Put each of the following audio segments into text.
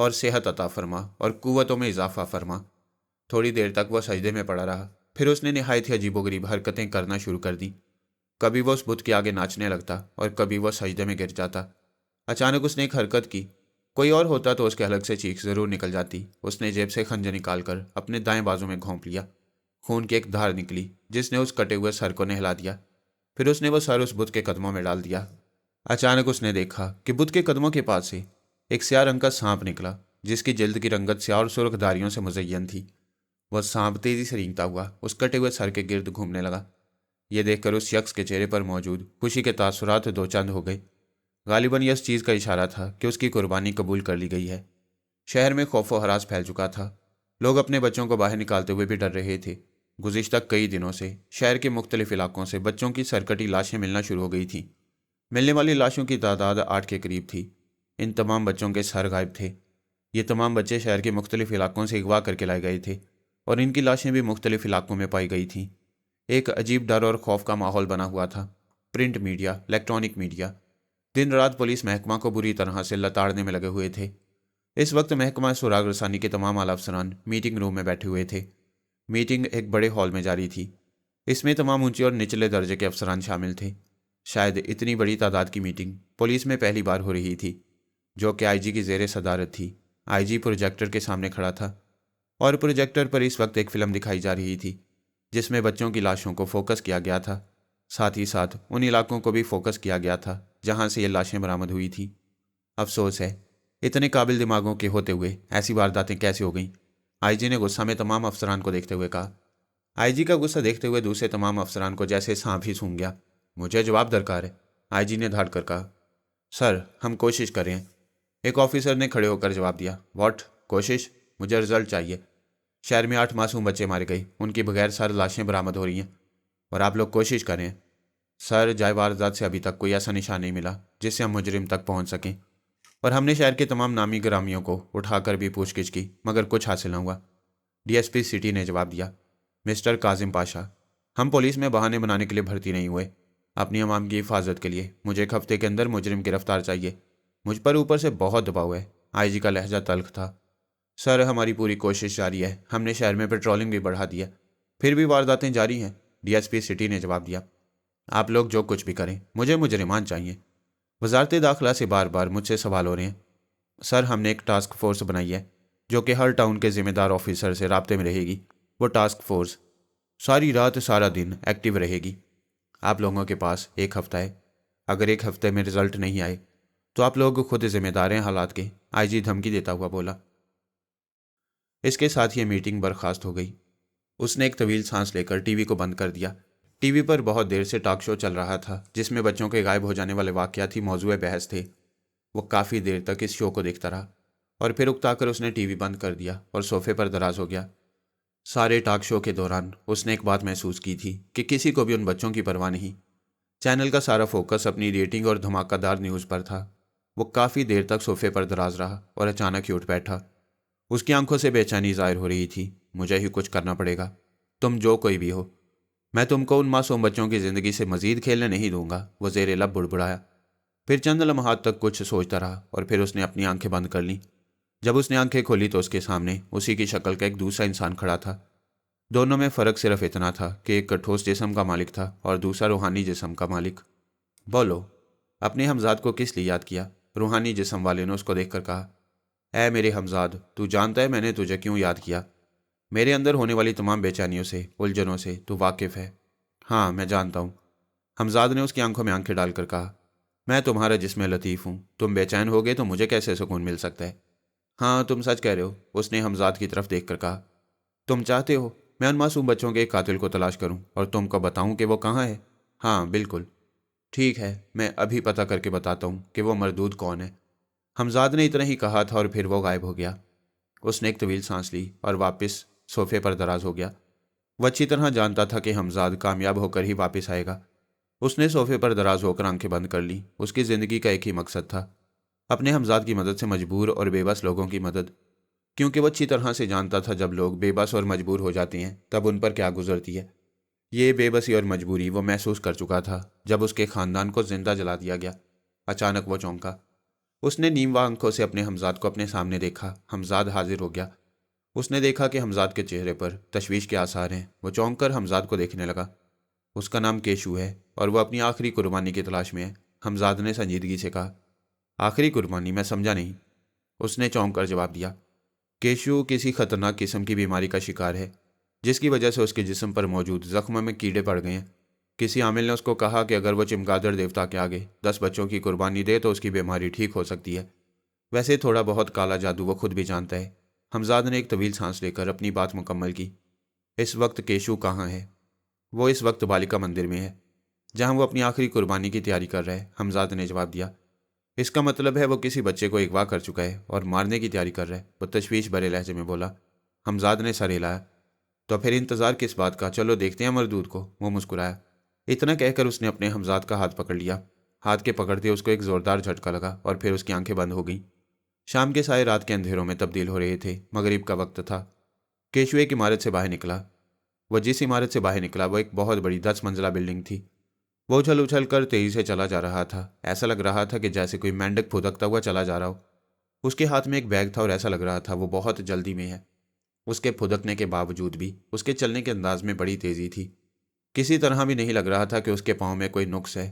اور صحت عطا فرما اور قوتوں میں اضافہ فرما۔ تھوڑی دیر تک وہ سجدے میں پڑا رہا، پھر اس نے نہایت ہی عجیب و غریب حرکتیں کرنا شروع کر دیں۔ کبھی وہ اس بت کے آگے ناچنے لگتا اور کبھی وہ سجدے میں گر جاتا۔ اچانک اس نے ایک حرکت کی، کوئی اور ہوتا تو اس کے حلق سے چیخ ضرور نکل جاتی۔ اس نے جیب سے خنجر نکال کر اپنے دائیں بازو میں گھونپ لیا۔ خون کی ایک دھار نکلی جس نے اس کٹے ہوئے سر کو نہلا دیا۔ پھر اس نے وہ سر اس بت کے قدموں میں ڈال دیا۔ اچانک اس نے دیکھا کہ بت کے قدموں کے پاس سے ایک سیاہ رنگ کا سانپ نکلا جس کی جلد کی رنگت سیاہ اور سرخ دھاریوں سے مزین تھی۔ وہ سانپ تیزی سے رینگتا ہوا اس کٹے ہوئے سر کے گرد گھومنے لگا۔ یہ دیکھ کر اس شخص کے چہرے پر موجود خوشی کے تاثرات دو چند ہو گئے۔ غالباً یہ اس چیز کا اشارہ تھا کہ اس کی قربانی قبول کر لی گئی ہے۔ شہر میں خوف و ہراس پھیل چکا تھا۔ لوگ اپنے بچوں کو باہر نکالتے ہوئے بھی ڈر رہے تھے۔ گزشتہ کئی دنوں سے شہر کے مختلف علاقوں سے بچوں کی سرکٹی لاشیں ملنا شروع ہو گئی تھیں۔ ملنے والی لاشوں کی تعداد 8 کے قریب تھی۔ ان تمام بچوں کے سر غائب تھے۔ یہ تمام بچے شہر کے مختلف علاقوں سے اغوا کر کے لائے گئے تھے اور ان کی لاشیں بھی مختلف علاقوں میں پائی گئی تھیں۔ ایک عجیب ڈر اور خوف کا ماحول بنا ہوا تھا۔ پرنٹ میڈیا، الیکٹرانک میڈیا، دن رات پولیس محکمہ کو بری طرح سے لتاڑنے میں لگے ہوئے تھے۔ اس وقت محکمہ سراغ رسانی کے تمام اعلیٰ افسران میٹنگ روم میں بیٹھے ہوئے تھے۔ میٹنگ ایک بڑے ہال میں جاری تھی۔ اس میں تمام اونچے اور نچلے درجے کے افسران شامل تھے۔ شاید اتنی بڑی تعداد کی میٹنگ پولیس میں پہلی بار ہو رہی تھی، جو کہ آئی جی کی زیر صدارت تھی۔ آئی جی پروجیکٹر کے سامنے کھڑا تھا اور پروجیکٹر پر اس وقت ایک فلم دکھائی جا رہی تھی جس میں بچوں کی لاشوں کو فوکس کیا گیا تھا۔ ساتھ ہی ساتھ ان علاقوں کو بھی فوکس کیا گیا تھا جہاں سے یہ لاشیں برآمد ہوئی تھیں۔ افسوس ہے اتنے قابل دماغوں کے ہوتے ہوئے ایسی وارداتیں کیسے ہو گئیں؟ آئی جی نے غصہ میں تمام افسران کو دیکھتے ہوئے کہا۔ آئی جی کا غصہ دیکھتے ہوئے دوسرے تمام افسران کو جیسے سانپ ہی سونگھ گیا۔ مجھے جواب درکار ہے، آئی جی نے دھاڑ کر کہا۔ سر، ہم کوشش کر رہے ہیں، ایک آفیسر نے کھڑے ہو کر جواب دیا۔ واٹ کوشش؟ مجھے رزلٹ چاہیے۔ شہر میں 8 معصوم بچے مارے گئے، ان کی بغیر سر لاشیں برآمد ہو رہی ہیں اور آپ لوگ کوشش کر رہے ہیں۔ سر، جائے واردات سے ابھی تک کوئی ایسا نشان نہیں ملا جس سے ہم مجرم تک پہنچ سکیں، اور ہم نے شہر کے تمام نامی گرامیوں کو اٹھا کر بھی پوچھ گچھ کی مگر کچھ حاصل نہ ہوا۔ ڈی ایس پی سٹی نے جواب دیا۔ مسٹر کاظم پاشا، ہم پولیس میں بہانے بنانے کے لیے بھرتی نہیں ہوئے۔ اپنی عوام کی حفاظت کے لیے مجھے ایک ہفتے کے اندر مجرم گرفتار چاہیے۔ مجھ پر اوپر سے بہت دباؤ ہے۔ آئی جی کا لہجہ تلخ تھا۔ سر، ہماری پوری کوشش جاری ہے، ہم نے شہر میں پیٹرولنگ بھی بڑھا دی ہے، پھر بھی وارداتیں جاری ہیں، ڈی ایس پی سٹی نے جواب دیا۔ آپ لوگ جو کچھ بھی کریں، مجھے مجرمان چاہیے۔ وزارت داخلہ سے بار بار مجھ سے سوال ہو رہے ہیں۔ سر، ہم نے ایک ٹاسک فورس بنائی ہے جو کہ ہر ٹاؤن کے ذمہ دار آفیسر سے رابطے میں رہے گی۔ وہ ٹاسک فورس ساری رات سارا دن ایکٹیو رہے گی۔ آپ لوگوں کے پاس ایک ہفتہ ہے۔ اگر ایک ہفتے میں رزلٹ نہیں آئے تو آپ لوگ خود ذمہ دار ہیں حالات کے، آئی جی دھمکی دیتا ہوا بولا۔ اس کے ساتھ یہ میٹنگ برخاست ہو گئی۔ اس نے ایک طویل سانس لے کر ٹی وی کو بند کر دیا۔ ٹی وی پر بہت دیر سے ٹاک شو چل رہا تھا جس میں بچوں کے غائب ہو جانے والے واقعات ہی موضوع بحث تھے۔ وہ کافی دیر تک اس شو کو دیکھتا رہا اور پھر اکتا کر اس نے ٹی وی بند کر دیا اور صوفے پر دراز ہو گیا۔ سارے ٹاک شو کے دوران اس نے ایک بات محسوس کی تھی کہ کسی کو بھی ان بچوں کی پرواہ نہیں۔ چینل کا سارا فوکس اپنی ریٹنگ اور دھماکہ دار نیوز پر تھا۔ وہ کافی دیر تک صوفے پر دراز رہا اور اچانک ہی اٹھ بیٹھا۔ اس کی آنکھوں سے بے چینی ظاہر ہو رہی تھی۔ مجھے ہی کچھ کرنا پڑے گا، تم جو کوئی بھی ہو، میں تم کو ان معصوم بچوں کی زندگی سے مزید کھیلنے نہیں دوں گا، وہ زیر لب بڑبڑایا۔ پھر چند لمحات تک کچھ سوچتا رہا اور پھر اس نے اپنی آنکھیں بند کر لیں۔ جب اس نے آنکھیں کھولی تو اس کے سامنے اسی کی شکل کا ایک دوسرا انسان کھڑا تھا۔ دونوں میں فرق صرف اتنا تھا کہ ایک ٹھوس جسم کا مالک تھا اور دوسرا روحانی جسم کا مالک۔ بولو، اپنے ہمزاد کو کس لیے یاد کیا؟ روحانی جسم والے نے اس کو دیکھ کر کہا۔ اے میرے ہمزاد، تو جانتا ہے میں نے تجھے کیوں یاد کیا؟ میرے اندر ہونے والی تمام بے چینیوں سے، الجھنوں سے تو واقف ہے۔ ہاں، میں جانتا ہوں، ہمزاد نے اس کی آنکھوں میں آنکھیں ڈال کر کہا۔ میں تمہارا جسم لطیف ہوں، تم بے چین ہوگے تو مجھے کیسے سکون مل سکتا ہے؟ ہاں، تم سچ کہہ رہے ہو، اس نے ہمزاد کی طرف دیکھ کر کہا۔ تم چاہتے ہو میں ان معصوم بچوں کے ایک قاتل کو تلاش کروں اور تم کو بتاؤں کہ وہ کہاں ہے؟ ہاں بالکل ٹھیک ہے، میں ابھی پتہ کر کے بتاتا ہوں کہ وہ مردود کون ہے۔ ہمزاد نے اتنا ہی کہا تھا اور پھر وہ غائب ہو گیا۔ اس نے ایک طویل سانس لی اور واپس صوفے پر دراز ہو گیا۔ وہ اچھی طرح جانتا تھا کہ ہمزاد کامیاب ہو کر ہی واپس آئے گا۔ اس نے صوفے پر دراز ہو کر آنکھیں بند کر لی۔ اس کی زندگی کا ایک ہی مقصد تھا، اپنے ہمزاد کی مدد سے مجبور اور بے بس لوگوں کی مدد، کیونکہ وہ اچھی طرح سے جانتا تھا جب لوگ بے بس اور مجبور ہو جاتے ہیں تب ان پر کیا گزرتی ہے۔ یہ بے بسی اور مجبوری وہ محسوس کر چکا تھا جب اس کے خاندان کو زندہ جلا دیا گیا۔ اچانک وہ چونکا۔ اس نے نیموا آنکھوں سے اپنے ہمزاد کو اپنے سامنے دیکھا۔ ہمزاد حاضر ہو گیا۔ اس نے دیکھا کہ ہمزاد کے چہرے پر تشویش کے آثار ہیں۔ وہ چونک کر ہمزاد کو دیکھنے لگا۔ اس کا نام کیشو ہے اور وہ اپنی آخری قربانی کی تلاش میں ہے۔ ہمزاد نے سنجیدگی سے کہا۔ آخری قربانی؟ میں سمجھا نہیں۔ اس نے چونک کر جواب دیا۔ کیشو کسی خطرناک قسم کی بیماری کا شکار ہے جس کی وجہ سے اس کے جسم پر موجود زخم میں کیڑے پڑ گئے ہیں۔ کسی عامل نے اس کو کہا کہ اگر وہ چمگادڑ دیوتا کے آگے 10 بچوں کی قربانی دے تو اس کی بیماری ٹھیک ہو سکتی ہے۔ ویسے تھوڑا بہت کالا جادو وہ خود بھی جانتا ہے۔ ہمزاد نے ایک طویل سانس لے کر اپنی بات مکمل کی۔ اس وقت کیشو کہاں ہے؟ وہ اس وقت بالیکا مندر میں ہے جہاں وہ اپنی آخری قربانی کی تیاری کر رہا ہے، ہمزاد نے جواب دیا۔ اس کا مطلب ہے وہ کسی بچے کو اغوا کر چکا ہے اور مارنے کی تیاری کر رہا ہے، وہ تشویش بھرے لہجے میں بولا۔ ہمزاد نے سر ہلایا۔ تو پھر انتظار کس بات کا؟ چلو دیکھتے ہیں مردود کو۔ وہ مسکرایا۔ اتنا کہہ کر اس نے اپنے ہمزاد کا ہاتھ پکڑ لیا۔ ہاتھ کے پکڑتے اس کو ایک زوردار جھٹکا لگا اور پھر اس کی آنکھیں بند ہو گئیں۔ شام کے سائے رات کے اندھیروں میں تبدیل ہو رہے تھے۔ مغرب کا وقت تھا۔ کیشو ایک عمارت سے باہر نکلا۔ وہ جس عمارت سے باہر نکلا وہ ایک بہت بڑی 10 منزلہ بلڈنگ تھی۔ وہ اچھل اچھل کر تیزی سے چلا جا رہا تھا۔ ایسا لگ رہا تھا کہ جیسے کوئی مینڈک پھدکتا ہوا چلا جا رہا ہو۔ اس کے ہاتھ میں ایک بیگ تھا اور ایسا لگ رہا تھا وہ بہت جلدی میں ہے۔ اس کے پھدکنے کے باوجود بھی اس کے چلنے کے انداز میں بڑی تیزی تھی۔ کسی طرح بھی نہیں لگ رہا تھا کہ اس کے پاؤں میں کوئی نقص ہے۔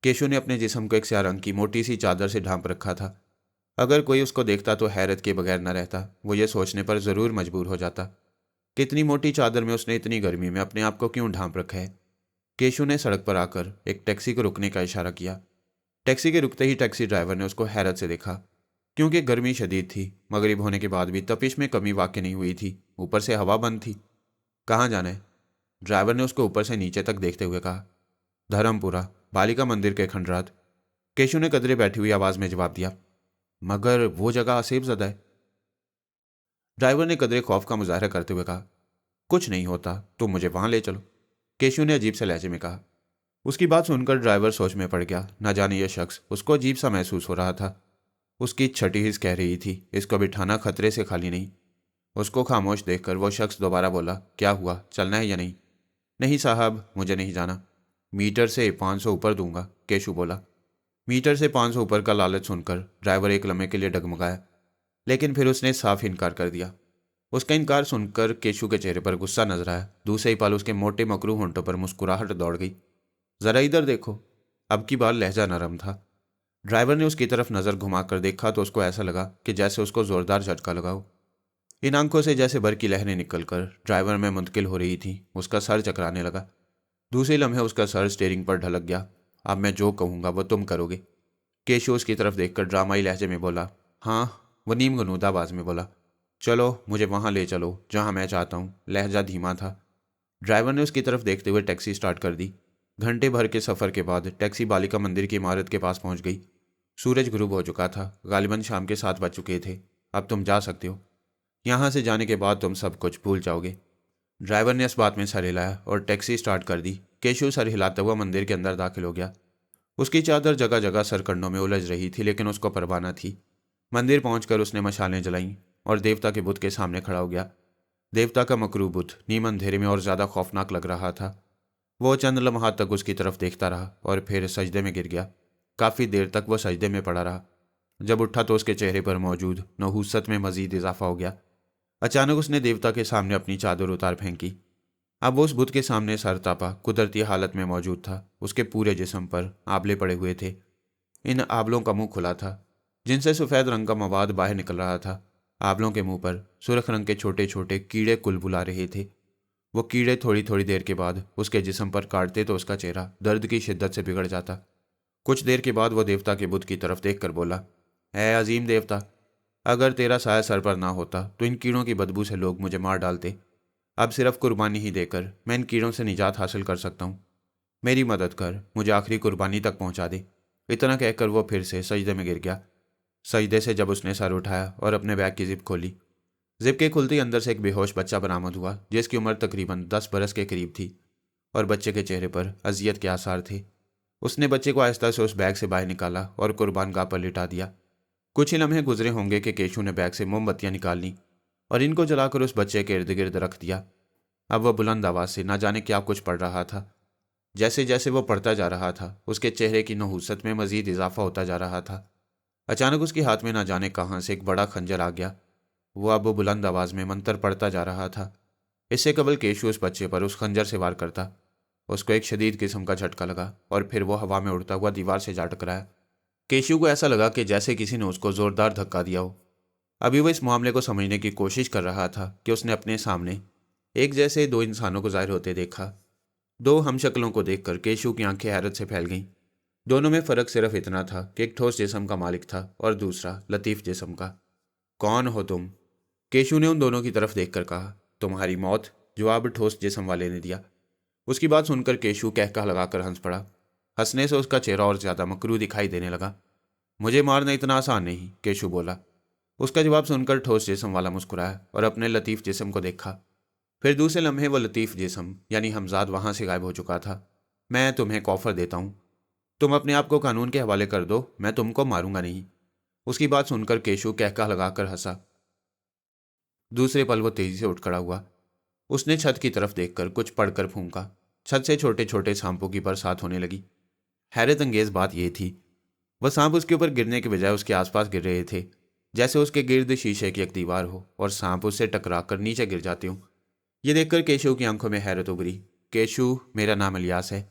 کیشو نے اپنے جسم کو ایک سیاہ رنگ کی موٹی سی چادر سے ڈھانپ رکھا تھا۔ اگر کوئی اس کو دیکھتا تو حیرت کے بغیر نہ رہتا۔ وہ یہ سوچنے پر ضرور مجبور ہو جاتا کہ اتنی موٹی چادر میں اس نے اتنی گرمی میں اپنے آپ کو کیوں ڈھانپ رکھا ہے۔ کیشو نے سڑک پر آ کر ایک ٹیکسی کو رکنے کا اشارہ کیا۔ ٹیکسی کے رکتے ہی ٹیکسی ڈرائیور نے اس کو حیرت سے دیکھا کیونکہ گرمی شدید تھی۔ مغرب ہونے کے بعد بھی تپش میں کمی واقع نہیں ہوئی تھی، اوپر سے ہوا بند تھی۔ کہاں جانا ہے؟ ڈرائیور نے اس کو اوپر سے نیچے تک دیکھتے ہوئے کہا۔ دھرم پورہ، بالیکا مندر کے کھنڈرات۔ کیشو نے قدرے بیٹھی ہوئی آواز میں جواب دیا۔ مگر وہ جگہ آسیب زدہ ہے۔ ڈرائیور نے قدرے خوف کا مظاہرہ کرتے ہوئے کہا۔ کچھ نہیں ہوتا، تم مجھے وہاں لے چلو، کیشو نے عجیب سے لہجے میں کہا۔ اس کی بات سن کر ڈرائیور سوچ میں پڑ گیا۔ نہ جانے یہ شخص اس کو عجیب سا محسوس ہو رہا تھا۔ اس کی چھٹی حس کہہ رہی تھی اس کو بٹھانا خطرے سے خالی نہیں۔ اس کو خاموش دیکھ کر وہ شخص دوبارہ بولا۔ کیا ہوا، چلنا ہے یا نہیں؟ نہیں صاحب، مجھے نہیں جانا۔ میٹر سے 500 اوپر دوں گا، کیشو بولا۔ میٹر سے 500 اوپر کا لالچ سن کر ڈرائیور ایک لمحے کے لیے ڈگمگایا، لیکن پھر اس نے صاف انکار کر دیا۔ اس کا انکار سن کر کیشو کے چہرے پر غصہ نظر آیا۔ دوسرے ہی پل اس کے موٹے مکروہ ہونٹوں پر مسکراہٹ دوڑ گئی۔ ذرا ادھر دیکھو۔ اب کی بار لہجہ نرم تھا۔ ڈرائیور نے اس کی طرف نظر گھما کر دیکھا تو اس کو ایسا لگا کہ جیسے اس کو زوردار جھٹکا لگا ہو۔ ان آنکھوں سے جیسے برق کی لہریں نکل کر ڈرائیور میں منتقل ہو رہی تھیں۔ اس کا سر چکرانے لگا۔ دوسرے لمحے اس کا سر اسٹیئرنگ پر ڈھلک گیا۔ اب میں جو کہوں گا وہ تم کرو گے، کیشو اس کی طرف دیکھ کر ڈرامائی لہجے میں بولا۔ ہاں، وہ نیم گنودہ آواز میں بولا۔ چلو مجھے وہاں لے چلو جہاں میں چاہتا ہوں۔ لہجہ دھیما تھا۔ ڈرائیور نے اس کی طرف دیکھتے ہوئے ٹیکسی سٹارٹ کر دی۔ گھنٹے بھر کے سفر کے بعد ٹیکسی بالیکا مندر کی عمارت کے پاس پہنچ گئی۔ سورج غروب ہو چکا تھا۔ غالباً شام کے 7 بج چکے تھے۔ اب تم جا سکتے ہو۔ یہاں سے جانے کے بعد تم سب کچھ بھول جاؤ گے۔ ڈرائیور نے اس بات میں سر ہلایا اور ٹیکسی سٹارٹ کر دی۔ کیشو سر ہلاتا ہوا مندر کے اندر داخل ہو گیا۔ اس کی چادر جگہ جگہ سرکنڈوں میں الجھ رہی تھی لیکن اس کو پرواہ نہ تھی۔ مندر پہنچ کر اس نے مشالیں جلائیں اور دیوتا کے بت کے سامنے کھڑا ہو گیا۔ دیوتا کا مکروہ بت نیم اندھیرے میں اور زیادہ خوفناک لگ رہا تھا۔ وہ چند لمحات تک اس کی طرف دیکھتا رہا اور پھر سجدے میں گر گیا۔ کافی دیر تک وہ سجدے میں پڑا رہا۔ جب اٹھا تو اس کے چہرے پر موجود نحوست میں مزید اضافہ ہو گیا۔ اچانک اس نے دیوتا کے سامنے اپنی چادر اتار پھینکی۔ اب وہ اس بت کے سامنے سر تاپا قدرتی حالت میں موجود تھا۔ اس کے پورے جسم پر آبلے پڑے ہوئے تھے۔ ان آبلوں کا منہ کھلا تھا جن سے سفید رنگ کا مواد باہر نکل رہا تھا۔ آبلوں کے منہ پر سرخ رنگ کے چھوٹے چھوٹے کیڑے کل بلا رہے تھے۔ وہ کیڑے تھوڑی تھوڑی دیر کے بعد اس کے جسم پر کاٹتے تو اس کا چہرہ درد کی شدت سے بگڑ جاتا۔ کچھ دیر کے بعد وہ دیوتا کے بت کی طرف دیکھ کر بولا۔ اے عظیم دیوتا، اگر تیرا سایہ سر پر نہ ہوتا تو ان کیڑوں کی بدبو سے لوگ مجھے مار ڈالتے۔ اب صرف قربانی ہی دے کر میں ان کیڑوں سے نجات حاصل کر سکتا ہوں۔ میری مدد کر، مجھے آخری قربانی تک پہنچا دے۔ اتنا کہہ کر وہ پھر سے سجدے میں گر گیا۔ سجدے سے جب اس نے سر اٹھایا اور اپنے بیگ کی زپ کھولی، زپ کے کھلتے اندر سے ایک بے ہوش بچہ برآمد ہوا جس کی عمر تقریباً 10 برس کے قریب تھی اور بچے کے چہرے پر اذیت کے آثار تھے۔ اس نے بچے کو آہستہ سے اس بیگ سے باہر نکالا اور قربان گاہ پر لٹا دیا۔ کچھ ہی لمحے گزرے ہوں گے کہ کیشو نے بیگ سے موم بتیاں نکال لیں اور ان کو جلا کر اس بچے کے ارد گرد رکھ دیا۔ اب وہ بلند آواز سے نہ جانے کیا کچھ پڑھ رہا تھا۔ جیسے جیسے وہ پڑھتا جا رہا تھا اس کے چہرے کی نحوست میں مزید اضافہ ہوتا جا رہا تھا۔ اچانک اس کے ہاتھ میں نہ جانے کہاں سے ایک بڑا خنجر آ گیا۔ وہ اب بلند آواز میں منتر پڑھتا جا رہا تھا۔ اس سے قبل کیشو اس بچے پر اس خنجر سے وار کرتا، اس کو ایک شدید قسم کا جھٹکا لگا اور پھر وہ ہوا میں اڑتا ہوا دیوار سے جا ٹکرایا۔ کیشو کو ایسا لگا کہ جیسے کسی نے اس کو زوردار دھکا دیا ہو۔ ابھی وہ اس معاملے کو سمجھنے کی کوشش کر رہا تھا کہ اس نے اپنے سامنے ایک جیسے دو انسانوں کو ظاہر ہوتے دیکھا۔ دو ہم شکلوں کو دیکھ کر کیشو کی آنکھیں حیرت سے پھیل گئیں۔ دونوں میں فرق صرف اتنا تھا کہ ایک ٹھوس جسم کا مالک تھا اور دوسرا لطیف جسم کا۔ کون ہو تم؟ کیشو نے ان دونوں کی طرف دیکھ کر کہا۔ تمہاری موت، جواب ٹھوس جسم والے نے دیا۔ اس کی بات سن کر کیشو کہکہ لگا کر ہنس پڑا۔ ہنسنے سے اس کا چہرہ اور زیادہ مکروہ دکھائی دینے لگا۔ مجھے مارنا اتنا آسان نہیں، کیشو بولا۔ اس کا جواب سن کر ٹھوس جسم والا مسکرایا اور اپنے لطیف جسم کو دیکھا۔ پھر دوسرے لمحے وہ لطیف جسم یعنی حمزاد وہاں سے غائب ہو چکا تھا۔ میں تمہیں آفر دیتا ہوں، تم اپنے آپ کو قانون کے حوالے کر دو، میں تم کو ماروں گا نہیں۔ اس کی بات سن کر کیشو کہکہ لگا کر ہنسا۔ دوسرے پل وہ تیزی سے اٹھ کھڑا ہوا۔ اس نے چھت کی طرف دیکھ کر کچھ پڑھ کر پھونکا۔ چھت سے چھوٹے چھوٹے سانپوں کی برسات ہونے لگی۔ حیرت انگیز بات یہ تھی، وہ سانپ اس کے اوپر گرنے کے بجائے اس کے آس پاس گر رہے تھے، جیسے اس کے گرد شیشے کی ایک دیوار ہو اور سانپ اس سے ٹکرا کر نیچے گر جاتے ہوں۔ یہ دیکھ کر کیشو کی آنکھوں میں حیرت ابھری۔ کیشو، میرا نام الیاس ہے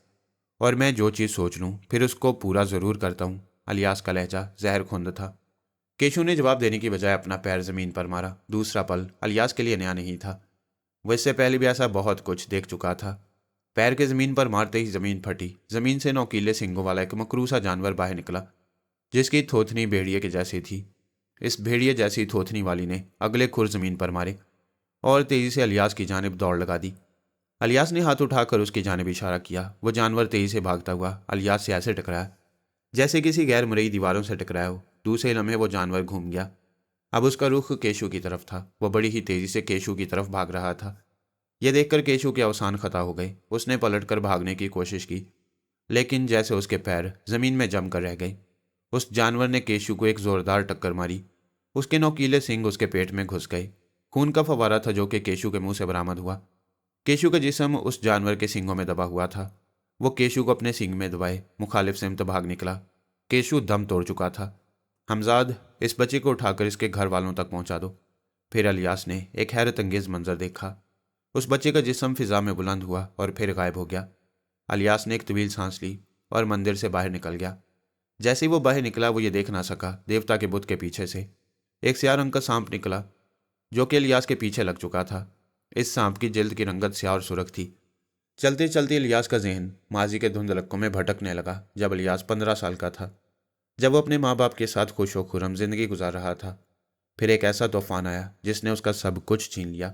اور میں جو چیز سوچ لوں پھر اس کو پورا ضرور کرتا ہوں۔ الیاس کا لہجہ زہر خوند تھا۔ کیشو نے جواب دینے کی بجائے اپنا پیر زمین پر مارا۔ دوسرا پل الیاس کے لیے نیا نہیں تھا، وہ اس سے پہلے بھی ایسا بہت کچھ دیکھ چکا تھا۔ پیر کے زمین پر مارتے ہی زمین پھٹی۔ زمین سے نوکیلے سنگوں والا ایک مکروسا جانور باہر نکلا، جس کی تھوتنی بھیڑیے کے جیسی تھی۔ اس بھیڑیے جیسی تھوتنی والی نے اگلے کھر زمین پر مارے اور تیزی سے الیاس کی جانب دوڑ لگا دی۔ الیاس نے ہاتھ اٹھا کر اس کی جانب اشارہ کیا۔ وہ جانور تیزی سے بھاگتا ہوا الیاس سے ایسے ٹکرایا جیسے کسی غیر مرئی دیواروں سے ٹکرایا ہو۔ دوسرے لمحے وہ جانور گھوم گیا۔ اب اس کا رخ کیشو کی طرف تھا۔ وہ بڑی ہی تیزی سے کیشو کی طرف بھاگ رہا تھا۔ یہ دیکھ کر کیشو کے اوسان خطا ہو گئے۔ اس نے پلٹ کر بھاگنے کی کوشش کی، لیکن جیسے اس کے پیر زمین میں جم کر رہ گئے۔ اس جانور نے کیشو کو ایک زوردار ٹکر ماری۔ اس کے نوکیلے سنگ اس کے پیٹ میں گھس گئے۔ خون کا فوارہ تھا جو کہ کیشو کے منہ سے برآمد ہوا۔ کیشو کا جسم اس جانور کے سنگوں میں دبا ہوا تھا۔ وہ کیشو کو اپنے سنگ میں دبائے مخالف سمت بھاگ نکلا۔ کیشو دم توڑ چکا تھا۔ حمزاد، اس بچے کو اٹھا کر اس کے گھر والوں تک پہنچا دو۔ پھر الیاس نے ایک حیرت انگیز منظر دیکھا۔ اس بچے کا جسم فضا میں بلند ہوا اور پھر غائب ہو گیا۔ الیاس نے ایک طویل سانس لی اور مندر سے باہر نکل گیا۔ جیسے ہی وہ باہر نکلا وہ یہ دیکھ نہ سکا، دیوتا کے بت کے پیچھے سے ایک سیاہ رنگ کا سانپ نکلا جو کہ الیاس کے پیچھے لگ چکا تھا۔ اس سانپ کی جلد کی رنگت سیاہ اور سرخ تھی۔ چلتے چلتے الیاس کا ذہن ماضی کے دھندلکوں میں بھٹکنے لگا، جب الیاس 15 سال کا تھا، جب وہ اپنے ماں باپ کے ساتھ خوش و خرم زندگی گزار رہا تھا۔ پھر ایک ایسا طوفان آیا جس نے اس کا سب کچھ چھین لیا۔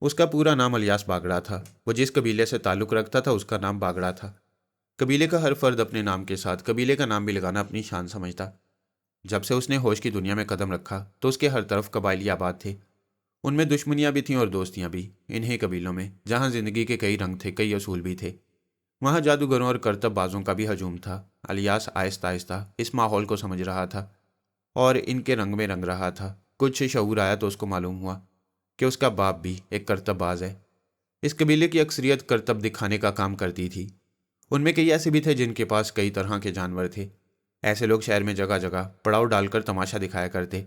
اس کا پورا نام الیاس باگڑا تھا۔ وہ جس قبیلے سے تعلق رکھتا تھا اس کا نام باگڑا تھا۔ قبیلے کا ہر فرد اپنے نام کے ساتھ قبیلے کا نام بھی لگانا اپنی شان سمجھتا۔ جب سے اس نے ہوش کی دنیا میں قدم رکھا تو اس کے ہر طرف قبائلی آباد تھے۔ ان میں دشمنیاں بھی تھیں اور دوستیاں بھی۔ انہی قبیلوں میں جہاں زندگی کے کئی رنگ تھے، کئی اصول بھی تھے، وہاں جادوگروں اور کرتب بازوں کا بھی ہجوم تھا۔ الیاس آہستہ آہستہ اس ماحول کو سمجھ رہا تھا اور ان کے رنگ میں رنگ رہا تھا۔ کچھ شعور آیا تو اس کو معلوم ہوا کہ اس کا باپ بھی ایک کرتب باز ہے۔ اس قبیلے کی اکثریت کرتب دکھانے کا کام کرتی تھی۔ ان میں کئی ایسے بھی تھے جن کے پاس کئی طرح کے جانور تھے۔ ایسے لوگ شہر میں جگہ جگہ پڑاؤ ڈال کر تماشا دکھایا کرتے۔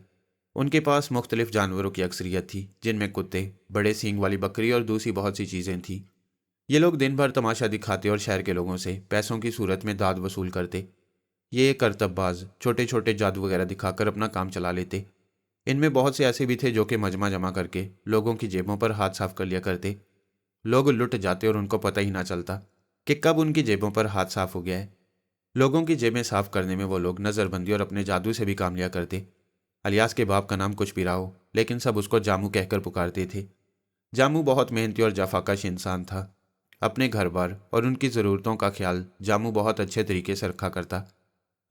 ان کے پاس مختلف جانوروں کی اکثریت تھی، جن میں کتے، بڑے سینگ والی بکری اور دوسری بہت سی چیزیں تھیں۔ یہ لوگ دن بھر تماشا دکھاتے اور شہر کے لوگوں سے پیسوں کی صورت میں داد وصول کرتے۔ یہ کرتب باز چھوٹے چھوٹے جادو وغیرہ دکھا کر اپنا کام چلا لیتے۔ ان میں بہت سے ایسے بھی تھے جو کہ مجمع جمع کر کے لوگوں کی جیبوں پر ہاتھ صاف کر لیا کرتے۔ لوگ لٹ جاتے اور ان کو پتہ ہی نہ چلتا کہ کب ان کی جیبوں پر ہاتھ صاف ہو گیا ہے۔ لوگوں کی جیبیں صاف کرنے میں وہ لوگ نظر بندی اور اپنے جادو سے بھی کام لیا کرتے۔ الیاس کے باپ کا نام کچھ بھی رہا ہو، لیکن سب اس کو جامو کہہ کر پکارتے تھے۔ جامو بہت محنتی اور جفاکش انسان تھا۔ اپنے گھر بار اور ان کی ضرورتوں کا خیال جامو بہت اچھے طریقے سے رکھا کرتا۔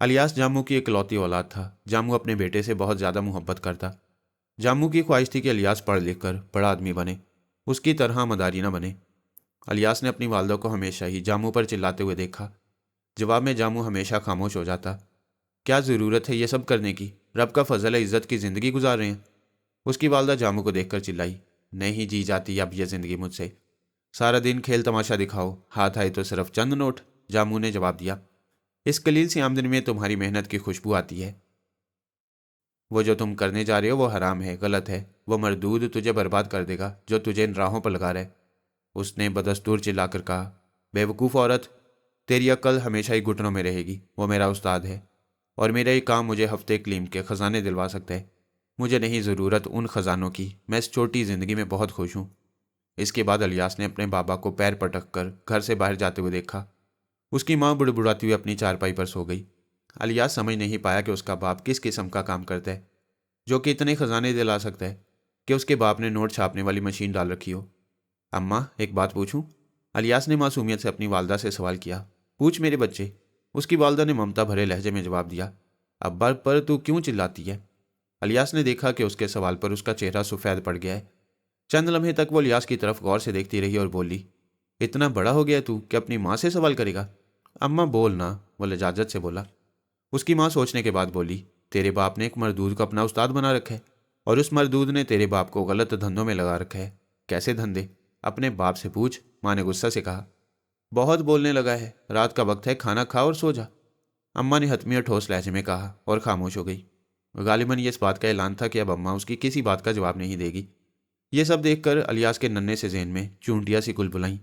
الیاس جامو کی اکلوتی اولاد تھا۔ جامو اپنے بیٹے سے بہت زیادہ محبت کرتا۔ جامو کی خواہش تھی کہ الیاس پڑھ لکھ کر بڑا آدمی بنے، اس کی طرح مداری نہ بنے۔ الیاس نے اپنی والدہ کو ہمیشہ ہی جامو پر چلاتے ہوئے دیکھا۔ جواب میں جامو ہمیشہ خاموش ہو جاتا۔ کیا ضرورت ہے یہ سب کرنے کی؟ رب کا فضل ہے، عزت کی زندگی گزار رہے ہیں۔ اس کی والدہ جامو کو دیکھ کر چلائی، نہیں جی جاتی اب یہ زندگی مجھ سے، سارا دن کھیل تماشا دکھاؤ، ہاتھ آئے تو صرف چند نوٹ۔ جامو نے جواب دیا، اس قلیل سی آمدنی میں تمہاری محنت کی خوشبو آتی ہے۔ وہ جو تم کرنے جا رہے ہو وہ حرام ہے، غلط ہے، وہ مردود تجھے برباد کر دے گا جو تجھے ان راہوں پر لگا رہے۔ اس نے بدستور چلا کر کہا، بے وقوف عورت، تیری عقل ہمیشہ ہی گھٹنوں میں رہے گی۔ وہ میرا استاد ہے اور میرا یہ کام مجھے ہفتے کلیم کے خزانے دلوا سکتا ہے۔ مجھے نہیں ضرورت ان خزانوں کی، میں اس چھوٹی زندگی میں بہت خوش ہوں۔ اس کے بعد الیاس نے اپنے بابا کو پیر پٹک کر گھر سے باہر جاتے ہوئے دیکھا۔ اس کی ماں بڑبڑاتی ہوئی اپنی چارپائی پر سو گئی۔ الیاس سمجھ نہیں پایا کہ اس کا باپ کس قسم کا کام کرتا ہے جو کہ اتنے خزانے دلا سکتا ہے کہ اس کے باپ نے نوٹ چھاپنے والی مشین ڈال رکھی ہو۔ اماں، ایک بات پوچھوں؟ الیاس نے معصومیت سے اپنی والدہ سے سوال کیا۔ پوچھ میرے بچے، اس کی والدہ نے ممتا بھرے لہجے میں جواب دیا۔ ابا پر تو کیوں چلاتی ہے؟ الیاس نے دیکھا کہ اس کے سوال پر اس کا چہرہ سفید پڑ گیا ہے۔ چند لمحے تک وہ الیاس کی طرف غور سے دیکھتی رہی اور بولی، اتنا بڑا ہو گیا تو کہ اپنی ماں سے سوال کرے گا؟ اماں بولنا، وہ لجاجت سے بولا۔ اس کی ماں سوچنے کے بعد بولی، تیرے باپ نے ایک مردود کو اپنا استاد بنا رکھا ہے اور اس مردود نے تیرے باپ کو غلط دھندوں میں لگا رکھا ہے۔ کیسے دھندے؟ اپنے باپ سے پوچھ، ماں نے غصہ سے کہا۔ بہت بولنے لگا ہے، رات کا وقت ہے، کھانا کھا اور سو جا، اماں نے حتمی اور ٹھوس لہجے میں کہا اور خاموش ہو گئی۔ غالباً یہ اس بات کا اعلان تھا کہ اب اماں اس کی کسی بات کا جواب نہیں دے گی۔ یہ سب دیکھ کر الیاس کے ننھے سے ذہن میں چونٹیاں سی کل بلائیں۔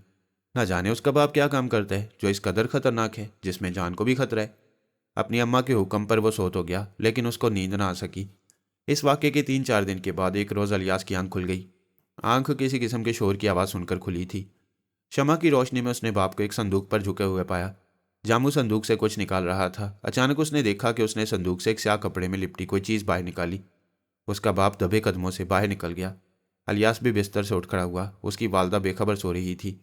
نہ جانے اس کا باپ کیا کام کرتا ہے جو اس قدر خطرناک ہے، جس میں جان کو بھی خطرہ ہے۔ اپنی اماں کے حکم پر وہ سو تو گیا، لیکن اس کو نیند نہ آ سکی۔ اس واقعے کے 3-4 دن کے بعد ایک روز الیاس کی آنکھ کھل گئی۔ آنکھ کسی قسم کے شور کی آواز سن کر کھلی تھی۔ شمع کی روشنی میں اس نے باپ کو ایک صندوق پر جھکے ہوئے پایا۔ جامو صندوق سے کچھ نکال رہا تھا۔ اچانک اس نے دیکھا کہ اس نے صندوق سے ایک سیاہ کپڑے میں لپٹی کوئی چیز باہر نکالی۔ اس کا باپ دبے قدموں سے باہر نکل گیا۔ الیاس بھی بستر سے اٹھ کھڑا ہوا۔ اس کی والدہ بے خبر سو رہی تھی۔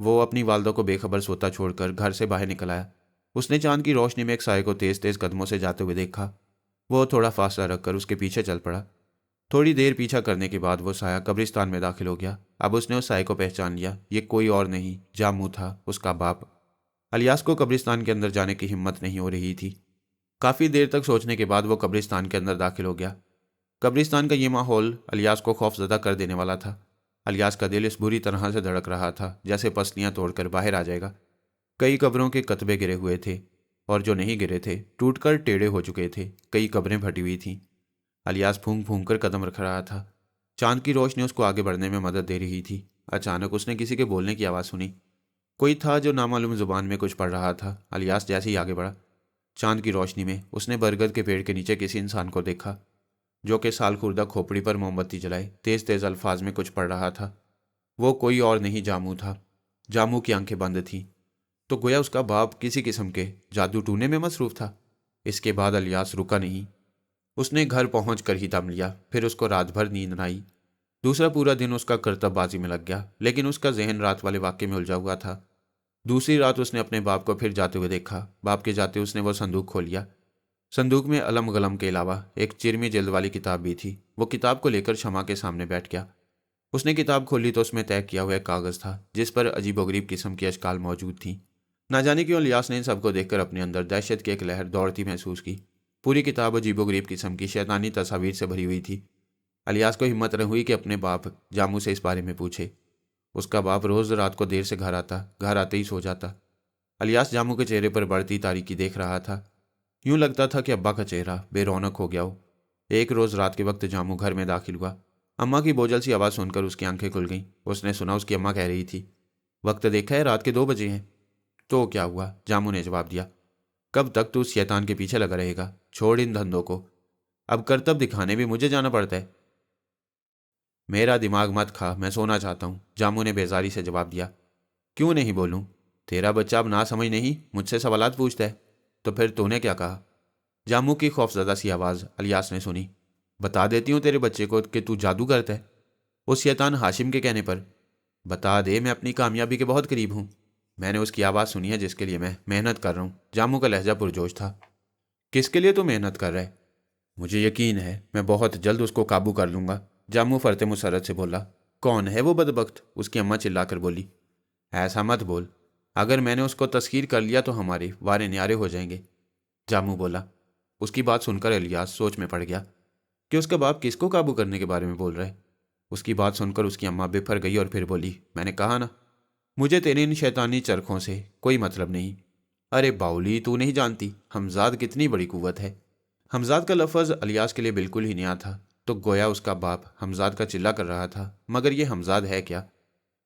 وہ اپنی والدہ کو بے خبر سوتا چھوڑ کر گھر سے باہر نکل آیا۔ اس نے چاند کی روشنی میں ایک سائے کو تیز تیز قدموں سے جاتے ہوئے دیکھا۔ وہ تھوڑا فاصلہ رکھ کر اس کے پیچھے چل پڑا۔ تھوڑی دیر پیچھا کرنے کے بعد وہ سایہ قبرستان میں داخل ہو گیا۔ اب اس نے اس سائے کو پہچان لیا۔ یہ کوئی اور نہیں، جامو تھا، اس کا باپ۔ الیاس کو قبرستان کے اندر جانے کی ہمت نہیں ہو رہی تھی۔ کافی دیر تک سوچنے کے بعد وہ قبرستان کے اندر داخل ہو گیا۔ قبرستان کا یہ ماحول الیاس کو خوف زدہ کر دینے والا تھا۔ الیاس کا دل اس بری طرح سے دھڑک رہا تھا جیسے پسلیاں توڑ کر باہر آ جائے گا۔ کئی قبروں کے کتبے گرے ہوئے تھے اور جو نہیں گرے تھے ٹوٹ کر ٹیڑھے ہو چکے تھے۔ کئی قبریں پھٹی ہوئی تھیں۔ الیاس پھونک پھونک کر قدم رکھ رہا تھا۔ چاند کی روشنی اس کو آگے بڑھنے میں مدد دے رہی تھی۔ اچانک اس نے کسی کے بولنے کی آواز سنی۔ کوئی تھا جو نامعلوم زبان میں کچھ پڑھ رہا تھا۔ الیاس جیسے ہی آگے بڑھا، چاند کی روشنی میں اس نے برگد کے پیڑ کے نیچے کسی انسان کو دیکھا جو کہ سال خوردہ کھوپڑی پر موم بتی جلائے تیز تیز الفاظ میں کچھ پڑھ رہا تھا۔ وہ کوئی اور نہیں، جامو تھا۔ جامو کی آنکھیں بند تھیں، تو گویا اس کا باپ کسی قسم کے جادو ٹونے میں مصروف تھا۔ اس کے بعد الیاس رکا نہیں۔ اس نے گھر پہنچ کر ہی دم لیا۔ پھر اس کو رات بھر نیند نہ آئی۔ دوسرا پورا دن اس کا کرتب بازی میں لگ گیا، لیکن اس کا ذہن رات والے واقعے میں الجھا ہوا تھا۔ دوسری رات اس نے اپنے باپ کو پھر جاتے ہوئے دیکھا۔ باپ کے جاتے اس نے وہ صندوق کھولیا۔ صندوق میں علم غلم کے علاوہ ایک چرمی جلد والی کتاب بھی تھی۔ وہ کتاب کو لے کر شمع کے سامنے بیٹھ گیا۔ اس نے کتاب کھولی تو اس میں طے کیا ہوا ایک کاغذ تھا جس پر عجیب و غریب قسم کی اشکال موجود تھیں۔ نہ جانے کیوں الیاس نے ان سب کو دیکھ کر اپنے اندر دہشت کی ایک لہر دوڑتی محسوس کی۔ پوری کتاب عجیب و غریب قسم کی شیطانی تصاویر سے بھری ہوئی تھی۔ الیاس کو ہمت نہ ہوئی کہ اپنے باپ جامو سے اس بارے میں پوچھے۔ اس کا باپ روز رات کو دیر سے گھر آتا، گھر آتے ہی سو جاتا۔ الیاس جامو کے چہرے پر بڑھتی تاریکی دیکھ رہا تھا۔ یوں لگتا تھا کہ ابا کا چہرہ بے رونق ہو گیا ہو۔ ایک روز رات کے وقت جامو گھر میں داخل ہوا۔ اماں کی بوجھل سی آواز سن کر اس کی آنکھیں کھل گئیں۔ اس نے سنا اس کی اماں کہہ رہی تھی، وقت دیکھا ہے، رات کے 2 بجے ہیں۔ تو کیا ہوا؟ جامو نے جواب دیا، کب تک تو اس شیطان کے پیچھے لگا رہے گا؟ چھوڑ ان دھندوں کو، اب کرتب دکھانے بھی مجھے جانا پڑتا ہے۔ میرا دماغ مت کھا، میں سونا چاہتا ہوں، جامو نے بیزاری سے جواب دیا۔ کیوں نہیں بولوں؟ تیرا بچہ اب نہ سمجھ نہیں، مجھ سے سوالات پوچھتا ہے۔ تو پھر تو نے کیا کہا؟ جامو کی خوفزدہ سی آواز الیاس نے سنی۔ بتا دیتی ہوں تیرے بچے کو کہ تو جادو کرتا ہے، اس شیطان ہاشم کے کہنے پر۔ بتا دے، میں اپنی کامیابی کے بہت قریب ہوں۔ میں نے اس کی آواز سنی ہے جس کے لیے میں محنت کر رہا ہوں۔ جامو کا لہجہ پرجوش تھا۔ کس کے لیے تو محنت کر رہا ہے؟ مجھے یقین ہے میں بہت جلد اس کو قابو کر لوں گا، جامو فرتے مسرت سے بولا۔ کون ہے وہ بدبخت؟ اس کی اماں چلا کر بولی۔ ایسا مت بول، اگر میں نے اس کو تسخیر کر لیا تو ہمارے وارے نیارے ہو جائیں گے، جامو بولا۔ اس کی بات سن کر الیاس سوچ میں پڑ گیا کہ اس کا باپ کس کو قابو کرنے کے بارے میں بول رہا ہے۔ اس کی بات سن کر اس کی اماں بفر گئی اور پھر بولی، میں نے کہا نا، مجھے تیرے ان شیطانی چرخوں سے کوئی مطلب نہیں۔ ارے باؤلی، تو نہیں جانتی حمزاد کتنی بڑی قوت ہے۔ حمزاد کا لفظ الیاس کے لیے بالکل ہی نیا تھا، تو گویا اس کا باپ حمزاد کا چلا کر رہا تھا، مگر یہ حمزاد ہے کیا؟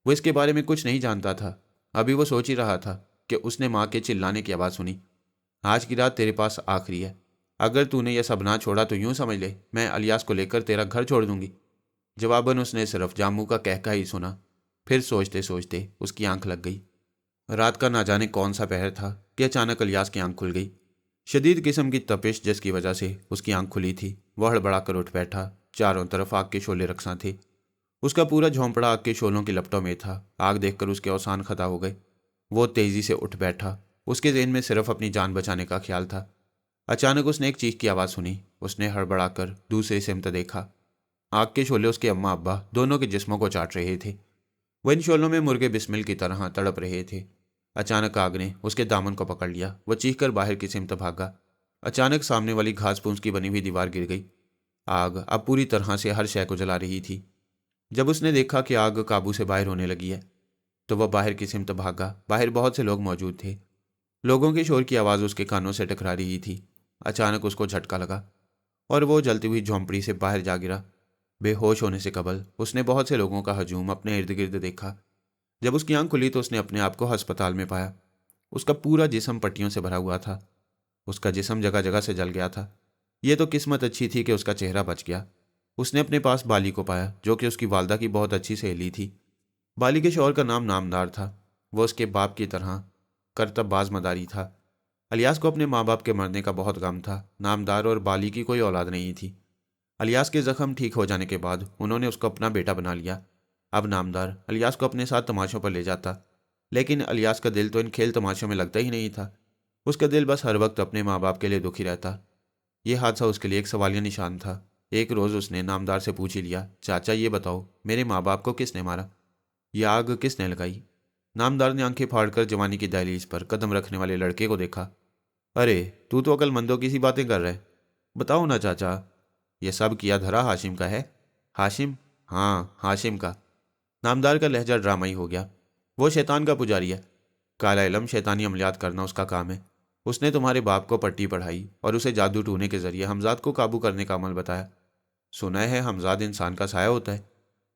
وہ اس کے بارے میں کچھ نہیں جانتا تھا۔ ابھی وہ سوچ ہی رہا تھا کہ اس نے ماں کے چلانے کی آواز سنی، آج کی رات تیرے پاس آخری ہے، اگر تو نے یہ سب نہ چھوڑا تو یوں سمجھ لے میں الیاس کو لے کر تیرا گھر چھوڑ دوں گی۔ جواباً اس نے صرف جاموں کا کہکا ہی سنا، پھر سوچتے سوچتے اس کی آنکھ لگ گئی۔ رات کا نہ جانے کون سا پہر تھا کہ اچانک الیاس کی آنکھ کھل گئی۔ شدید قسم کی تپش جس کی وجہ سے اس کی آنکھ کھلی تھی، وہ ہڑبڑا کر اٹھ بیٹھا۔ چاروں طرف آگ کے شعلے رقصاں تھے، اس کا پورا جھونپڑا آگ کے شعلوں کی لپٹوں میں تھا۔ آگ دیکھ کر اس کے اوسان خطا ہو گئے۔ وہ تیزی سے اٹھ بیٹھا، اس کے ذہن میں صرف اپنی جان بچانے کا خیال تھا۔ اچانک اس نے ایک چیخ کی آواز سنی۔ اس نے ہڑبڑا کر دوسری سمت دیکھا۔ آگ کے شعلے اس کے اماں ابا دونوں کے جسموں کو چاٹ رہے تھے، وہ ان شعلوں میں مرغے بسمل کی طرح تڑپ رہے تھے۔ اچانک آگ نے اس کے دامن کو پکڑ لیا، وہ چیخ کر باہر کی سمت بھاگا۔ اچانک سامنے والی گھاس پھوس کی بنی ہوئی دیوار گر گئی۔ آگ اب پوری طرح سے ہر شے کو جلا رہی تھی۔ جب اس نے دیکھا کہ آگ قابو سے باہر ہونے لگی ہے تو وہ باہر کی سمت بھاگا۔ باہر بہت سے لوگ موجود تھے، لوگوں کے شور کی آواز اس کے کانوں سے ٹکرا رہی تھی۔ اچانک اس کو جھٹکا لگا اور وہ جلتی ہوئی جھونپڑی سے باہر جا گرا۔ بے ہوش ہونے سے قبل اس نے بہت سے لوگوں کا ہجوم اپنے ارد گرد دیکھا۔ جب اس کی آنکھ کھلی تو اس نے اپنے آپ کو ہسپتال میں پایا۔ اس کا پورا جسم پٹیوں سے بھرا ہوا تھا، اس کا جسم جگہ جگہ سے جل گیا تھا۔ یہ تو قسمت اچھی تھی کہ اس کا چہرہ بچ گیا۔ اس نے اپنے پاس بالی کو پایا، جو کہ اس کی والدہ کی بہت اچھی سہیلی تھی۔ بالی کے شوہر کا نام نامدار تھا، وہ اس کے باپ کی طرح کرتب باز مداری تھا۔ الیاس کو اپنے ماں باپ کے مرنے کا بہت غم تھا۔ نامدار اور بالی کی کوئی اولاد نہیں تھی۔ الیاس کے زخم ٹھیک ہو جانے کے بعد انہوں نے اس کو اپنا بیٹا بنا لیا۔ اب نامدار الیاس کو اپنے ساتھ تماشوں پر لے جاتا، لیکن الیاس کا دل تو ان کھیل تماشوں میں لگتا ہی نہیں تھا۔ اس کا دل بس ہر وقت اپنے ماں باپ کے لیے دکھی رہتا۔ یہ حادثہ اس کے لیے ایک سوالیہ نشان تھا۔ ایک روز اس نے نامدار سے پوچھ ہی لیا، چاچا یہ بتاؤ میرے ماں باپ کو کس نے مارا؟ یہ آگ کس نے لگائی؟ نامدار نے آنکھیں پھاڑ کر جوانی کی دہلیز پر قدم رکھنے والے لڑکے کو دیکھا۔ ارے تو عقل مندوں کی سی باتیں کر رہے، بتاؤ نا چاچا۔ یہ سب کیا دھرا ہاشم کا ہے۔ ہاشم؟ ہاں ہاشم کا۔ نامدار کا لہجہ ڈرامائی ہو گیا۔ وہ شیطان کا پجاری ہے، کالا علم شیطانی عملیات کرنا اس کا کام ہے۔ اس نے تمہارے باپ کو پٹی پڑھائی اور اسے جادو ٹونے کے ذریعے حمزاد کو قابو کرنے کا عمل بتایا۔ سنا ہے حمزاد انسان کا سایہ ہوتا ہے۔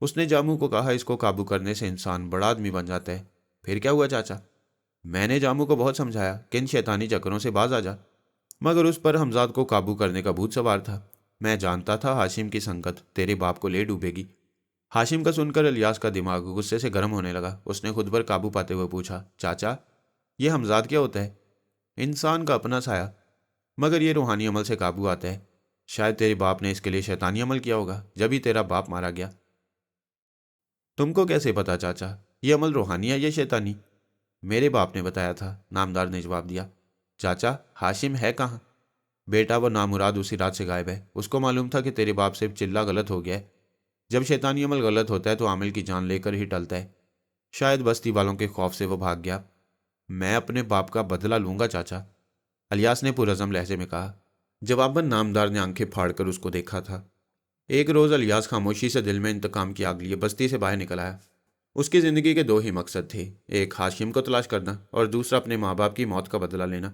اس نے جاموں کو کہا اس کو قابو کرنے سے انسان بڑا آدمی بن جاتا ہے۔ پھر کیا ہوا چاچا؟ میں نے جاموں کو بہت سمجھایا کہ ان شیطانی چکروں سے باز آ جا، مگر اس پر حمزاد کو قابو کرنے کا بھوت سوار تھا۔ میں جانتا تھا ہاشم کی سنگت تیرے باپ کو لے ڈوبے گی۔ ہاشم کا سن کر الیاس کا دماغ غصے سے گرم ہونے لگا۔ اس نے خود پر قابو پاتے ہوئے پوچھا، چاچا یہ حمزاد کیا ہوتا ہے؟ انسان کا اپنا سایہ، مگر یہ روحانی عمل سے قابو آتا ہے۔ شاید تیرے باپ نے اس کے لیے شیطانی عمل کیا ہوگا جب ہی تیرا باپ مارا گیا۔ تم کو کیسے پتا چاچا یہ عمل روحانی ہے یا شیطانی؟ میرے باپ نے بتایا تھا، نامدار نے جواب دیا۔ چاچا ہاشم ہے کہاں؟ بیٹا وہ نامراد اسی رات سے غائب ہے۔ اس کو معلوم تھا کہ تیرے باپ سے چلا غلط ہو گیا ہے۔ جب شیطانی عمل غلط ہوتا ہے تو عامل کی جان لے کر ہی ٹلتا ہے۔ شاید بستی والوں کے خوف سے وہ بھاگ گیا۔ میں اپنے باپ کا بدلہ لوں گا چاچا، الیاس نے پرعزم لہجے میں کہا۔ جواباً نامدار نے آنکھیں پھاڑ کر اس کو دیکھا تھا۔ ایک روز الیاس خاموشی سے دل میں انتقام کی آگ لیے بستی سے باہر نکل آیا۔ اس کی زندگی کے دو ہی مقصد تھے، ایک ہاشم کو تلاش کرنا اور دوسرا اپنے ماں باپ کی موت کا بدلہ لینا۔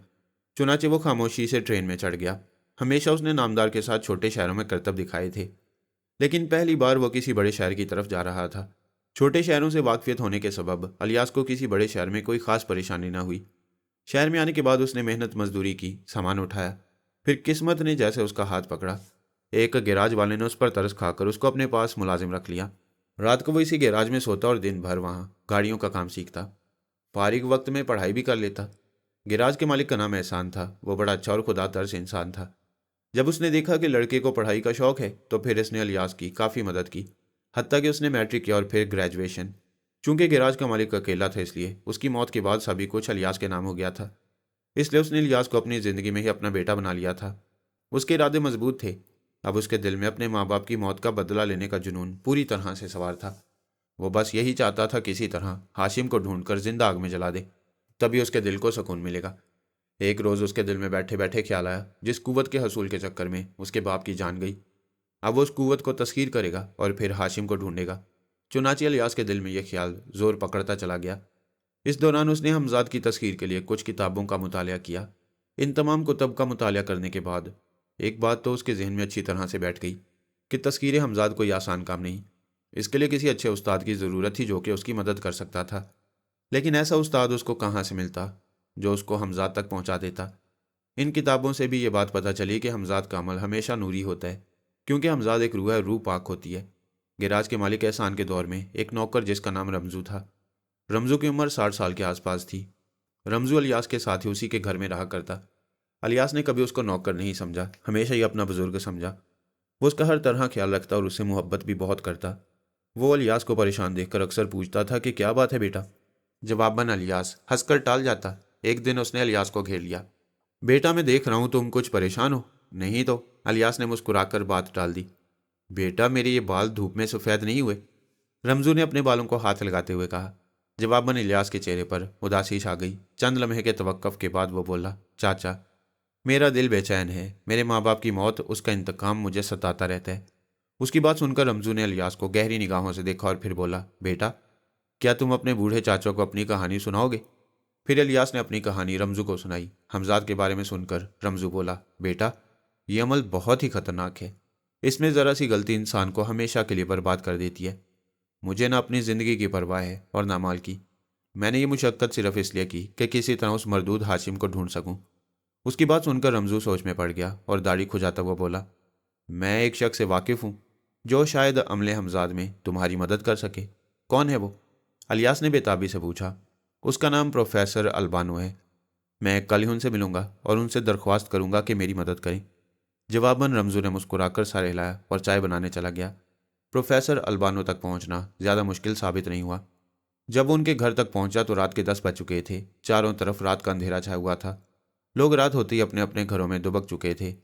چنانچہ وہ خاموشی سے ٹرین میں چڑھ گیا۔ ہمیشہ اس نے نامدار کے ساتھ چھوٹے شہروں میں کرتب دکھائے تھے، لیکن پہلی بار وہ کسی بڑے شہر کی طرف جا رہا تھا۔ چھوٹے شہروں سے واقفیت ہونے کے سبب الیاس کو کسی بڑے شہر میں کوئی خاص پریشانی نہ ہوئی۔ شہر میں آنے کے بعد اس نے محنت مزدوری کی، سامان اٹھایا، پھر قسمت نے جیسے اس کا ہاتھ پکڑا۔ ایک گیراج والے نے اس پر ترس کھا کر اس کو اپنے پاس ملازم رکھ لیا۔ رات کو وہ اسی گیراج میں سوتا اور دن بھر وہاں گاڑیوں کا کام سیکھتا۔ فارغ وقت میں پڑھائی بھی کر لیتا۔ گیراج کے مالک کا نام احسان تھا، وہ بڑا اچھا اور خدا ترس انسان تھا۔ جب اس نے دیکھا کہ لڑکے کو پڑھائی کا شوق ہے تو پھر اس نے الیاس کی کافی مدد کی، حتیٰ کہ اس نے میٹرک کیا اور پھر گریجویشن۔ چونکہ گیراج کا مالک اکیلا تھا، اس لیے اس کی موت کے بعد سبھی کچھ الیاس کے نام ہو گیا تھا۔ اس لیے اس نے الیاس کو اپنی زندگی میں ہی اپنا بیٹا بنا لیا تھا۔ اس کے ارادے مضبوط تھے۔ اب اس کے دل میں اپنے ماں باپ کی موت کا بدلہ لینے کا جنون پوری طرح سے سوار تھا۔ وہ بس یہی چاہتا تھا کسی طرح ہاشم کو ڈھونڈ کر زندہ آگ میں جلا دے، تبھی اس کے دل کو سکون ملے گا۔ ایک روز اس کے دل میں بیٹھے بیٹھے خیال آیا، جس قوت کے حصول کے چکر میں اس کے باپ کی جان گئی، اب وہ اس قوت کو تسخیر کرے گا اور پھر ہاشم کو ڈھونڈے گا۔ چنانچہ الیاس کے دل میں یہ خیال زور پکڑتا چلا گیا۔ اس دوران اس نے حمزاد کی تسخیر کے لیے کچھ کتابوں کا مطالعہ کیا۔ ان تمام کتب کا مطالعہ کرنے کے بعد ایک بات تو اس کے ذہن میں اچھی طرح سے بیٹھ گئی کہ تذکیر حمزاد کوئی آسان کام نہیں، اس کے لیے کسی اچھے استاد کی ضرورت تھی جو کہ اس کی مدد کر سکتا تھا۔ لیکن ایسا استاد اس کو کہاں سے ملتا جو اس کو حمزاد تک پہنچا دیتا؟ ان کتابوں سے بھی یہ بات پتہ چلی کہ حمزاد کا عمل ہمیشہ نوری ہوتا ہے، کیونکہ حمزاد ایک روح ہے، روح پاک ہوتی ہے۔ گیراج کے مالک احسان کے دور میں ایک نوکر جس کا نام رمزو تھا، رمزو کی عمر 60 سال کے آس پاس تھی۔ رمزو الیاس کے ساتھ ہی اسی کے گھر میں رہا کرتا۔ الیاس نے کبھی اس کو نوکر نہیں سمجھا، ہمیشہ ہی اپنا بزرگ سمجھا۔ وہ اس کا ہر طرح خیال رکھتا اور اس سے محبت بھی بہت کرتا۔ وہ الیاس کو پریشان دیکھ کر اکثر پوچھتا تھا کہ کیا بات ہے بیٹا؟ جواباً الیاس ہنس کر ٹال جاتا۔ ایک دن اس نے الیاس کو گھیر لیا۔ بیٹا میں دیکھ رہا ہوں تم کچھ پریشان ہو۔ نہیں تو، الیاس نے مسکرا کر بات ٹال دی۔ بیٹا میرے یہ بال دھوپ میں سفید نہیں ہوئے؟ رمزو نے اپنے بالوں کو ہاتھ لگاتے ہوئے کہا۔ جواباً الیاس کے چہرے پر اداسی چھا گئی۔ چند لمحے کے توقف کے بعد وہ بولا، چاچا میرا دل بے چین ہے، میرے ماں باپ کی موت، اس کا انتقام مجھے ستاتا رہتا ہے۔ اس کی بات سن کر رمزو نے الیاس کو گہری نگاہوں سے دیکھا اور پھر بولا، بیٹا کیا تم اپنے بوڑھے چاچا کو اپنی کہانی سناؤ گے؟ پھر الیاس نے اپنی کہانی رمزو کو سنائی۔ حمزاد کے بارے میں سن کر رمزو بولا، بیٹا یہ عمل بہت ہی خطرناک ہے، اس میں ذرا سی غلطی انسان کو ہمیشہ کے لیے برباد کر دیتی ہے۔ مجھے نہ اپنی زندگی کی پرواہ ہے اور نہ مال کی۔ میں نے یہ مشقت صرف اس لیے کی کہ کسی طرح اس مردود ہاشم کو ڈھونڈ سکوں۔ اس کی بات سن کر رمزو سوچ میں پڑ گیا اور داڑھی کھجاتا ہوا بولا، میں ایک شخص سے واقف ہوں جو شاید عمل حمزاد میں تمہاری مدد کر سکے۔ کون ہے وہ؟ الیاس نے بےتابی سے پوچھا۔ اس کا نام پروفیسر البانو ہے۔ میں کل ہی ان سے ملوں گا اور ان سے درخواست کروں گا کہ میری مدد کریں۔ جواباً رمزو نے مسکرا کر سر ہلایا اور چائے بنانے چلا گیا۔ پروفیسر البانو تک پہنچنا زیادہ مشکل ثابت نہیں ہوا۔ جب وہ ان کے گھر تک پہنچا تو رات کے 10 بج چکے تھے۔ چاروں طرف رات کا اندھیرا چھایا ہوا تھا۔ لوگ رات ہوتے ہی اپنے اپنے گھروں میں دبک چکے تھے۔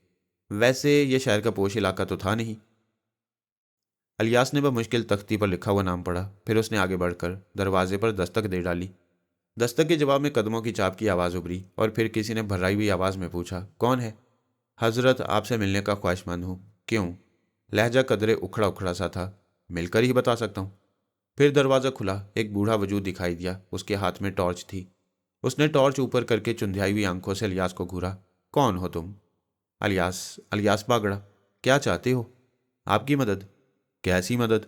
ویسے یہ شہر کا پوش علاقہ تو تھا نہیں۔ الیاس نے بمشکل تختی پر لکھا ہوا نام پڑھا، پھر اس نے آگے بڑھ کر دروازے پر دستک دے ڈالی۔ دستک کے جواب میں قدموں کی چاپ کی آواز ابھری اور پھر کسی نے بھرائی ہوئی آواز میں پوچھا، کون ہے؟ حضرت آپ سے ملنے کا خواہش مند ہوں۔ کیوں؟ لہجہ قدرے اکھڑا اکھڑا سا تھا۔ مل کر ہی بتا سکتا ہوں۔ پھر دروازہ کھلا، ایک بوڑھا وجود دکھائی دیا، اس کے ہاتھ میں ٹارچ تھی۔ اس نے ٹارچ اوپر کر کے چندھیائی ہوئی آنکھوں سے الیاس کو گھورا۔ کون ہو تم؟ الیاس باگڑا۔ کیا چاہتے ہو؟ آپ کی مدد۔ کیسی مدد؟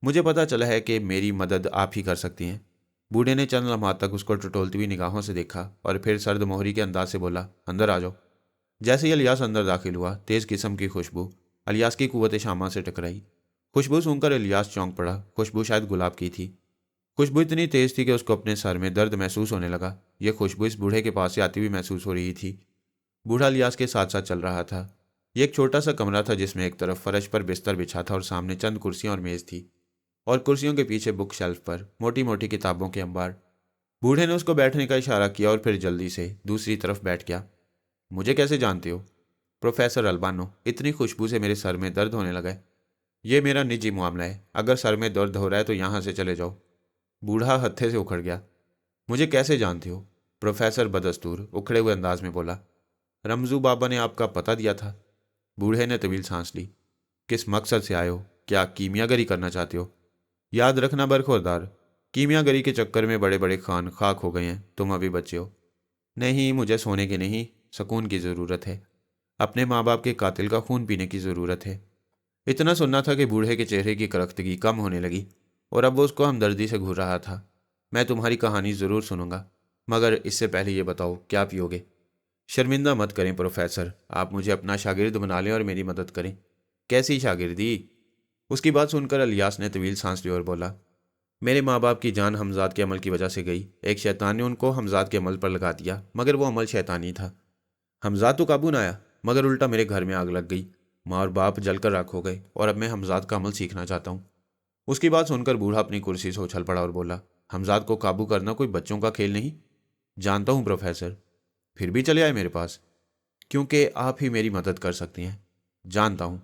مجھے پتا چلا ہے کہ میری مدد آپ ہی کر سکتی ہیں۔ بوڑھے نے چند لمحات تک اس کو ٹٹولتی ہوئی نگاہوں سے دیکھا اور پھر سرد مہری کے انداز سے بولا، اندر آ جاؤ۔ جیسے ہی الیاس اندر داخل ہوا، تیز قسم کی خوشبو الیاس کی قوت شامہ سے ٹکرائی۔ خوشبو سون کر الیاس چونک پڑا۔ خوشبو شاید گلاب کی تھی۔ خوشبو اتنی تیز تھی کہ اس کو اپنے سر میں درد محسوس ہونے لگا۔ یہ خوشبو اس بوڑھے کے پاس سے آتی ہوئی محسوس ہو رہی تھی۔ بوڑھا الیاس کے ساتھ ساتھ چل رہا تھا۔ یہ ایک چھوٹا سا کمرہ تھا جس میں ایک طرف فرش پر بستر بچھا تھا اور سامنے چند کرسیاں اور میز تھی، اور کرسیوں کے پیچھے بک شیلف پر موٹی موٹی کتابوں کے انبار۔ بوڑھے نے اس کو بیٹھنے کا اشارہ کیا اور پھر جلدی سے دوسری طرف بیٹھ گیا۔ مجھے کیسے جانتے ہو؟ پروفیسر البانو، اتنی خوشبو سے میرے سر میں درد ہونے لگا ہے۔ یہ میرا نجی معاملہ ہے، اگر سر میں درد ہو رہا ہے تو یہاں سے چلے جاؤ۔ بوڑھا ہتھے سے اکھڑ گیا۔ مجھے کیسے جانتے ہو؟ پروفیسر بدستور اکھڑے ہوئے انداز میں بولا۔ رمزو بابا نے آپ کا پتہ دیا تھا۔ بوڑھے نے طویل سانس لی۔ کس مقصد سے آئے ہو؟ کیا کیمیا گری کرنا چاہتے ہو؟ یاد رکھنا برخوردار، کیمیا گری کے چکر میں بڑے بڑے خان خاک ہو گئے ہیں، تم ابھی بچے ہو۔ نہیں، مجھے سونے کی نہیں، سکون کی ضرورت ہے۔ اپنے ماں باپ کے قاتل کا خون پینے کی ضرورت ہے۔ اتنا سننا تھا کہ بوڑھے کے چہرے کی کرختگی کم ہونے لگی اور اب وہ اس کو ہمدردی سے گھور رہا تھا۔ میں تمہاری کہانی ضرور سنوں گا، مگر اس سے پہلے یہ بتاؤ کیا پیو گے؟ شرمندہ مت کریں پروفیسر، آپ مجھے اپنا شاگرد بنا لیں اور میری مدد کریں۔ کیسی شاگردی؟ اس کی بات سن کر الیاس نے طویل سانس لی اور بولا، میرے ماں باپ کی جان حمزاد کے عمل کی وجہ سے گئی۔ ایک شیطان نے ان کو حمزاد کے عمل پر لگا دیا، مگر وہ عمل شیطانی تھا۔ حمزاد تو قابو نہ آیا، مگر الٹا میرے گھر میں آگ لگ گئی۔ ماں اور باپ جل کر راکھ ہو گئے اور اب میں حمزاد کا عمل سیکھنا چاہتا ہوں۔ اس کی بات سن کر بوڑھا اپنی کرسی سے اچھل پڑا اور بولا، حمزاد کو قابو کرنا کوئی بچوں کا کھیل نہیں۔ جانتا ہوں پروفیسر، پھر بھی چلے آئے میرے پاس کیونکہ آپ ہی میری مدد کر سکتی ہیں۔ جانتا ہوں،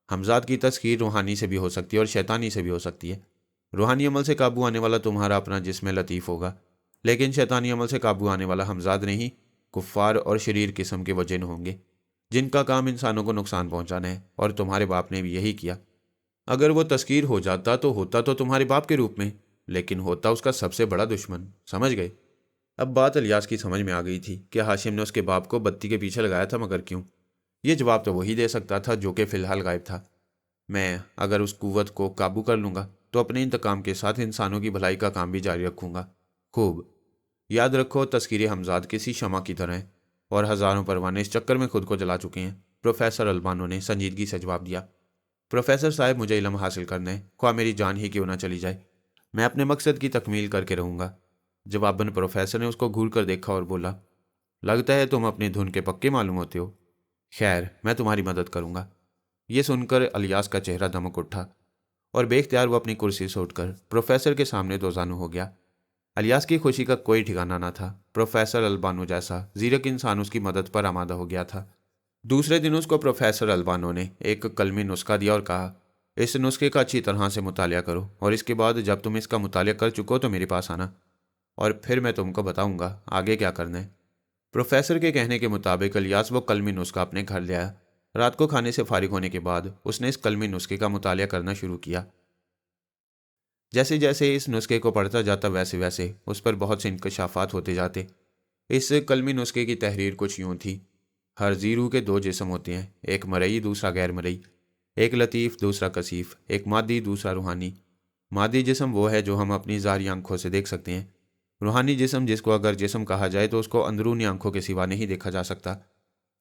حمزاد کی تسخیر روحانی سے بھی ہو سکتی ہے اور شیطانی سے بھی ہو سکتی ہے۔ روحانی عمل سے قابو آنے والا تمہارا اپنا جسم لطیف ہوگا، لیکن شیطانی عمل سے قابو آنے والا حمزاد نہیں، کفار اور شریر قسم کے وہ جن ہوں گے جن کا کام انسانوں کو نقصان پہنچانا ہے، اور تمہارے باپ نے بھی یہی کیا۔ اگر وہ تسخیر ہو جاتا تو ہوتا تو تمہارے باپ کے روپ میں، لیکن ہوتا اس کا سب سے بڑا دشمن، سمجھ گئے؟ اب بات الیاس کی سمجھ میں آ گئی تھی کہ ہاشم نے اس کے باپ کو بتی کے پیچھے لگایا تھا، مگر کیوں؟ یہ جواب تو وہی دے سکتا تھا جو کہ فی الحال غائب تھا۔ میں اگر اس قوت کو قابو کر لوں گا تو اپنے انتقام کے ساتھ انسانوں کی بھلائی کا کام بھی جاری رکھوں گا۔ خوب، یاد رکھو تذکیر حمزاد کسی شمع کی طرح ہے اور ہزاروں پروانے اس چکر میں خود کو جلا چکے ہیں، پروفیسر البانو نے سنجیدگی سے جواب دیا۔ پروفیسر صاحب، مجھے علم حاصل کرنا ہے، خواہ میری جان ہی کیوں نہ چلی جائے۔ میں اپنے مقصد کی تکمیل کر کے رہوں گا۔ جواباً پروفیسر نے اس کو گھور کر دیکھا اور بولا، لگتا ہے تم اپنی دھن کے پکے معلوم ہوتے ہو۔ خیر، میں تمہاری مدد کروں گا۔ یہ سن کر الیاس کا چہرہ دمک اٹھا اور بے اختیار وہ اپنی کرسی سے اٹھ کر پروفیسر کے سامنے دوزانو ہو گیا۔ الیاس کی خوشی کا کوئی ٹھکانہ نہ تھا۔ پروفیسر البانو جیسا زیرک انسان اس کی مدد پر آمادہ ہو گیا تھا۔ دوسرے دن اس کو پروفیسر البانو نے ایک کلمی نسخہ دیا اور کہا، اس نسخے کا اچھی طرح سے مطالعہ کرو اور اس کے بعد جب تم اس کا مطالعہ کر چکو تو میرے پاس آنا اور پھر میں تم کو بتاؤں گا آگے کیا کرنا ہے۔ پروفیسر کے کہنے کے مطابق الیاس وہ کلمی نسخہ اپنے گھر لے آیا۔ رات کو کھانے سے فارغ ہونے کے بعد اس نے اس کلمی نسخے کا مطالعہ کرنا شروع کیا۔ جیسے جیسے اس نسخے کو پڑھتا جاتا ویسے ویسے اس پر بہت سے انکشافات ہوتے جاتے۔ اس کلمی نسخے کی تحریر کچھ یوں تھی، ہر زیرو کے دو جسم ہوتے ہیں، ایک مرئی دوسرا غیر مرئی، ایک لطیف دوسرا کثیف، ایک مادی دوسرا روحانی۔ مادی جسم وہ ہے جو ہم اپنی ظاہری آنکھوں سے دیکھ سکتے ہیں۔ روحانی جسم، جس کو اگر جسم کہا جائے تو اس کو اندرونی آنکھوں کے سوا نہیں دیکھا جا سکتا۔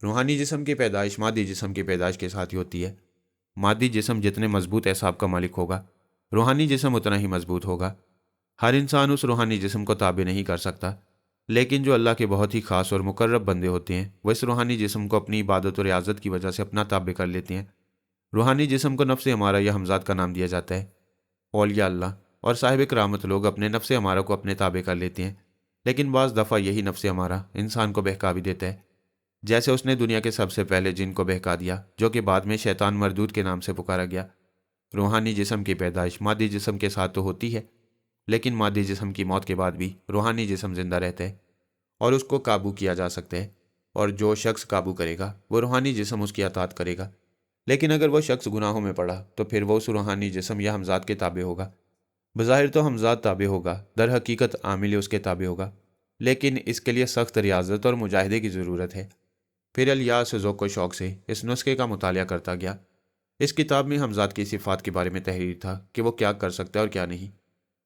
روحانی جسم کی پیدائش مادی جسم کی پیدائش کے ساتھ ہی ہوتی ہے۔ مادی جسم جتنے مضبوط اعصاب کا مالک ہوگا، روحانی جسم اتنا ہی مضبوط ہوگا۔ ہر انسان اس روحانی جسم کو تابع نہیں کر سکتا، لیکن جو اللہ کے بہت ہی خاص اور مقرب بندے ہوتے ہیں وہ اس روحانی جسم کو اپنی عبادت و ریاضت کی وجہ سے اپنا تابع کر لیتے ہیں۔ روحانی جسم کو نفس امارہ یا حمزات کا نام دیا جاتا ہے۔ اولیاء اللہ اور صاحب کرامت لوگ اپنے نفس امارہ کو اپنے تابع کر لیتے ہیں، لیکن بعض دفعہ یہی نفس امارہ انسان کو بہکا بھی دیتا ہے، جیسے اس نے دنیا کے سب سے پہلے جن کو بہکا دیا، جو کہ بعد میں شیطان مردود کے نام سے پکارا گیا۔ روحانی جسم کی پیدائش مادی جسم کے ساتھ تو ہوتی ہے، لیکن مادی جسم کی موت کے بعد بھی روحانی جسم زندہ رہتا ہے اور اس کو قابو کیا جا سکتا ہے، اور جو شخص قابو کرے گا وہ روحانی جسم اس کی اطاعت کرے گا۔ لیکن اگر وہ شخص گناہوں میں پڑا تو پھر وہ اس روحانی جسم یا حمزات کے تابع ہوگا۔ بظاہر تو حمزات تابع ہوگا، در حقیقت عامل اس کے تابع ہوگا، لیکن اس کے لیے سخت ریاضت اور مجاہدے کی ضرورت ہے۔ پھر الیاس ذوق و شوق سے اس نسخے کا مطالعہ کرتا گیا۔ اس کتاب میں حمزات کی صفات کے بارے میں تحریر تھا کہ وہ کیا کر سکتا ہے اور کیا نہیں۔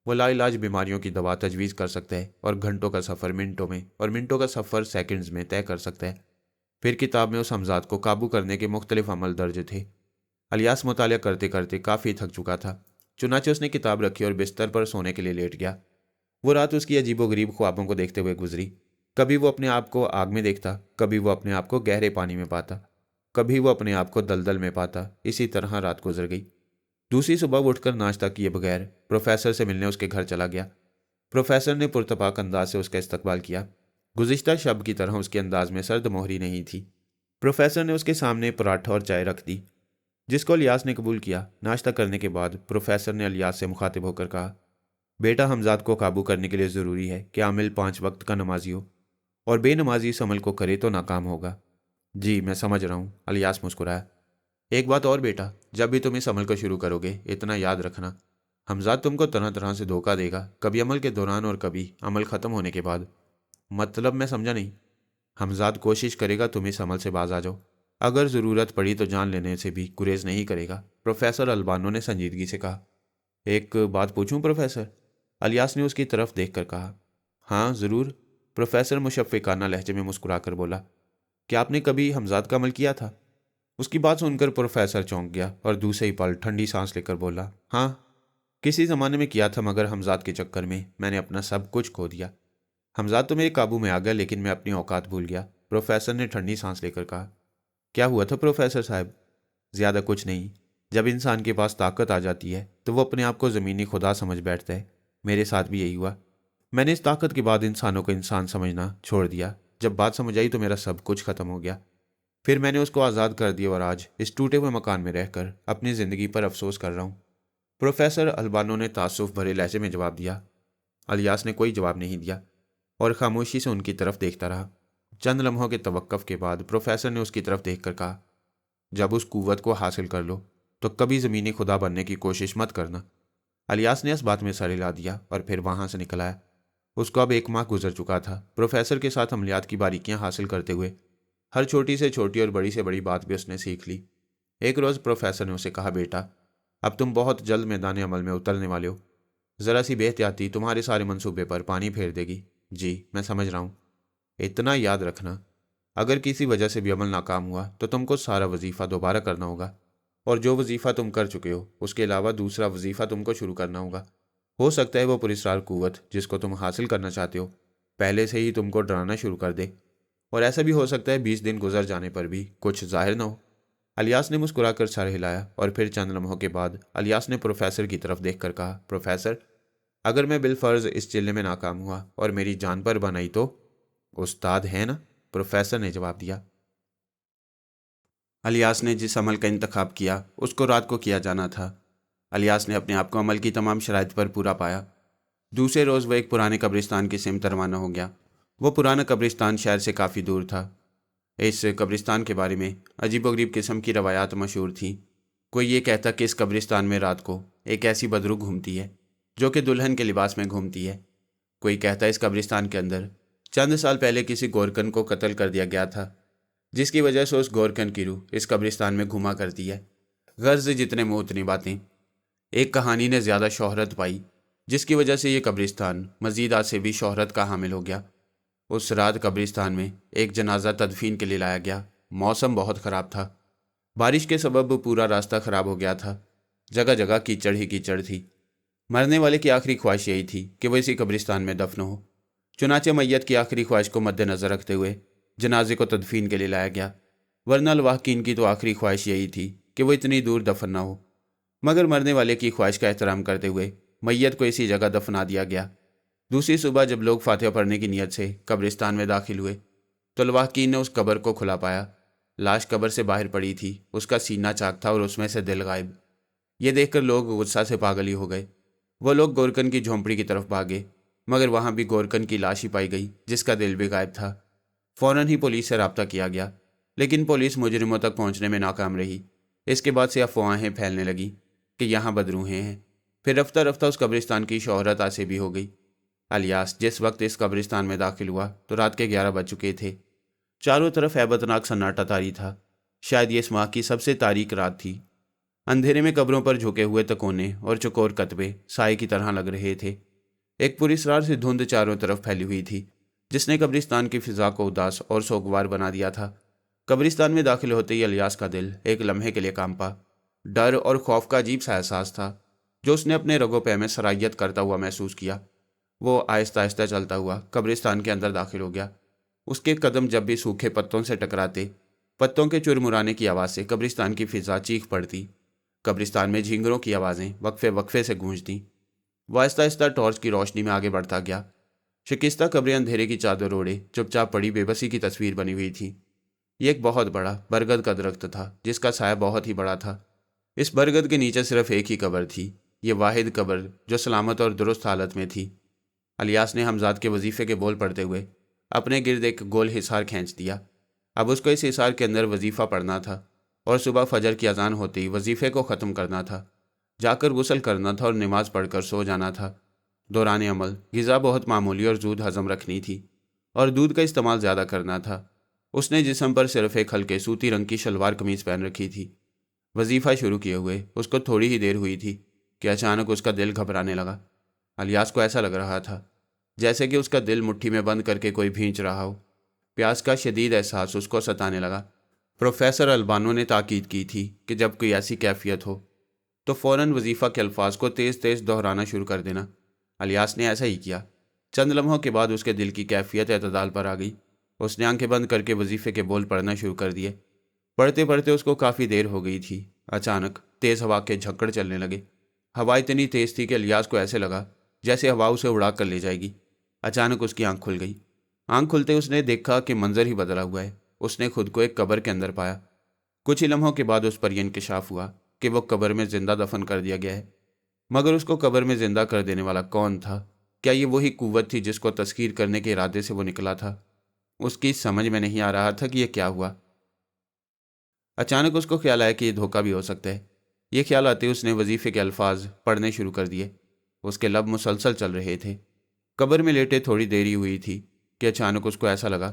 وہ لا علاج بیماریوں کی دوا تجویز کر سکتا ہے اور گھنٹوں کا سفر منٹوں میں اور منٹوں کا سفر سیکنڈز میں طے کر سکتا ہے۔ پھر کتاب میں اس حمزات کو قابو کرنے کے مختلف عمل درج تھے۔ الیاس مطالعہ کرتے کرتے کافی تھک چکا تھا، چنانچہ اس نے کتاب رکھی اور بستر پر سونے کے لیے لیٹ گیا۔ وہ رات اس کی عجیب و غریب خوابوں کو دیکھتے ہوئے گزری۔ کبھی وہ اپنے آپ کو آگ میں دیکھتا، کبھی وہ اپنے آپ کو گہرے پانی میں پاتا، کبھی وہ اپنے آپ کو دلدل میں پاتا۔ اسی طرح رات گزر گئی۔ دوسری صبح وہ اٹھ کر ناشتہ کیے بغیر پروفیسر سے ملنے اس کے گھر چلا گیا۔ پروفیسر نے پرتپاک انداز سے اس کا استقبال کیا۔ گزشتہ شب کی طرح اس کے انداز میں سرد مہری نہیں تھی۔ پروفیسر نے اس کے سامنے پراٹھا اور چائے رکھ دی، جس کو الیاس نے قبول کیا۔ ناشتہ کرنے کے بعد پروفیسر نے الیاس سے مخاطب ہو کر کہا، بیٹا، حمزات کو قابو کرنے کے لیے ضروری ہے کہ عامل 5 وقت کا نمازی ہو، اور بے نمازی اس عمل کو کرے تو ناکام ہوگا۔ جی میں سمجھ رہا ہوں، الیاس مسکرایا۔ ایک بات اور بیٹا، جب بھی تم اس عمل کو شروع کرو گے اتنا یاد رکھنا، حمزات تم کو طرح طرح سے دھوکہ دے گا، کبھی عمل کے دوران اور کبھی عمل ختم ہونے کے بعد۔ مطلب میں سمجھا نہیں؟ حمزات کوشش کرے گا تم اس عمل سے باز آ جاؤ، اگر ضرورت پڑی تو جان لینے سے بھی گریز نہیں کرے گا، پروفیسر البانو نے سنجیدگی سے کہا۔ ایک بات پوچھوں پروفیسر؟ الیاس نے اس کی طرف دیکھ کر کہا۔ ہاں ضرور، پروفیسر مشفقانہ لہجے میں مسکرا کر بولا۔ کیا آپ نے کبھی حمزات کا عمل کیا تھا؟ اس کی بات سن کر پروفیسر چونک گیا اور دوسرے ہی پل ٹھنڈی سانس لے کر بولا، ہاں کسی زمانے میں کیا تھا، مگر حمزات کے چکر میں میں نے اپنا سب کچھ کھو دیا۔ حمزات تو میرے قابو میں آ گیا، لیکن میں اپنی اوقات بھول گیا، پروفیسر نے ٹھنڈی سانس لے کر کہا۔ کیا ہوا تھا پروفیسر صاحب؟ زیادہ کچھ نہیں، جب انسان کے پاس طاقت آ جاتی ہے تو وہ اپنے آپ کو زمینی خدا سمجھ بیٹھتا ہے۔ میرے ساتھ بھی یہی ہوا۔ میں نے اس طاقت کے بعد انسانوں کو انسان سمجھنا چھوڑ دیا۔ جب بات سمجھ آئی تو میرا سب کچھ ختم ہو گیا۔ پھر میں نے اس کو آزاد کر دیا اور آج اس ٹوٹے ہوئے مکان میں رہ کر اپنی زندگی پر افسوس کر رہا ہوں، پروفیسر البانو نے تعصف بھرے لہجے میں جواب دیا۔ الیاس نے کوئی جواب نہیں دیا اور خاموشی سے ان کی طرف دیکھتا رہا۔ چند لمحوں کے توقف کے بعد پروفیسر نے اس کی طرف دیکھ کر کہا، جب اس قوت کو حاصل کر لو تو کبھی زمینی خدا بننے کی کوشش مت کرنا۔ الیاس نے اس بات میں سر ہلا دیا اور پھر وہاں سے نکل آیا۔ اس کو اب 1 ماہ گزر چکا تھا۔ پروفیسر کے ساتھ عملیات کی باریکیاں حاصل کرتے ہوئے ہر چھوٹی سے چھوٹی اور بڑی سے بڑی بات بھی اس نے سیکھ لی۔ ایک روز پروفیسر نے اسے کہا، بیٹا اب تم بہت جلد میدان عمل میں اترنے والے ہو، ذرا سی بے احتیاطی تمہارے سارے منصوبے پر پانی پھیر دے گی۔ جی میں سمجھ رہا ہوں۔ اتنا یاد رکھنا، اگر کسی وجہ سے بھی عمل ناکام ہوا تو تم کو سارا وظیفہ دوبارہ کرنا ہوگا، اور جو وظیفہ تم کر چکے ہو اس کے علاوہ دوسرا وظیفہ تم کو شروع کرنا ہوگا۔ ہو سکتا ہے وہ پراسرار قوت جس کو تم حاصل کرنا چاہتے ہو پہلے سے ہی تم کو ڈرانا شروع کر دے، اور ایسا بھی ہو سکتا ہے 20 دن گزر جانے پر بھی کچھ ظاہر نہ ہو۔ الیاس نے مسکرا کر سر ہلایا، اور پھر چند لمحوں کے بعد الیاس نے پروفیسر کی طرف دیکھ کر کہا، پروفیسر اگر میں بالفرض اس چلے میں ناکام ہوا اور میری جان پر بنائی تو؟ استاد ہے نا، پروفیسر نے جواب دیا۔ الیاس نے جس عمل کا انتخاب کیا اس کو رات کو کیا جانا تھا۔ الیاس نے اپنے آپ کو عمل کی تمام شرائط پر پورا پایا۔ دوسرے روز وہ ایک پرانے قبرستان کی سمت روانہ ہو گیا۔ وہ پرانا قبرستان شہر سے کافی دور تھا۔ اس قبرستان کے بارے میں عجیب و غریب قسم کی روایات مشہور تھیں۔ کوئی یہ کہتا کہ اس قبرستان میں رات کو ایک ایسی بدرو گھومتی ہے جو کہ دلہن کے لباس میں گھومتی ہے۔ کوئی کہتا اس قبرستان کے اندر چند سال پہلے کسی گورکن کو قتل کر دیا گیا تھا، جس کی وجہ سے اس گورکن کی روح اس قبرستان میں گھوما کرتی ہے۔ غرض جتنے منہ اتنی باتیں۔ ایک کہانی نے زیادہ شہرت پائی، جس کی وجہ سے یہ قبرستان مزید آج سے بھی شہرت کا حامل ہو گیا۔ اس رات قبرستان میں ایک جنازہ تدفین کے لیے لایا گیا۔ موسم بہت خراب تھا، بارش کے سبب پورا راستہ خراب ہو گیا تھا، جگہ جگہ کیچڑ ہی کیچڑ تھی۔ مرنے والے کی آخری خواہش یہی تھی کہ وہ اسی قبرستان میں دفن ہو، چنانچہ میت کی آخری خواہش کو مد نظر رکھتے ہوئے جنازے کو تدفین کے لیے لایا گیا، ورنہ الواحقین کی تو آخری خواہش یہی تھی کہ وہ اتنی دور دفن نہ ہو، مگر مرنے والے کی خواہش کا احترام کرتے ہوئے میت کو اسی جگہ دفنا دیا گیا۔ دوسری صبح جب لوگ فاتحہ پڑھنے کی نیت سے قبرستان میں داخل ہوئے تو الواحقین نے اس قبر کو کھلا پایا۔ لاش قبر سے باہر پڑی تھی، اس کا سینہ چاک تھا اور اس میں سے دل غائب۔ یہ دیکھ کر لوگ غصہ سے پاگل ہی ہو گئے۔ وہ لوگ گورکن کی جھونپڑی کی طرف بھاگے، مگر وہاں بھی گورکن کی لاش ہی پائی گئی جس کا دل بھی غائب تھا۔ فوراً ہی پولیس سے رابطہ کیا گیا، لیکن پولیس مجرموں تک پہنچنے میں ناکام رہی۔ اس کے بعد سے افواہیں پھیلنے لگیں کہ یہاں بدروہیں ہیں۔ پھر رفتہ رفتہ اس قبرستان کی شہرت آسے بھی ہو گئی۔ الیاس جس وقت اس قبرستان میں داخل ہوا تو رات کے 11 بج چکے تھے۔ چاروں طرف ہیبتناک سناٹا طاری تھا، شاید یہ اس ماہ کی سب سے تاریک رات تھی۔ اندھیرے میں قبروں پر جھکے ہوئے تکونے اور چکور کتبے سائے کی طرح لگ رہے تھے۔ ایک پراسرار سی دھند چاروں طرف پھیلی ہوئی تھی جس نے قبرستان کی فضا کو اداس اور سوگوار بنا دیا تھا۔ قبرستان میں داخل ہوتے ہی الیاس کا دل ایک لمحے کے لیے کانپا۔ ڈر اور خوف کا عجیب سا احساس تھا جو اس نے اپنے رگو پے میں سرایت کرتا ہوا محسوس کیا۔ وہ آہستہ آہستہ چلتا ہوا قبرستان کے اندر داخل ہو گیا۔ اس کے قدم جب بھی سوکھے پتوں سے ٹکراتے، پتوں کے چرمرانے کی آواز سے قبرستان کی فضا چیخ پڑتی۔ قبرستان میں جھینگروں کی آوازیں وقفے وقفے سے گونجتیں۔ وہ آہستہ آہستہ ٹارچ کی روشنی میں آگے بڑھتا گیا۔ شکستہ قبریں اندھیرے کی چادر اوڑھے چپ چاپ پڑی بے بسی کی تصویر بنی ہوئی تھی۔ یہ ایک بہت بڑا برگد کا درخت تھا جس کا سایہ بہت ہی بڑا تھا۔ اس برگد کے نیچے صرف ایک ہی قبر تھی، یہ واحد قبر جو سلامت اور درست حالت میں تھی۔ الیاس نے حمزاد کے وظیفے کے بول پڑھتے ہوئے اپنے گرد ایک گول حصار کھینچ دیا۔ اب اس کو اس حصار کے اندر وظیفہ پڑھنا تھا، اور صبح فجر کی اذان ہوتے ہی وظیفے کو ختم کرنا تھا، جا کر غسل کرنا تھا اور نماز پڑھ کر سو جانا تھا۔ دوران عمل غذا بہت معمولی اور زود ہضم رکھنی تھی، اور دودھ کا استعمال زیادہ کرنا تھا۔ اس نے جسم پر صرف ایک ہلکے سوتی رنگ کی شلوار قمیض پہن رکھی تھی۔ وظیفہ شروع کیے ہوئے اس کو تھوڑی ہی دیر ہوئی تھی کہ اچانک اس کا دل گھبرانے لگا۔ الیاس کو ایسا لگ رہا تھا جیسے کہ اس کا دل مٹھی میں بند کر کے کوئی بھینچ رہا ہو۔ پیاس کا شدید احساس اس کو ستانے لگا۔ پروفیسر البانو نے تاکید کی تھی کہ جب کوئی ایسی کیفیت ہو تو فوراً وظیفہ کے الفاظ کو تیز تیز دہرانا شروع کر دینا۔ الیاس نے ایسا ہی کیا۔ چند لمحوں کے بعد اس کے دل کی کیفیت اعتدال پر آ گئی۔ اس نے آنکھیں بند کر کے وظیفے کے بول پڑھنا شروع کر دیے۔ پڑھتے پڑھتے اس کو کافی دیر ہو گئی تھی۔ اچانک تیز ہوا کے جھکڑ چلنے لگے۔ ہوا اتنی تیز تھی کہ الیاس کو ایسے لگا جیسے ہوا اسے اڑا کر لے جائے گی۔ اچانک اس کی آنکھ کھل گئی۔ آنکھ کھلتے اس نے دیکھا کہ منظر ہی بدلا ہوا ہے۔ اس نے خود کو ایک قبر کے اندر پایا۔ کچھ ہی لمحوں کے بعد اس پر یہ انکشاف ہوا کہ وہ قبر میں زندہ دفن کر دیا گیا ہے۔ مگر اس کو قبر میں زندہ کر دینے والا کون تھا؟ کیا یہ وہی قوت تھی جس کو تسخیر کرنے کے ارادے سے وہ نکلا تھا؟ اس کی سمجھ میں نہیں آ رہا تھا کہ یہ کیا ہوا۔ اچانک اس کو خیال آیا کہ یہ دھوکہ بھی ہو سکتا ہے۔ یہ خیال آتے اس نے وظیفے کے الفاظ پڑھنے شروع کر دیے۔ اس کے لب مسلسل چل رہے تھے۔ قبر میں لیٹے تھوڑی دیر ہی ہوئی تھی کہ اچانک اس کو ایسا لگا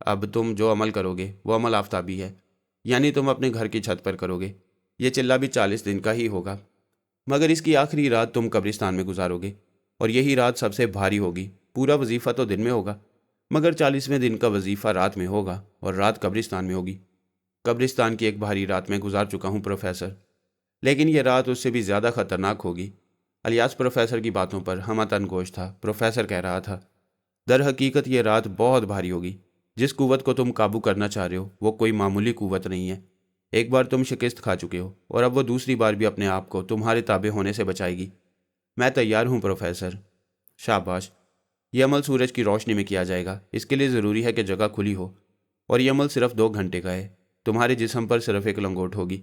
اب تم جو عمل کرو گے وہ عمل آفتابی ہے، یعنی تم اپنے گھر کی چھت پر کرو گے۔ یہ چلہ بھی 40 دن کا ہی ہوگا، مگر اس کی آخری رات تم قبرستان میں گزارو گے، اور یہی رات سب سے بھاری ہوگی۔ پورا وظیفہ تو دن میں ہوگا، مگر 40ویں دن کا وظیفہ رات میں ہوگا، اور رات قبرستان میں ہوگی۔ قبرستان کی ایک بھاری رات میں گزار چکا ہوں پروفیسر، لیکن یہ رات اس سے بھی زیادہ خطرناک ہوگی۔ الیاس پروفیسر کی باتوں پر ہمہ تن گوش تھا۔ پروفیسر کہہ رہا تھا، در حقیقت یہ رات بہت بھاری ہوگی۔ جس قوت کو تم قابو کرنا چاہ رہے ہو وہ کوئی معمولی قوت نہیں ہے۔ ایک بار تم شکست کھا چکے ہو، اور اب وہ دوسری بار بھی اپنے آپ کو تمہارے تابع ہونے سے بچائے گی۔ میں تیار ہوں پروفیسر۔ شاباش۔ یہ عمل سورج کی روشنی میں کیا جائے گا۔ اس کے لیے ضروری ہے کہ جگہ کھلی ہو، اور یہ عمل صرف 2 گھنٹے کا ہے۔ تمہارے جسم پر صرف ایک لنگوٹ ہوگی،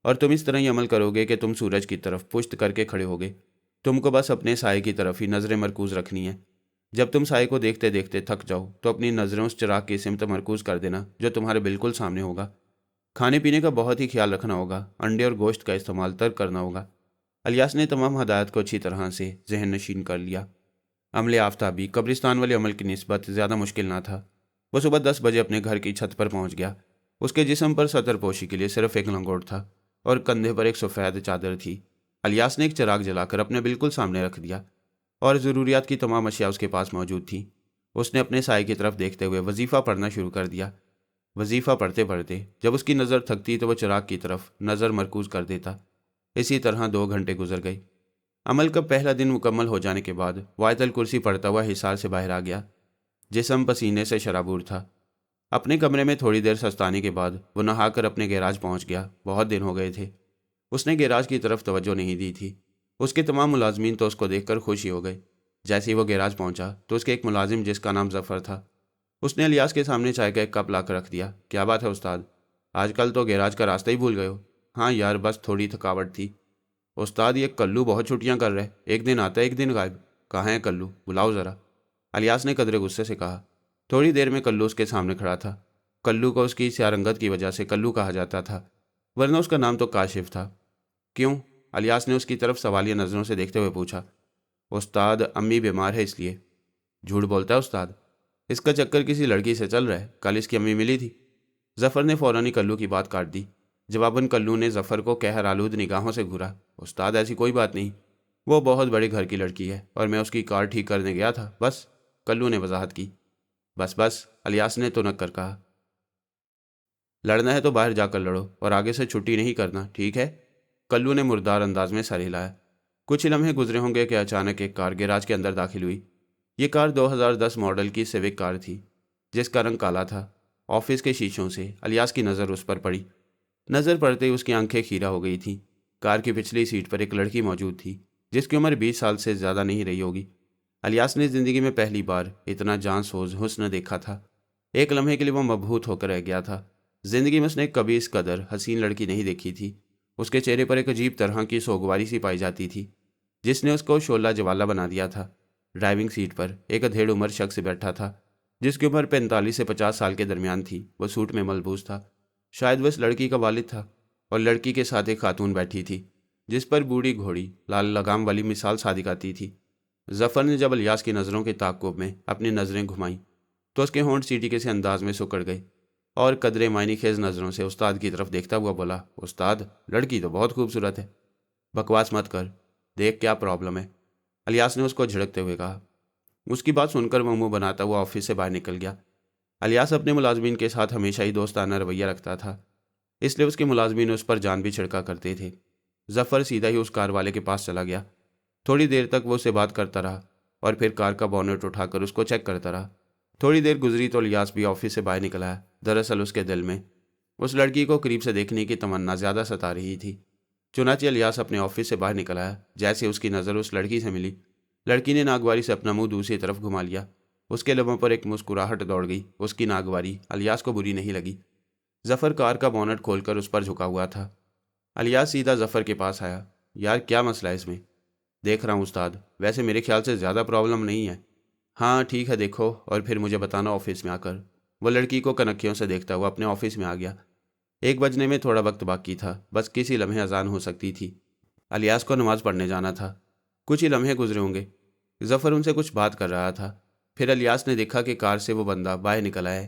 اور تم اس طرح یہ عمل کرو گے کہ تم سورج کی طرف پشت کر کے کھڑے ہوگے۔ تم کو بس اپنے سائے کی طرف ہی نظریں مرکوز رکھنی ہے۔ جب تم سائے کو دیکھتے دیکھتے تھک جاؤ تو اپنی نظریں اس چراغ کی سمت مرکوز کر دینا جو تمہارے بالکل سامنے ہوگا۔ کھانے پینے کا بہت ہی خیال رکھنا ہوگا۔ انڈے اور گوشت کا استعمال ترک کرنا ہوگا۔ الیاس نے تمام ہدایت کو اچھی طرح سے ذہن نشین کر لیا۔ عمل آفتابی قبرستان والے عمل کی نسبت زیادہ مشکل نہ تھا۔ وہ صبح 10 بجے اپنے گھر کی چھت پر پہنچ گیا۔ اس کے جسم پر سطر پوشی کے لیے صرف ایک لنگوٹ تھا، اور کندھے پر ایک سفید چادر تھی۔ الیاس نے ایک چراغ جلا کر اپنے بالکل سامنے رکھ دیا، اور ضروریات کی تمام اشیاء اس کے پاس موجود تھیں۔ اس نے اپنے سائے کی طرف دیکھتے ہوئے وظیفہ پڑھنا شروع کر دیا۔ وظیفہ پڑھتے پڑھتے جب اس کی نظر تھکتی تو وہ چراغ کی طرف نظر مرکوز کر دیتا۔ اسی طرح 2 گھنٹے گزر گئے۔ عمل کا پہلا دن مکمل ہو جانے کے بعد وہ آیت الکرسی پڑھتا ہوا حصار سے باہر آ گیا۔ جسم پسینے سے شرابور تھا۔ اپنے کمرے میں تھوڑی دیر سستانے کے بعد وہ نہا کر اپنے گیراج پہنچ گیا۔ بہت دن ہو گئے تھے اس نے گیراج کی طرف توجہ نہیں دی تھی۔ اس کے تمام ملازمین تو اس کو دیکھ کر خوشی ہو گئے۔ جیسے ہی وہ گیراج پہنچا تو اس کے ایک ملازم جس کا نام ظفر تھا، اس نے الیاس کے سامنے چائے کا ایک کپ لا کر رکھ دیا۔ کیا بات ہے استاد، آج کل تو گیراج کا راستہ ہی بھول گئے ہو؟ ہاں یار، بس تھوڑی تھکاوٹ تھی۔ استاد، یہ کلو بہت چھٹیاں کر رہے، ایک دن آتا ہے ایک دن غائب۔ کہاں ہے کلو؟ بلاؤ ذرا، الیاس نے قدرے غصے سے کہا۔ تھوڑی دیر میں کلو اس کے سامنے کھڑا تھا۔ کلو کو اس کی سیاہ رنگت کی وجہ سے کلو کہا جاتا تھا، ورنہ اس کا نام تو کاشف تھا۔ کیوں؟ الیاس نے اس کی طرف سوالیہ نظروں سے دیکھتے ہوئے پوچھا۔ استاد، امی بیمار ہے اس لیے۔ جھوٹ بولتا ہے استاد، اس کا چکر کسی لڑکی سے چل رہا ہے، کل اس کی امی ملی تھی۔ ظفر نے فوراً ہی کلو کی بات کاٹ دی۔ جواباً کلو نے ظفر کو قہر آلود نگاہوں سے گھورا۔ استاد، ایسی کوئی بات نہیں، وہ بہت بڑے گھر کی لڑکی ہے، اور میں اس کی کار ٹھیک کرنے گیا تھا بس، کلو نے وضاحت کی۔ بس بس، الیاس نے تنک کر کہا۔ لڑنا ہے تو باہر جا کر لڑو، اور آگے سے چھٹی نہیں کرنا، ٹھیک ہے؟ کلو نے مردار انداز میں سر ہلایا۔ کچھ ہی لمحے گزرے ہوں گے کہ اچانک ایک کار گیراج کے اندر داخل ہوئی۔ یہ کار 2010 ماڈل کی سیوک کار تھی، جس کا رنگ کالا تھا۔ آفس کے شیشوں سے الیاس کی نظر اس پر پڑی۔ نظر پڑتے ہی اس کی آنکھیں خیرہ ہو گئی تھیں۔ کار کی پچھلی سیٹ پر ایک لڑکی موجود تھی، جس کی عمر 20 سال سے زیادہ نہیں رہی ہوگی۔ الیاس نے زندگی میں پہلی بار اتنا جان سوز حسن دیکھا تھا۔ ایک لمحے کے لیے وہ مبہوت ہو کر رہ گیا تھا۔ زندگی میں اس نے کبھی اس قدر حسین لڑکی نہیں دیکھی تھی۔ اس کے چہرے پر ایک عجیب طرح کی سوگواری سی پائی جاتی تھی، جس نے اس کو شعلہ جوالہ بنا دیا تھا۔ ڈرائیونگ سیٹ پر ایک ادھیڑ عمر شخص بیٹھا تھا، جس کی عمر 45 سے 50 سال کے درمیان تھی۔ وہ سوٹ میں ملبوس تھا، شاید وہ اس لڑکی کا والد تھا، اور لڑکی کے ساتھ ایک خاتون بیٹھی تھی، جس پر بوڑھی گھوڑی لال لگام والی مثال صادق آتی تھی۔ ظفر نے جب الیاس کی نظروں کے تعاقب میں اپنی نظریں گھمائیں تو اس کے ہونٹ سیٹی کے سے انداز میں سکڑ گئے، اور قدرے معنی خیز نظروں سے استاد کی طرف دیکھتا ہوا بولا، استاد، لڑکی تو بہت خوبصورت ہے۔ بکواس مت کر، دیکھ کیا پرابلم ہے، الیاس نے اس کو جھڑکتے ہوئے کہا۔ اس کی بات سن کر وہ منہ بناتا ہوا آفس سے باہر نکل گیا۔ الیاس اپنے ملازمین کے ساتھ ہمیشہ ہی دوستانہ رویہ رکھتا تھا، اس لیے اس کے ملازمین اس پر جان بھی چھڑکا کرتے تھے۔ ظفر سیدھا ہی اس کار والے کے پاس چلا گیا۔ تھوڑی دیر تک وہ اس سے بات کرتا رہا، اور پھر کار کا بونٹ اٹھا کر اس کو چیک کرتا رہا۔ تھوڑی دیر گزری تو الیاس بھی آفس سے باہر نکل آیا۔ دراصل اس کے دل میں اس لڑکی کو قریب سے دیکھنے کی تمنا زیادہ ستا رہی تھی۔ چنانچہ الیاس اپنے آفس سے باہر نکل آیا۔ جیسے اس کی نظر اس لڑکی سے ملی، لڑکی نے ناگواری سے اپنا منہ دوسری طرف گھما لیا۔ اس کے لبوں پر ایک مسکراہٹ دوڑ گئی۔ اس کی ناگواری الیاس کو بری نہیں لگی۔ ظفر کار کا بونٹ کھول کر اس پر جھکا ہوا تھا۔ الیاس سیدھا ظفر کے پاس آیا۔ یار، کیا مسئلہ ہے اس میں؟ دیکھ رہا ہوں استاد، ویسے میرے خیال سے زیادہ پرابلم نہیں ہے۔ ہاں ٹھیک ہے، دیکھو اور پھر مجھے بتانا آفس میں آ کر۔ وہ لڑکی کو کنکھیوں سے دیکھتا ہوا اپنے آفس میں آ گیا۔ 1 بجنے میں تھوڑا وقت باقی تھا، بس کسی لمحے اذان ہو سکتی تھی۔ الیاس کو نماز پڑھنے جانا تھا۔ کچھ ہی لمحے گزرے ہوں گے، ظفر ان سے کچھ بات کر رہا تھا۔ پھر الیاس نے دیکھا کہ کار سے وہ بندہ باہر نکل آیا ہے۔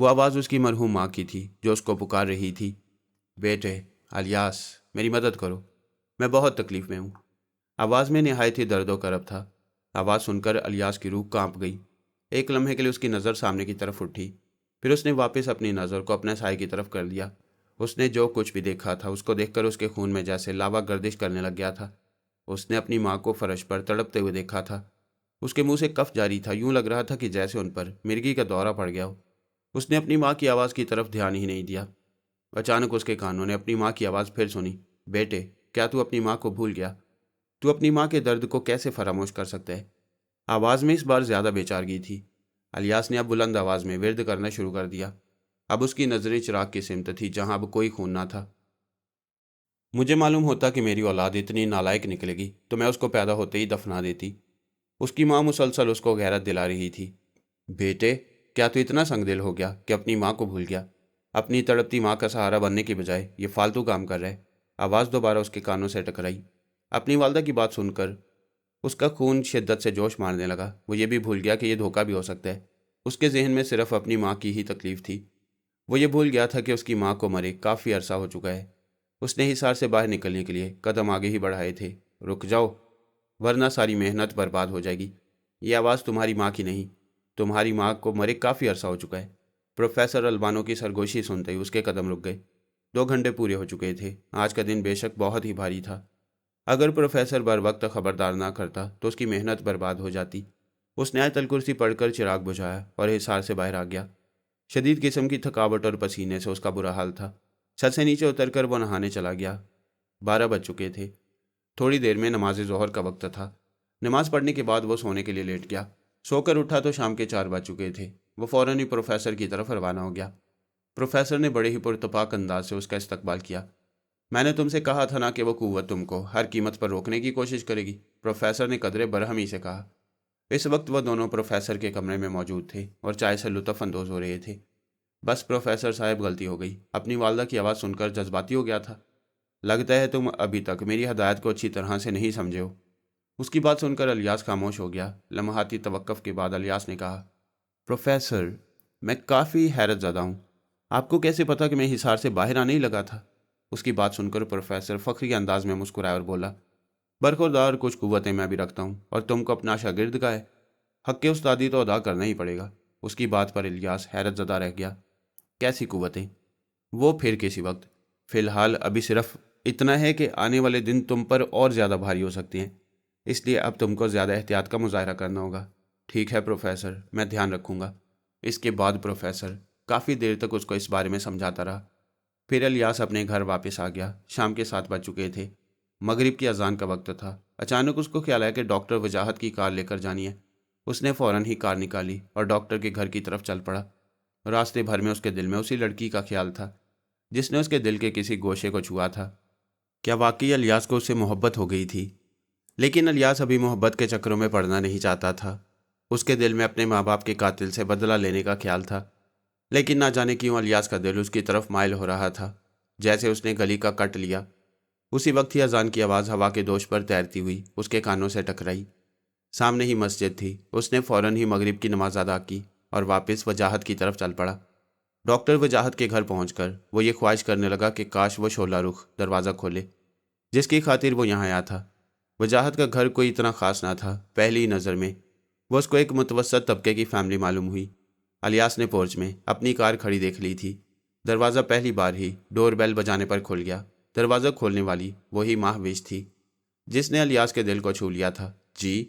وہ آواز اس کی مرحوم ماں کی تھی جو اس کو پکار رہی تھی، بیٹے الیاس میری مدد کرو، میں بہت تکلیف میں ہوں۔ آواز میں نہایت ہی درد و کرب تھا۔ آواز سن کر الیاس کی روح کانپ گئی۔ ایک لمحے کے لیے اس کی نظر سامنے کی طرف اٹھی، پھر اس نے واپس اپنی نظر کو اپنے سائے کی طرف کر لیا۔ اس نے جو کچھ بھی دیکھا تھا اس کو دیکھ کر اس کے خون میں جیسے لاوا گردش کرنے لگ گیا تھا۔ اس نے اپنی ماں کو فرش پر تڑپتے ہوئے دیکھا تھا۔ اس کے منہ سے کف جاری تھا، یوں لگ رہا تھا کہ جیسے ان پر مرگی کا دورہ پڑ گیا ہو۔ اس نے اپنی ماں کی آواز کی طرف دھیان ہی نہیں دیا۔ اچانک اس کے کانوں نے اپنی ماں کی آواز پھر سنی، بیٹے کیا تو اپنی ماں کو بھول گیا؟ تو اپنی ماں کے درد کو کیسے فراموش کر سکتا ہے؟ آواز میں اس بار زیادہ بے چارگی تھی۔ الیاس نے اب بلند آواز میں ورد کرنا شروع کر دیا۔ اب اس کی نظریں چراغ کی سمت تھی جہاں اب کوئی خون نہ تھا۔ مجھے معلوم ہوتا کہ میری اولاد اتنی نالائق نکلے گی تو میں اس کو پیدا ہوتے ہی دفنا دیتی۔ اس کی ماں مسلسل اس کو غیرت دلا رہی تھی۔ بیٹے کیا تو اتنا سنگ دل ہو گیا کہ اپنی ماں کو بھول گیا؟ اپنی تڑپتی ماں کا سہارا بننے کی بجائے یہ فالتو کام کر رہے۔ آواز دوبارہ اس کے کانوں سے ٹکرائی۔ اپنی والدہ کی بات سن کر اس کا خون شدت سے جوش مارنے لگا۔ وہ یہ بھی بھول گیا کہ یہ دھوکہ بھی ہو سکتا ہے۔ اس کے ذہن میں صرف اپنی ماں کی ہی تکلیف تھی۔ وہ یہ بھول گیا تھا کہ اس کی ماں کو مرے کافی عرصہ ہو چکا ہے۔ اس نے حصار سے باہر نکلنے کے لیے قدم آگے ہی بڑھائے تھے۔ رک جاؤ ورنہ ساری محنت برباد ہو جائے گی۔ یہ آواز تمہاری ماں کی نہیں، تمہاری ماں کو مرے کافی عرصہ ہو چکا ہے۔ پروفیسر البانو کی سرگوشی سنتے ہی اس کے قدم رک گئے۔ 2 گھنٹے پورے ہو چکے تھے۔ آج کا دن بے شک بہت ہی بھاری تھا۔ اگر پروفیسر بر وقت خبردار نہ کرتا تو اس کی محنت برباد ہو جاتی۔ اس نے آیت الکرسی پڑھ کر چراغ بجھایا اور حصار سے باہر آ گیا۔ شدید قسم کی تھکاوٹ اور پسینے سے اس کا برا حال تھا۔ چھت سے نیچے اتر کر وہ نہانے چلا گیا۔ 12 بج چکے تھے۔ تھوڑی دیر میں نماز ظہر کا وقت تھا۔ نماز پڑھنے کے بعد وہ سونے کے لیے لیٹ گیا۔ سو کر اٹھا تو شام کے 4 بج چکے تھے۔ وہ فوراً ہی پروفیسر کی طرف روانہ ہو گیا۔ پروفیسر نے بڑے ہی پرتپاک انداز سے اس کا استقبال کیا۔ میں نے تم سے کہا تھا نا کہ وہ قوت تم کو ہر قیمت پر روکنے کی کوشش کرے گی، پروفیسر نے قدرے برہمی سے کہا۔ اس وقت وہ دونوں پروفیسر کے کمرے میں موجود تھے اور چائے سے لطف اندوز ہو رہے تھے۔ بس پروفیسر صاحب غلطی ہو گئی، اپنی والدہ کی آواز سن کر جذباتی ہو گیا تھا۔ لگتا ہے تم ابھی تک میری ہدایت کو اچھی طرح سے نہیں سمجھے ہو۔ اس کی بات سن کر الیاس خاموش ہو گیا۔ لمحاتی توقف کے بعد الیاس نے کہا، پروفیسر میں کافی حیرت زدہ ہوں، آپ کو کیسے پتا کہ میں حصار سے باہر آنے ہی لگا تھا؟ اس کی بات سن کر پروفیسر فخری انداز میں مسکرایا اور بولا، برخوردار کچھ قوتیں میں بھی رکھتا ہوں اور تم کو اپنا شاگرد کا ہے، حق استادی تو ادا کرنا ہی پڑے گا۔ اس کی بات پر الیاس حیرت زدہ رہ گیا۔ کیسی قوتیں؟ وہ پھر کسی وقت، فی الحال ابھی صرف اتنا ہے کہ آنے والے دن تم پر اور زیادہ بھاری ہو سکتی ہیں، اس لیے اب تم کو زیادہ احتیاط کا مظاہرہ کرنا ہوگا۔ ٹھیک ہے پروفیسر، میں دھیان رکھوں گا۔ اس کے بعد پروفیسر کافی دیر تک اس کو اس بارے میں سمجھاتا رہا۔ پھر الیاس اپنے گھر واپس آ گیا۔ شام کے 7 بج چکے تھے۔ مغرب کی اذان کا وقت تھا۔ اچانک اس کو خیال آیا کہ ڈاکٹر وجاہت کی کار لے کر جانی ہے۔ اس نے فوراً ہی کار نکالی اور ڈاکٹر کے گھر کی طرف چل پڑا۔ راستے بھر میں اس کے دل میں اسی لڑکی کا خیال تھا جس نے اس کے دل کے کسی گوشے کو چھوا تھا۔ کیا واقعی الیاس کو اس سے محبت ہو گئی تھی؟ لیکن الیاس ابھی محبت کے چکروں میں پڑنا نہیں چاہتا تھا۔ اس کے دل میں اپنے ماں باپ کے قاتل سے بدلہ لینے کا خیال تھا، لیکن نہ جانے کیوں الیاس کا دل اس کی طرف مائل ہو رہا تھا۔ جیسے اس نے گلی کا کٹ لیا، اسی وقت ہی اذان کی آواز ہوا کے دوش پر تیرتی ہوئی اس کے کانوں سے ٹکرائی۔ سامنے ہی مسجد تھی۔ اس نے فوراً ہی مغرب کی نماز ادا کی اور واپس وجاہت کی طرف چل پڑا۔ ڈاکٹر وجاہت کے گھر پہنچ کر وہ یہ خواہش کرنے لگا کہ کاش وہ شعلہ رخ دروازہ کھولے جس کی خاطر وہ یہاں آیا تھا۔ وجاہت کا گھر کوئی اتنا خاص نہ تھا۔ پہلی نظر میں وہ اس کو ایک متوسط طبقے کی فیملی معلوم ہوئی۔ الیاس نے پورچ میں اپنی کار کھڑی دیکھ لی تھی۔ دروازہ پہلی بار ہی ڈور بیل بجانے پر کھل گیا۔ دروازہ کھولنے والی وہی ماہویش تھی جس نے الیاس کے دل کو چھو لیا تھا۔ جی،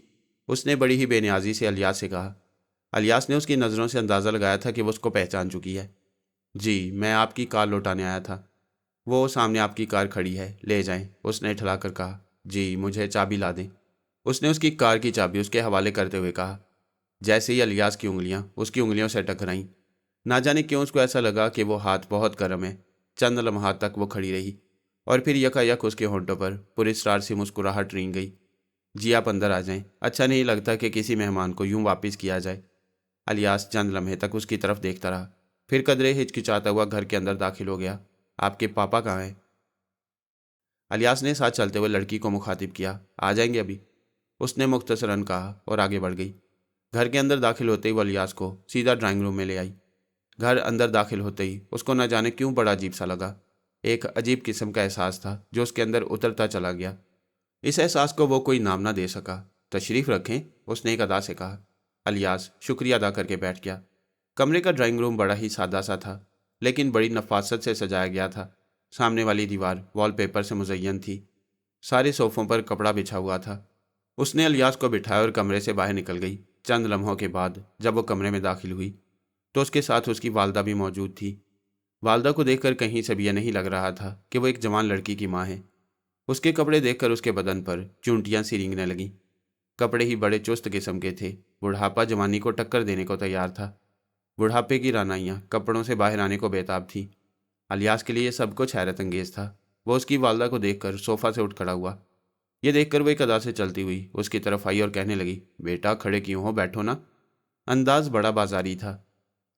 اس نے بڑی ہی بے نیازی سے الیاس سے کہا۔ الیاس نے اس کی نظروں سے اندازہ لگایا تھا کہ وہ اس کو پہچان چکی ہے۔ جی، میں آپ کی کار لوٹانے آیا تھا۔ وہ سامنے آپ کی کار کھڑی ہے، لے جائیں، اس نے ٹھلا کر کہا۔ جی، مجھے چابی لا دیں۔ اس نے اس کی کار کی چابی اس کے حوالے کرتے ہوئے کہا۔ جیسے ہی الیاس کی انگلیاں اس کی انگلیوں سے ٹکرائیں، نہ جانے کیوں اس کو ایسا لگا کہ وہ ہاتھ بہت گرم ہے۔ چند لمحات تک وہ کھڑی رہی اور پھر یکا یک اس کے ہونٹوں پر پراسرار سی مسکراہٹ رینگ گئی۔ جی، آپ اندر آ جائیں، اچھا نہیں لگتا کہ کسی مہمان کو یوں واپس کیا جائے۔ الیاس چند لمحے تک اس کی طرف دیکھتا رہا، پھر قدرے ہچکچاتا ہوا گھر کے اندر داخل ہو گیا۔ آپ کے پاپا کہاں ہیں؟ الیاس نے ساتھ چلتے ہوئے لڑکی کو مخاطب کیا۔ آ جائیں گے ابھی، اس نے مختصراً کہا اور آگے بڑھ گئی۔ گھر کے اندر داخل ہوتے ہی وہ الیاس کو سیدھا ڈرائنگ روم میں لے آئی۔ گھر اندر داخل ہوتے ہی اس کو نہ جانے کیوں بڑا عجیب سا لگا۔ ایک عجیب قسم کا احساس تھا جو اس کے اندر اترتا چلا گیا۔ اس احساس کو وہ کوئی نام نہ دے سکا۔ تشریف رکھیں، اس نے ایک ادا سے کہا۔ الیاس شکریہ ادا کر کے بیٹھ گیا۔ کمرے کا ڈرائنگ روم بڑا ہی سادہ سا تھا، لیکن بڑی نفاست سے سجایا گیا تھا۔ سامنے والی دیوار وال پیپر سے مزین تھی، سارے صوفوں پر کپڑا بچھا ہوا تھا۔ اس نے الیاس کو بٹھایا اور کمرے سے باہر نکل گئی۔ چند لمحوں کے بعد جب وہ کمرے میں داخل ہوئی تو اس کے ساتھ اس کی والدہ بھی موجود تھی۔ والدہ کو دیکھ کر کہیں سے بھی یہ نہیں لگ رہا تھا کہ وہ ایک جوان لڑکی کی ماں ہے۔ اس کے کپڑے دیکھ کر اس کے بدن پر چونٹیاں سی رینگنے لگیں۔ کپڑے ہی بڑے چست قسم کے تھے۔ بڑھاپا جوانی کو ٹکر دینے کو تیار تھا۔ بڑھاپے کی رعنائیاں کپڑوں سے باہر آنے کو بےتاب تھی۔ الیاس کے لیے یہ سب کچھ حیرت انگیز تھا۔ وہ اس کی والدہ کو دیکھ کر صوفہ سے اٹھ کھڑا ہوا۔ یہ دیکھ کر وہ ایک ادا سے چلتی ہوئی اس کی طرف آئی اور کہنے لگی، بیٹا کھڑے کیوں ہو، بیٹھو نا۔ انداز بڑا بازاری تھا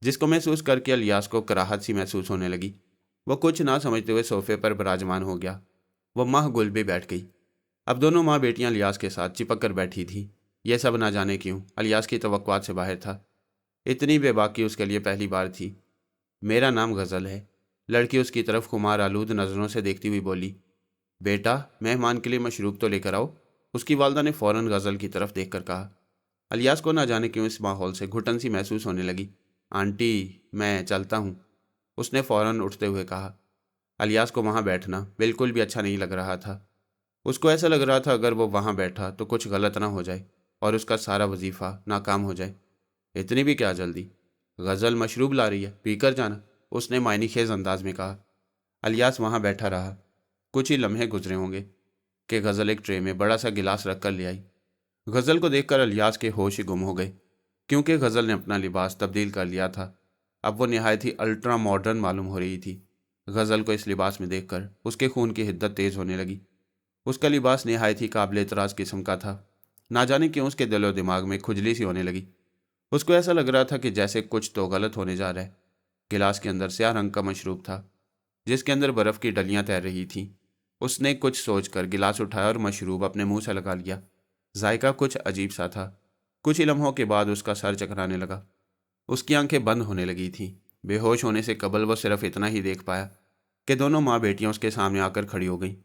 جس کو محسوس کر کے الیاس کو کراہت سی محسوس ہونے لگی۔ وہ کچھ نہ سمجھتے ہوئے صوفے پر براجمان ہو گیا۔ وہ ماہ گل بھی بیٹھ گئی۔ اب دونوں ماں بیٹیاں الیاس کے ساتھ چپک کر بیٹھی تھیں۔ یہ سب نہ جانے کیوں الیاس کی توقعات سے باہر تھا۔ اتنی بے باکی اس کے لیے پہلی بار تھی۔ میرا نام غزل ہے، لڑکی اس کی طرف خمار آلود نظروں سے دیکھتی ہوئی بولی۔ بیٹا مہمان کے لیے مشروب تو لے کر آؤ، اس کی والدہ نے فوراً غزل کی طرف دیکھ کر کہا۔ الیاس کو نہ جانے کیوں اس ماحول سے گھٹن سی محسوس ہونے لگی۔ آنٹی میں چلتا ہوں، اس نے فوراً اٹھتے ہوئے کہا۔ الیاس کو وہاں بیٹھنا بالکل بھی اچھا نہیں لگ رہا تھا۔ اس کو ایسا لگ رہا تھا اگر وہ وہاں بیٹھا تو کچھ غلط نہ ہو جائے اور اس کا سارا وظیفہ ناکام ہو جائے۔ اتنی بھی کیا جلدی، غزل مشروب لا رہی ہے، پی کر جانا، اس نے معنی خیز انداز میں کہا۔ الیاس وہاں بیٹھا رہا۔ کچھ ہی لمحے گزرے ہوں گے کہ غزل ایک ٹرے میں بڑا سا گلاس رکھ کر لے آئی۔ غزل کو دیکھ کر الیاس کے ہوش ہی گم ہو گئے، کیونکہ غزل نے اپنا لباس تبدیل کر لیا تھا۔ اب وہ نہایت ہی الٹرا ماڈرن معلوم ہو رہی تھی۔ غزل کو اس لباس میں دیکھ کر اس کے خون کی حدت تیز ہونے لگی۔ اس کا لباس نہایت ہی قابل اعتراض قسم کا تھا۔ نہ جانے کیوں اس کے دل و دماغ میں کھجلی سی ہونے لگی۔ اس کو ایسا لگ رہا تھا کہ جیسے کچھ تو غلط ہونے جا رہا ہے۔ گلاس کے اندر سیاہ رنگ کا مشروب تھا جس کے اندر برف کی ڈلیاں تیر رہی تھیں۔ اس نے کچھ سوچ کر گلاس اٹھایا اور مشروب اپنے منہ سے لگا لیا۔ ذائقہ کچھ عجیب سا تھا۔ کچھ ہی لمحوں کے بعد اس کا سر چکرانے لگا۔ اس کی آنکھیں بند ہونے لگی تھیں۔ بے ہوش ہونے سے قبل وہ صرف اتنا ہی دیکھ پایا کہ دونوں ماں بیٹیاں اس کے سامنے آ کر کھڑی ہو گئیں۔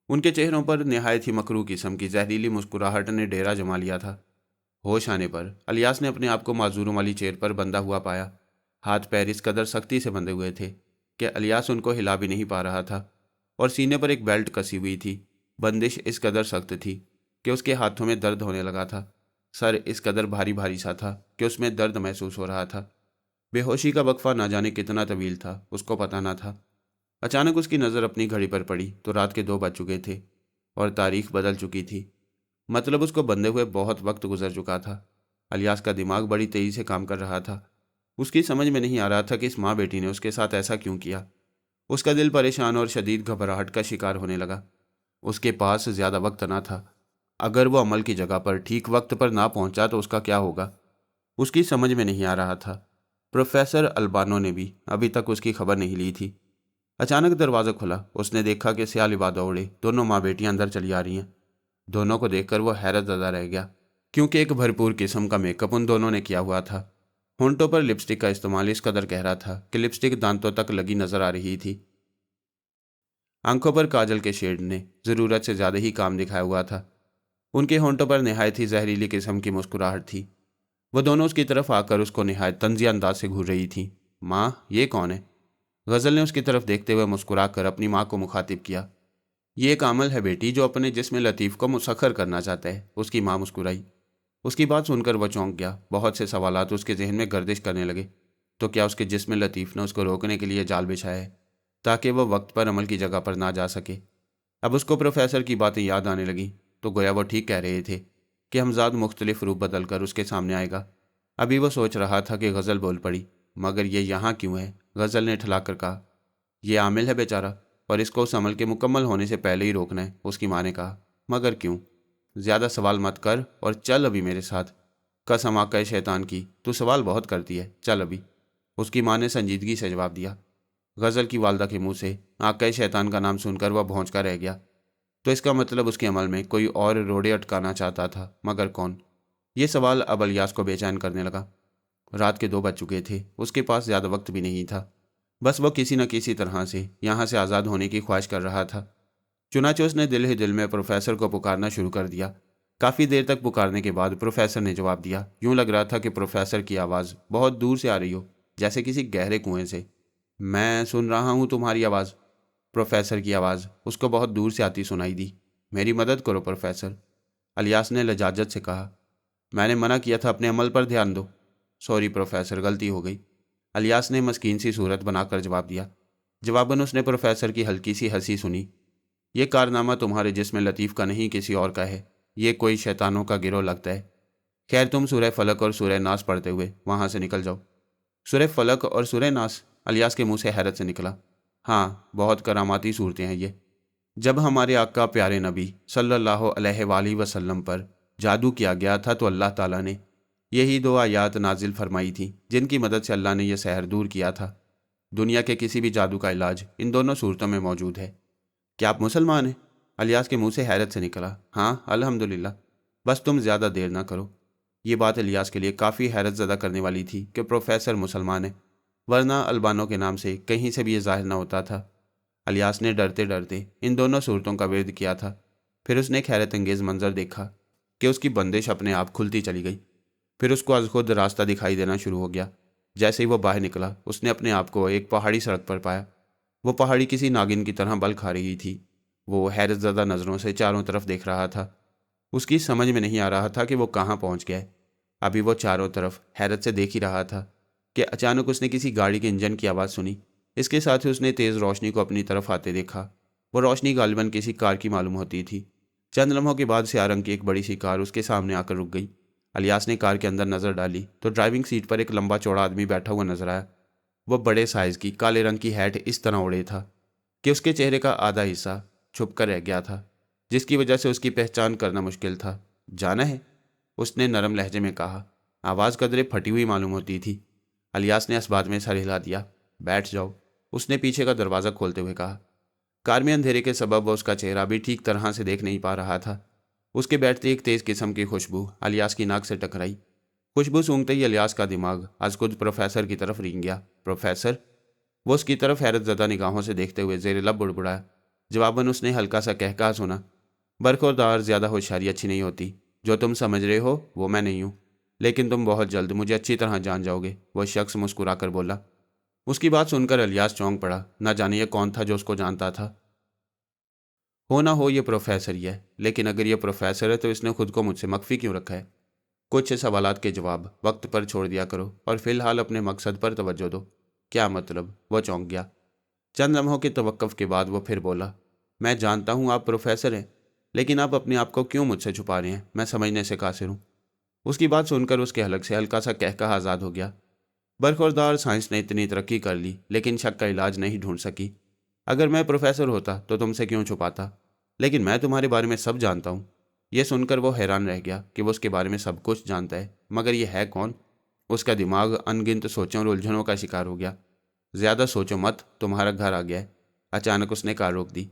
ان کے چہروں پر نہایت ہی مکروہ قسم کی زہریلی مسکراہٹ نے ڈیرا جما لیا تھا۔ ہوش آنے پر الیاس نے اپنے آپ کو معذوروں والی چیئر پر بندھا ہوا پایا۔ ہاتھ پیر اس قدر سختی سے بندھے ہوئے تھے کہ الیاس ان کو ہلا بھی نہیں پا رہا تھا، اور سینے پر ایک بیلٹ کسی ہوئی تھی۔ بندش اس قدر سخت تھی کہ اس کے ہاتھوں میں درد ہونے لگا تھا۔ سر اس قدر بھاری بھاری سا تھا کہ اس میں درد محسوس ہو رہا تھا۔ بے ہوشی کا وقفہ نہ جانے کتنا طویل تھا اس کو پتہ نہ تھا۔ اچانک اس کی نظر اپنی گھڑی پر پڑی تو رات کے 2 بج چکے تھے اور تاریخ بدل چکی تھی۔ مطلب اس کو بندھے ہوئے بہت وقت گزر چکا تھا۔ الیاس کا دماغ بڑی تیزی سے کام کر رہا تھا۔ اس کی سمجھ میں نہیں آ رہا تھا کہ اس ماں بیٹی نے اس کے ساتھ ایسا کیوں کیا۔ اس کا دل پریشان اور شدید گھبراہٹ کا شکار ہونے لگا۔ اس کے پاس زیادہ وقت نہ تھا۔ اگر وہ عمل کی جگہ پر ٹھیک وقت پر نہ پہنچا تو اس کا کیا ہوگا، اس کی سمجھ میں نہیں آ رہا تھا۔ پروفیسر البانو نے بھی ابھی تک اس کی خبر نہیں لی تھی۔ اچانک دروازہ کھلا۔ اس نے دیکھا کہ سیاہ لبادہ اوڑھے دونوں ماں بیٹیاں اندر چلی آ رہی ہیں۔ دونوں کو دیکھ کر وہ حیرت زدہ رہ گیا، کیونکہ ایک بھرپور قسم کا میک اپ ان دونوں نے کیا ہوا تھا۔ ہونٹوں پر لپسٹک کا استعمال اس قدر گہرا تھا کہ لپسٹک دانتوں تک لگی نظر آ رہی تھی۔ آنکھوں پر کاجل کے شیڈ نے ضرورت سے زیادہ ہی کام دکھایا ہوا تھا۔ ان کے ہونٹوں پر نہایت ہی زہریلی قسم کی مسکراہٹ تھی۔ وہ دونوں اس کی طرف آ کر اس کو نہایت طنزیہ انداز سے گھور رہی تھیں۔ ماں، یہ کون ہے؟ غزل نے اس کی طرف دیکھتے ہوئے مسکرا کر اپنی ماں کو مخاطب کیا۔ یہ ایک عمل ہے بیٹی جو اپنے جسم لطیف کو مسخر کرنا چاہتا ہے، اس کی ماں مسکرائی۔ اس کی بات سن کر وہ چونک گیا۔ بہت سے سوالات اس کے ذہن میں گردش کرنے لگے۔ تو کیا اس کے جسم لطیف نے اس کو روکنے کے لیے جال بچھایا ہے تاکہ وہ وقت پر عمل کی جگہ پر نہ جا سکے؟ اب اس کو پروفیسر کی باتیں یاد آنے لگیں تو گویا وہ ٹھیک کہہ رہے تھے کہ حمزاد مختلف روپ بدل کر اس کے سامنے آئے گا۔ ابھی وہ سوچ رہا تھا کہ غزل بول پڑی، مگر یہ یہاں کیوں ہے؟ غزل نے ٹھلا کر کہا، یہ عامل ہے بیچارہ اور اس کو اس عمل کے مکمل ہونے سے پہلے ہی روکنا ہے۔ اس کی ماں نے کہا، مگر کیوں؟ زیادہ سوال مت کر اور چل ابھی میرے ساتھ۔ قسم آقا شیطان کی، تو سوال بہت کرتی ہے، چل ابھی، اس کی ماں نے سنجیدگی سے جواب دیا۔ غزل کی والدہ کے منہ سے آقا شیطان کا نام سن کر وہ بھونچ کر رہ گیا۔ تو اس کا مطلب اس کے عمل میں کوئی اور روڑے اٹکانا چاہتا تھا، مگر کون؟ یہ سوال اب الیاس کو بے چین کرنے لگا۔ رات کے 2 بج چکے تھے، اس کے پاس زیادہ وقت بھی نہیں تھا، بس وہ کسی نہ کسی طرح سے یہاں سے آزاد ہونے کی خواہش کر رہا تھا۔ چنانچہ اس نے دل ہی دل میں پروفیسر کو پکارنا شروع کر دیا۔ کافی دیر تک پکارنے کے بعد پروفیسر نے جواب دیا۔ یوں لگ رہا تھا کہ پروفیسر کی آواز بہت دور سے آ رہی ہو، جیسے کسی گہرے کنویں سے۔ میں سن رہا ہوں تمہاری آواز۔ پروفیسر کی آواز اس کو بہت دور سے آتی سنائی دی۔ میری مدد کرو پروفیسر، الیاس نے لجاجت سے کہا۔ میں نے منع کیا تھا، اپنے عمل پر دھیان دو۔ سوری پروفیسر، غلطی ہو گئی، الیاس نے مسکین سی صورت بنا کر جواب دیا۔ جواباً اس نے پروفیسر کی ہلکی سی ہنسی سنی۔ یہ کارنامہ تمہارے جسم لطیف کا نہیں، کسی اور کا ہے، یہ کوئی شیطانوں کا گروہ لگتا ہے۔ خیر تم سورہ فلق اور سورہ ناس پڑھتے ہوئے وہاں سے نکل جاؤ۔ سورہ فلق اور سورہ ناس؟ الیاس کے منہ سے حیرت سے نکلا۔ ہاں، بہت کراماتی صورتیں ہیں یہ۔ جب ہمارے آقا پیارے نبی صلی اللہ علیہ وآلہ وسلم پر جادو کیا گیا تھا تو اللہ تعالیٰ نے یہی 2 آیات نازل فرمائی تھیں، جن کی مدد سے اللہ نے یہ سحر دور کیا تھا۔ دنیا کے کسی بھی جادو کا علاج ان دونوں صورتوں میں موجود ہے۔ کیا آپ مسلمان ہیں؟ الیاس کے منہ سے حیرت سے نکلا۔ ہاں الحمدللہ، بس تم زیادہ دیر نہ کرو۔ یہ بات الیاس کے لیے کافی حیرت زدہ کرنے والی تھی کہ پروفیسر مسلمان ہے، ورنہ البانو کے نام سے کہیں سے بھی یہ ظاہر نہ ہوتا تھا۔ الیاس نے ڈرتے ڈرتے ان دونوں صورتوں کا ورد کیا تھا۔ پھر اس نے ایک حیرت انگیز منظر دیکھا کہ اس کی بندش اپنے آپ کھلتی چلی گئی۔ پھر اس کو از خود راستہ دکھائی دینا شروع ہو گیا۔ جیسے ہی وہ باہر نکلا، اس نے اپنے آپ کو ایک پہاڑی سڑک پر پایا۔ وہ پہاڑی کسی ناگن کی طرح بل کھا رہی تھی۔ وہ حیرت زدہ نظروں سے چاروں طرف دیکھ رہا تھا۔ اس کی سمجھ میں نہیں آ رہا تھا کہ وہ کہاں پہنچ گیا ہے۔ ابھی وہ چاروں طرف حیرت سے دیکھ ہی رہا تھا کہ اچانک اس نے کسی گاڑی کے انجن کی آواز سنی۔ اس کے ساتھ ہی اس نے تیز روشنی کو اپنی طرف آتے دیکھا۔ وہ روشنی غالباً کسی کار کی معلوم ہوتی تھی۔ چند لمحوں کے بعد سیاہ رنگ کی ایک بڑی سی کار اس کے سامنے آ کر رک گئی۔ الیاس نے کار کے اندر نظر ڈالی تو ڈرائیونگ سیٹ پر ایک لمبا چوڑا آدمی بیٹھا ہوا نظر آیا۔ وہ بڑے سائز کی کالے رنگ کی ہیٹ اس طرح اوڑے تھا کہ اس کے چہرے کا آدھا حصہ چھپ کر رہ گیا تھا، جس کی وجہ سے اس کی پہچان کرنا مشکل تھا۔ جانا ہے؟ اس نے نرم لہجے میں کہا۔ آواز قدرے پھٹی ہوئی معلوم ہوتی تھی۔ الیاس نے اس بات میں سر ہلا دیا۔ بیٹھ جاؤ، اس نے پیچھے کا دروازہ کھولتے ہوئے کہا۔ کار میں اندھیرے کے سبب وہ اس کا چہرہ بھی ٹھیک طرح سے دیکھ نہیں پا رہا تھا۔ اس کے بیٹھتے ایک تیز قسم کی خوشبو الیاس کی ناک سے ٹکرائی۔ خوشبو سونگتے ہی الیاس کا دماغ از خود پروفیسر کی طرف رینگ گیا۔ پروفیسر؟ وہ اس کی طرف حیرت زدہ نگاہوں سے دیکھتے ہوئے زیر لب بڑبڑایا۔ جواباً اس نے ہلکا سا کہا سنا۔ برخوردار، زیادہ ہوشیاری اچھی نہیں ہوتی۔ جو تم سمجھ رہے ہو وہ میں نہیں ہوں، لیکن تم بہت جلد مجھے اچھی طرح جان جاؤ گے، وہ شخص مسکرا کر بولا۔ اس کی بات سن کر الیاس چونک پڑا۔ نہ جانے یہ کون تھا جو اس کو جانتا تھا۔ ہو نہ ہو یہ پروفیسر ہی ہے، لیکن اگر یہ پروفیسر ہے تو اس نے خود کو مجھ سے مخفی کیوں رکھا ہے؟ کچھ سوالات کے جواب وقت پر چھوڑ دیا کرو اور فی الحال اپنے مقصد پر توجہ دو۔ کیا مطلب؟ وہ چونک گیا۔ چند لمحوں کے توقف کے بعد وہ پھر بولا۔ میں جانتا ہوں آپ پروفیسر ہیں، لیکن آپ اپنے آپ کو کیوں مجھ سے چھپا رہے ہیں؟ میں سمجھنے سے قاصر ہوں۔ اس کی بات سن کر اس کے حلق سے ہلکا سا کہا آزاد ہو گیا۔ برخوردار، سائنس نے اتنی ترقی کر لی لیکن شک کا علاج نہیں ڈھونڈ سکی۔ اگر میں پروفیسر ہوتا تو تم سے کیوں چھپاتا؟ لیکن میں تمہارے بارے میں سب جانتا ہوں۔ یہ سن کر وہ حیران رہ گیا کہ وہ اس کے بارے میں سب کچھ جانتا ہے، مگر یہ ہے کون؟ اس کا دماغ ان گنت سوچوں اور الجھنوں کا شکار ہو گیا۔ زیادہ سوچو مت، تمہارا گھر آ گیا ہے۔ اچانک اس نے کار روک دی۔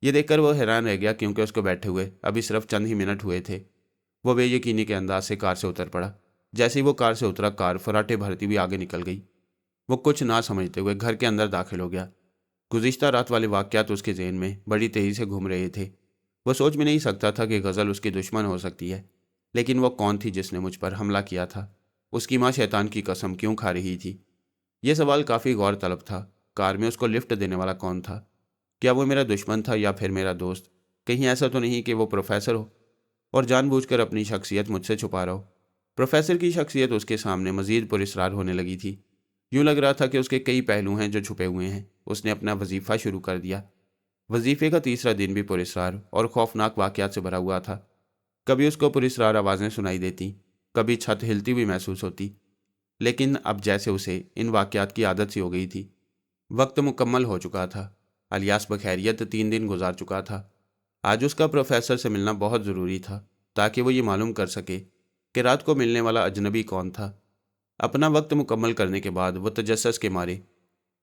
یہ دیکھ کر وہ حیران رہ گیا کیونکہ اس کو بیٹھے ہوئے ابھی صرف چند ہی منٹ ہوئے تھے۔ وہ بے یقینی کے انداز سے کار سے اتر پڑا۔ جیسے ہی وہ کار سے اترا، کار فراٹے بھرتی ہوئی آگے نکل گئی۔ وہ کچھ نہ سمجھتے ہوئے گھر کے اندر داخل ہو گیا۔ گزشتہ رات والے واقعات اس کے ذہن میں بڑی تیزی سے گھوم رہے تھے۔ وہ سوچ بھی نہیں سکتا تھا کہ غزل اس کی دشمن ہو سکتی ہے، لیکن وہ کون تھی جس نے مجھ پر حملہ کیا تھا؟ اس کی ماں شیطان کی قسم کیوں کھا رہی تھی؟ یہ سوال کافی غور طلب تھا۔ کار میں اس کو لفٹ دینے والا کون تھا؟ کیا وہ میرا دشمن تھا یا پھر میرا دوست؟ کہیں ایسا تو نہیں کہ وہ پروفیسر ہو اور جان بوجھ کر اپنی شخصیت مجھ سے چھپا رہا ہو؟ پروفیسر کی شخصیت اس کے سامنے مزید پراسرار ہونے لگی تھی۔ یوں لگ رہا تھا کہ اس کے کئی پہلو ہیں جو چھپے ہوئے ہیں۔ اس نے اپنا وظیفہ شروع کر دیا۔ وظیفے کا تیسرا دن بھی پراسرار اور خوفناک واقعات سے بھرا ہوا تھا۔ کبھی اس کو پراسرار آوازیں سنائی دیتی، کبھی چھت ہلتی ہوئی محسوس ہوتی، لیکن اب جیسے اسے ان واقعات کی عادت سی ہو گئی تھی۔ وقت مکمل ہو چکا تھا۔ الیاس بخیریت 3 دن گزار چکا تھا۔ آج اس کا پروفیسر سے ملنا بہت ضروری تھا تاکہ وہ یہ معلوم کر سکے کہ رات کو ملنے والا اجنبی کون تھا۔ اپنا وقت مکمل کرنے کے بعد وہ تجسس کے مارے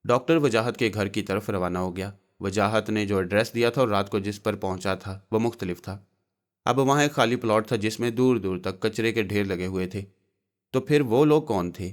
ڈاکٹر وجاہت کے گھر کی طرف روانہ ہو گیا۔ وجاہت نے جو ایڈریس دیا تھا اور رات کو جس پر پہنچا تھا وہ مختلف تھا۔ اب وہاں ایک خالی پلاٹ تھا جس میں دور دور تک کچرے کے ڈھیر لگے ہوئے تھے۔ تو پھر وہ لوگ کون تھے؟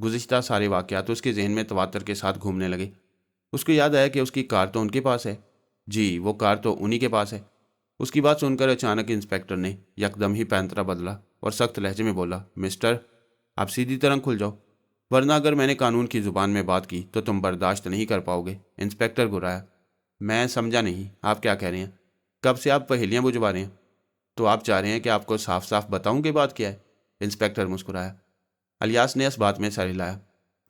گزشتہ سارے واقعات اس کے ذہن میں تواتر کے ساتھ گھومنے لگے۔ اس کو یاد آیا کہ اس کی کار تو ان کے پاس ہے۔ جی وہ کار تو انہی کے پاس ہے۔ اس کی بات سن کر اچانک انسپکٹر نے یکدم ہی پینترا بدلا اور سخت لہجے میں بولا، مسٹر آپ سیدھی طرح کھل جاؤ، ورنہ اگر میں نے قانون کی زبان میں بات کی تو تم برداشت نہیں کر پاؤ گے۔ انسپکٹر گرایا، میں سمجھا نہیں، آپ کیا کہہ رہے ہیں؟ کب سے آپ پہیلیاں بجھوا رہے ہیں؟ تو آپ چاہ رہے ہیں کہ آپ کو صاف صاف بتاؤں کہ بات کیا ہے؟ انسپکٹر مسکرایا۔ الیاس نے اس بات میں سر ہلایا۔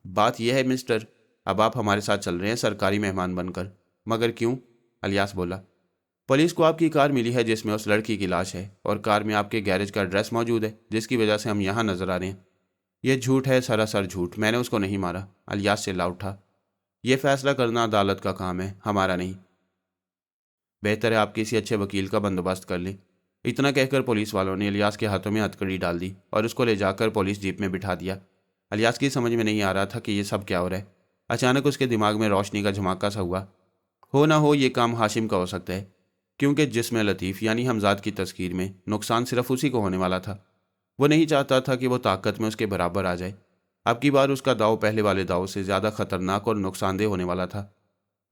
بات یہ ہے مسٹر، اب آپ ہمارے ساتھ چل رہے ہیں سرکاری مہمان بن کر۔ مگر کیوں؟ الیاس بولا، پولیس کو آپ کی کار ملی ہے جس میں اس لڑکی کی لاش ہے، اور کار میں آپ کے گیرج کا ایڈریس موجود ہے جس کی وجہ سے ہم یہاں نظر آ رہے ہیں۔ یہ جھوٹ ہے، سراسر جھوٹ، میں نے اس کو نہیں مارا۔ الیاس چلا اٹھا، یہ فیصلہ کرنا عدالت کا کام ہے، ہمارا نہیں۔ بہتر ہے آپ کسی اچھے وکیل کا بندوبست کر لیں۔ اتنا کہہ کر پولیس والوں نے الیاس کے ہاتھوں میں ہتھکڑی ڈال دی اور اس کو لے جا کر پولیس جیپ میں بٹھا دیا۔ الیاس کی سمجھ میں نہیں آ رہا تھا کہ یہ سب کیا ہو رہا ہے۔ اچانک اس کے دماغ میں روشنی کا جھماکا سا ہوا۔ ہو نہ ہو یہ کام ہاشم کا ہو سکتا ہے، کیونکہ جسم لطیف یعنی حمزاد کی تذکیر میں نقصان صرف اسی کو ہونے والا تھا۔ وہ نہیں چاہتا تھا کہ وہ طاقت میں اس کے برابر آ جائے۔ اب کی بار اس کا داؤ پہلے والے داؤ سے زیادہ خطرناک اور نقصان دہ ہونے والا تھا۔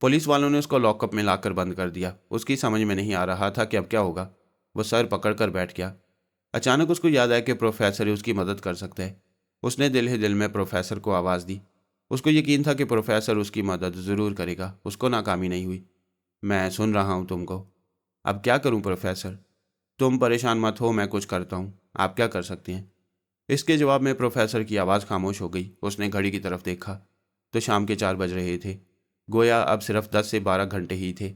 پولیس والوں نے اس کو لاک اپ میں لا کر بند کر دیا۔ اس کی سمجھ میں نہیں آ رہا تھا کہ اب کیا ہوگا۔ وہ سر پکڑ کر بیٹھ گیا۔ اچانک اس کو یاد آیا کہ پروفیسر ہی اس کی مدد کر سکتا ہے۔ اس نے دل ہی دل میں پروفیسر کو آواز دی۔ اس کو یقین تھا کہ پروفیسر اس کی مدد ضرور کرے گا۔ اس کو ناکامی نہیں ہوئی۔ میں سن رہا ہوں تم کو۔ اب کیا کروں پروفیسر؟ تم پریشان مت ہو، میں کچھ کرتا ہوں، آپ کیا کر سکتے ہیں؟ اس کے جواب میں پروفیسر کی آواز خاموش ہو گئی۔ اس نے گھڑی کی طرف دیکھا تو شام کے 4 بج رہے تھے۔ گویا اب صرف 10 سے 12 گھنٹے ہی تھے۔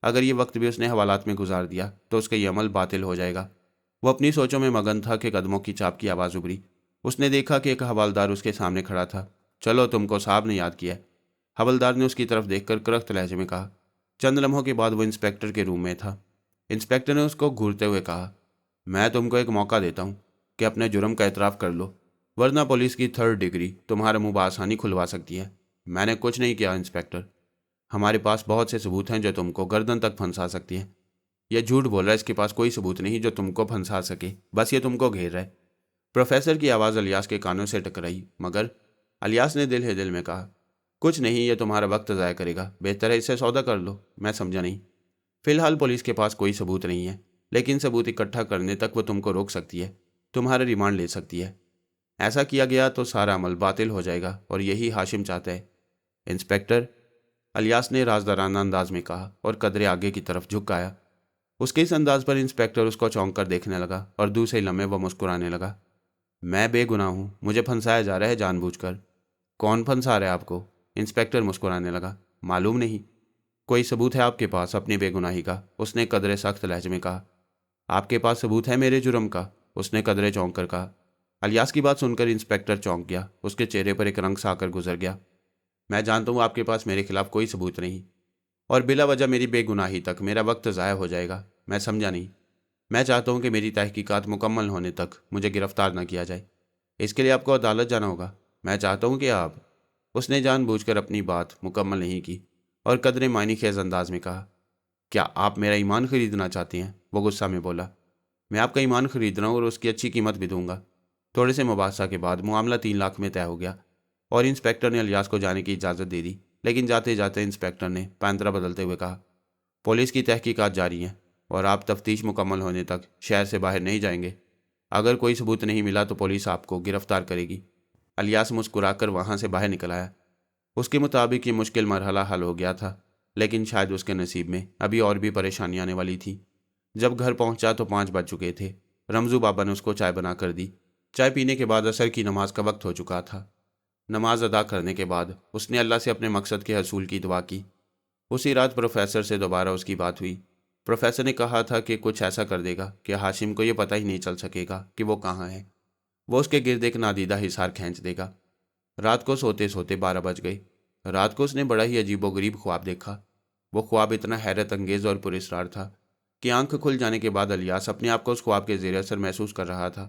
اگر یہ وقت بھی اس نے حوالات میں گزار دیا تو اس کا یہ عمل باطل ہو جائے گا۔ وہ اپنی سوچوں میں مگن تھا کہ قدموں کی چاپ کی آواز ابھری۔ اس نے دیکھا کہ ایک حوالدار اس کے سامنے کھڑا تھا۔ چلو تم کو صاحب نے یاد کیا۔ حوالدار نے اس کی طرف دیکھ کر کرخت لہجے میں کہا۔ چند لمحوں کے بعد وہ انسپکٹر کے روم میں تھا۔ انسپکٹر نے اس کو گھورتے ہوئے کہا، میں تم کو ایک موقع دیتا ہوں کہ اپنے جرم کا اعتراف کر لو، ورنہ پولیس کی 3rd ڈگری تمہارا منہ بآسانی کھلوا سکتی ہے۔ میں نے کچھ نہیں کیا انسپکٹر، ہمارے پاس بہت سے ثبوت ہیں جو تم کو گردن تک پھنسا سکتی ہیں۔ یہ جھوٹ بول رہا ہے، اس کے پاس کوئی ثبوت نہیں جو تم کو پھنسا سکے، بس یہ تم کو گھیر رہا ہے۔ پروفیسر کی آواز الیاس کے کانوں سے ٹکرائی، مگر الیاس نے دل ہی دل میں کہا، کچھ نہیں، یہ تمہارا وقت ضائع کرے گا، بہتر ہے اس سے سودا کر لو۔ میں سمجھا نہیں۔ فی الحال پولیس کے پاس کوئی ثبوت نہیں ہے، لیکن ثبوت اکٹھا کرنے تک وہ تم کو روک سکتی ہے، تمہارا ریمانڈ لے سکتی ہے۔ ایسا کیا گیا تو سارا عمل باطل ہو جائے گا، اور یہی ہاشم چاہتا ہے۔ انسپکٹر، الیاس نے رازدارانہ انداز میں کہا اور قدرے آگے کی طرف جھک آیا۔ اس کے اس انداز پر انسپکٹر اس کو چونک کر دیکھنے لگا اور دوسرے لمحے وہ مسکرانے لگا۔ میں بے گناہ ہوں، مجھے پھنسایا جا رہا ہے جان بوجھ کر۔ کون پھنسا رہا ہے آپ کو؟ انسپکٹر مسکرانے لگا۔ معلوم نہیں۔ کوئی ثبوت ہے آپ کے پاس اپنی بے گناہی کا؟ اس نے قدرے سخت لہجے میں کہا۔ آپ کے پاس ثبوت ہے میرے جرم کا؟ اس نے قدرے چونک کر کہا۔ الیاس کی بات سن کر انسپکٹر چونک گیا۔ اس کے چہرے پر ایک رنگ سا آ کر گزر گیا۔ میں جانتا ہوں آپ کے پاس میرے خلاف کوئی ثبوت نہیں، اور بلا وجہ میری بے گناہی تک میرا وقت ضائع ہو جائے گا۔ میں سمجھا نہیں۔ میں چاہتا ہوں کہ میری تحقیقات مکمل ہونے تک مجھے گرفتار نہ کیا جائے۔ اس کے لیے آپ کو عدالت جانا ہوگا۔ میں چاہتا ہوں کہ آپ… اس نے جان بوجھ کر اپنی بات مکمل نہیں کی اور قدرے معنی خیز انداز میں کہا، کیا آپ میرا ایمان خریدنا چاہتے ہیں؟ وہ غصہ میں بولا۔ میں آپ کا ایمان خرید رہا ہوں اور اس کی اچھی قیمت بھی دوں گا۔ تھوڑے سے مباحثہ کے بعد معاملہ 3 لاکھ میں طے ہو گیا، اور انسپکٹر نے الیاس کو جانے کی اجازت دے دی۔ لیکن جاتے جاتے انسپکٹر نے پینترا بدلتے ہوئے کہا، پولیس کی تحقیقات جاری ہیں، اور آپ تفتیش مکمل ہونے تک شہر سے باہر نہیں جائیں گے۔ اگر کوئی ثبوت نہیں ملا تو پولیس آپ کو گرفتار کرے گی۔ الیاس مسکرا کر وہاں سے باہر نکل آیا۔ اس کے مطابق یہ مشکل مرحلہ حل ہو گیا تھا، لیکن شاید اس کے نصیب میں ابھی اور بھی پریشانی آنے والی تھی۔ جب گھر پہنچا تو 5 بج چکے تھے۔ رمزو بابا نے اس کو چائے بنا کر دی۔ چائے پینے کے بعد عصر کی نماز کا وقت ہو چکا تھا۔ نماز ادا کرنے کے بعد اس نے اللہ سے اپنے مقصد کے حصول کی دعا کی۔ اسی رات پروفیسر سے دوبارہ اس کی بات ہوئی۔ پروفیسر نے کہا تھا کہ کچھ ایسا کر دے گا کہ ہاشم کو یہ پتہ ہی نہیں چل سکے گا کہ وہ کہاں ہے۔ وہ اس کے گرد ایک نادیدہ حصار کھینچ دے گا۔ رات کو سوتے سوتے 12 بج گئے۔ رات کو اس نے بڑا ہی عجیب و غریب خواب دیکھا۔ وہ خواب اتنا حیرت انگیز اور پراسرار تھا کہ آنکھ کھل جانے کے بعد الیاس اپنے آپ کو اس خواب کے زیر اثر محسوس کر رہا تھا۔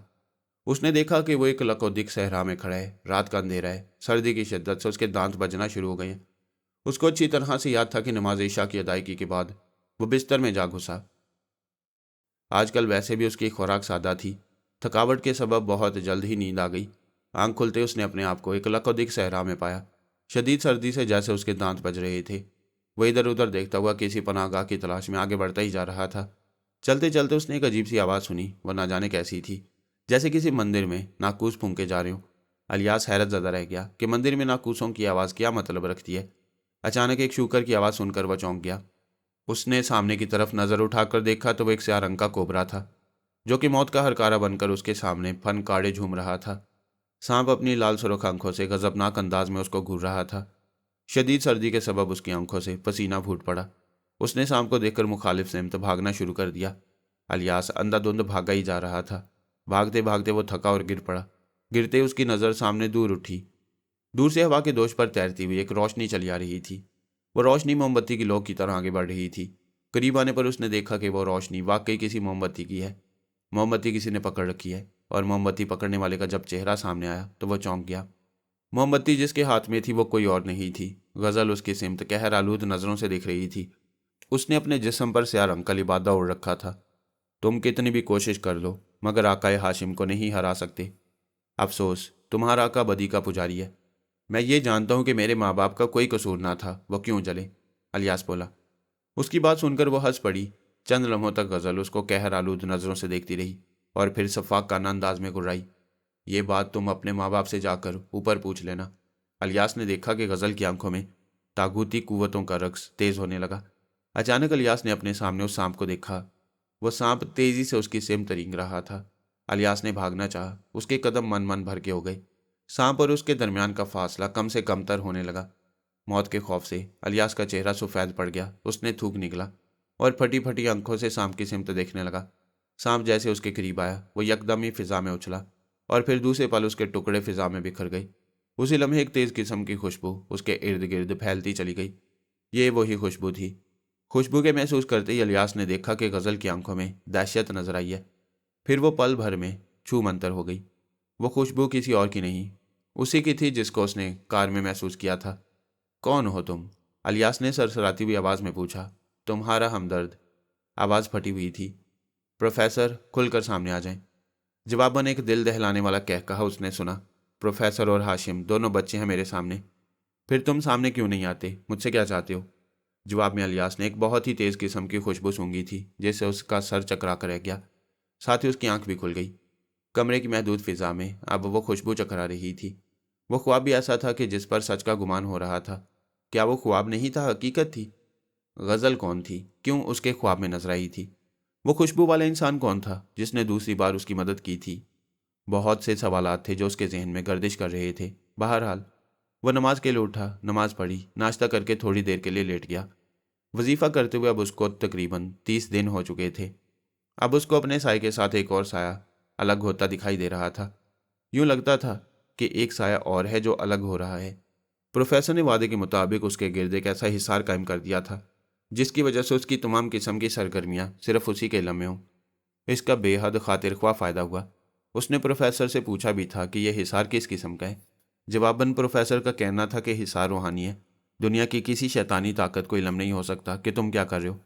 اس نے دیکھا کہ وہ ایک لقودک صحرا میں کھڑا ہے۔ رات کا اندھیرا ہے، سردی کی شدت سے اس کے دانت بجنا شروع ہو گئے ہیں۔ اس کو اچھی طرح سے یاد تھا کہ نماز عشاء کی ادائیگی کے بعد وہ بستر میں جا گھسا۔ آج کل ویسے بھی اس کی خوراک سادہ تھی۔ تھکاوٹ کے سبب بہت جلد ہی نیند آ گئی۔ آنکھ کھلتے اس نے اپنے آپ کو ایک لقودک صحرا میں پایا۔ شدید سردی سے جیسے اس کے دانت بج رہے تھے۔ وہ ادھر ادھر دیکھتا ہوا کسی پناہ گاہ کی تلاش میں آگے بڑھتا ہی جا رہا تھا۔ چلتے چلتے اس نے ایک عجیب سی آواز سنی، وہ نہ جانے کیسی تھی، جیسے کسی مندر میں ناقوس پھونکے جا رہے ہوں۔ الیاس حیرت زدہ رہ گیا کہ مندر میں ناقوسوں کی آواز کیا مطلب رکھتی ہے۔ اچانک ایک شوکر کی آواز سن کر وہ چونک گیا۔ اس نے سامنے کی طرف نظر اٹھا کر دیکھا تو وہ ایک سیاہ رنگ کا کوبرا تھا، جو کہ موت کا ہرکارہ بن کر اس کے سامنے فن کاڑے جھوم رہا تھا۔ سانپ اپنی لال سرخ آنکھوں سے غضبناک انداز میں اس کو گھور رہا تھا۔ شدید سردی کے سبب اس کی آنکھوں سے پسینہ پھوٹ پڑا۔ اس نے سانپ کو دیکھ کر مخالف سمت بھاگنا شروع کر دیا۔ الیاس اندھا دھند بھاگا ہی جا رہا تھا۔ بھاگتے بھاگتے وہ تھکا اور گر پڑا۔ گرتے اس کی نظر سامنے دور اٹھی۔ دور سے ہوا کے دوش پر تیرتی ہوئی ایک روشنی چلی آ رہی تھی۔ وہ روشنی موم بتی کی لو کی طرح آگے بڑھ رہی تھی۔ قریب آنے پر اس نے دیکھا کہ وہ روشنی واقعی کسی موم بتی کی ہے۔ موم بتی کسی نے پکڑ رکھی ہے، اور موم بتی پکڑنے والے کا جب چہرہ سامنے آیا تو وہ چونک گیا۔ موم بتی جس کے ہاتھ میں تھی وہ کوئی اور نہیں تھی۔ غزل اس کی سمت قہر آلود نظروں سے دیکھ رہی تھی۔ اس نے اپنے جسم پر سیاہ رنگ کا لبادہ اوڑھ رکھا تھا۔ تم کتنی بھی کوشش کر لو مگر آقائے ہاشم کو نہیں ہرا سکتے۔ افسوس، تمہارا آقا بدی کا پجاری ہے۔ میں یہ جانتا ہوں کہ میرے ماں باپ کا کوئی قصور نہ تھا، وہ کیوں جلے؟ الیاس بولا۔ اس کی بات سن کر وہ ہنس پڑی۔ چند لمحوں تک غزل اس کو قہر آلود نظروں سے دیکھتی رہی اور پھر شفاق کانہ انداز میں گرائی۔ یہ بات تم اپنے ماں باپ سے جا کر اوپر پوچھ لینا۔ الیاس نے دیکھا کہ غزل کی آنکھوں میں طاغوتی قوتوں کا رقص تیز ہونے لگا۔ اچانک الیاس نے اپنے سامنے اس سانپ کو دیکھا۔ وہ سانپ تیزی سے اس کی سمت رینگ رہا تھا۔ الیاس نے بھاگنا چاہا، اس کے قدم من بھر کے ہو گئے۔ سانپ اور اس کے درمیان کا فاصلہ کم سے کم تر ہونے لگا۔ موت کے خوف سے الیاس کا چہرہ سفید پڑ گیا۔ اس نے تھوک نکلا اور پھٹی پھٹی آنکھوں سے سانپ کی سمت دیکھنے لگا۔ سانپ جیسے اس کے قریب آیا وہ یکدم ہی فضا میں اچھلا اور پھر دوسرے پل اس کے ٹکڑے فضا میں بکھر گئے۔ اسی لمحے ایک تیز قسم کی خوشبو اس کے ارد گرد پھیلتی چلی گئی۔ یہ وہی خوشبو تھی۔ خوشبو کے محسوس کرتے ہی الیاس نے دیکھا کہ غزل کی آنکھوں میں دہشت نظر آئی ہے۔ پھر وہ پل بھر میں چھو منتر ہو گئی۔ وہ خوشبو کسی اور کی نہیں، اسی کی تھی جس کو اس نے کار میں محسوس کیا تھا۔ کون ہو تم؟ الیاس نے سرسراتی ہوئی آواز میں پوچھا۔ تمہارا ہمدرد، آواز پھٹی ہوئی تھی۔ پروفیسر، کھل کر سامنے آ جائیں۔ جواباً ایک دل دہلانے والا کہا اس نے سنا۔ پروفیسر اور ہاشم دونوں بچے ہیں میرے سامنے۔ پھر تم سامنے کیوں نہیں آتے؟ مجھ سے کیا چاہتے ہو؟ جواب میں الیاس نے ایک بہت ہی تیز قسم کی خوشبو سونگھی تھی جس سے اس کا سر چکرا کر رہ گیا، ساتھ ہی اس کی آنکھ بھی کھل گئی۔ کمرے کی محدود فضا میں اب وہ خوشبو چکرا رہی تھی۔ وہ خواب بھی ایسا تھا کہ جس پر سچ کا گمان ہو رہا تھا۔ کیا وہ خواب نہیں تھا، حقیقت تھی؟ غزل کون تھی؟ کیوں اس کے خواب میں نظر آئی تھی؟ وہ خوشبو والا انسان کون تھا جس نے دوسری بار اس کی مدد کی تھی؟ بہت سے سوالات تھے جو اس کے ذہن میں گردش کر رہے تھے۔ بہرحال وہ نماز کے لیے اٹھا، نماز پڑھی، ناشتہ کر کے تھوڑی دیر کے لیے لیٹ گیا۔ وظیفہ کرتے ہوئے اب اس کو تقریباً 30 دن ہو چکے تھے۔ اب اس کو اپنے سائے کے ساتھ ایک اور سایہ الگ ہوتا دکھائی دے رہا تھا۔ یوں لگتا تھا کہ ایک سایہ اور ہے جو الگ ہو رہا ہے۔ پروفیسر نے وعدے کے مطابق اس کے گرد ایک ایسا حصار قائم کر دیا تھا جس کی وجہ سے اس کی تمام قسم کی سرگرمیاں صرف اسی کے علم میں ہوں۔ اس کا بے حد خاطر خواہ فائدہ ہوا۔ اس نے پروفیسر سے پوچھا بھی تھا کہ یہ حصار کس قسم کا ہے۔ جواباً پروفیسر کا کہنا تھا کہ حصار روحانی ہے۔ دنیا کی کسی شیطانی طاقت کو علم نہیں ہو سکتا کہ تم کیا کر رہے ہو۔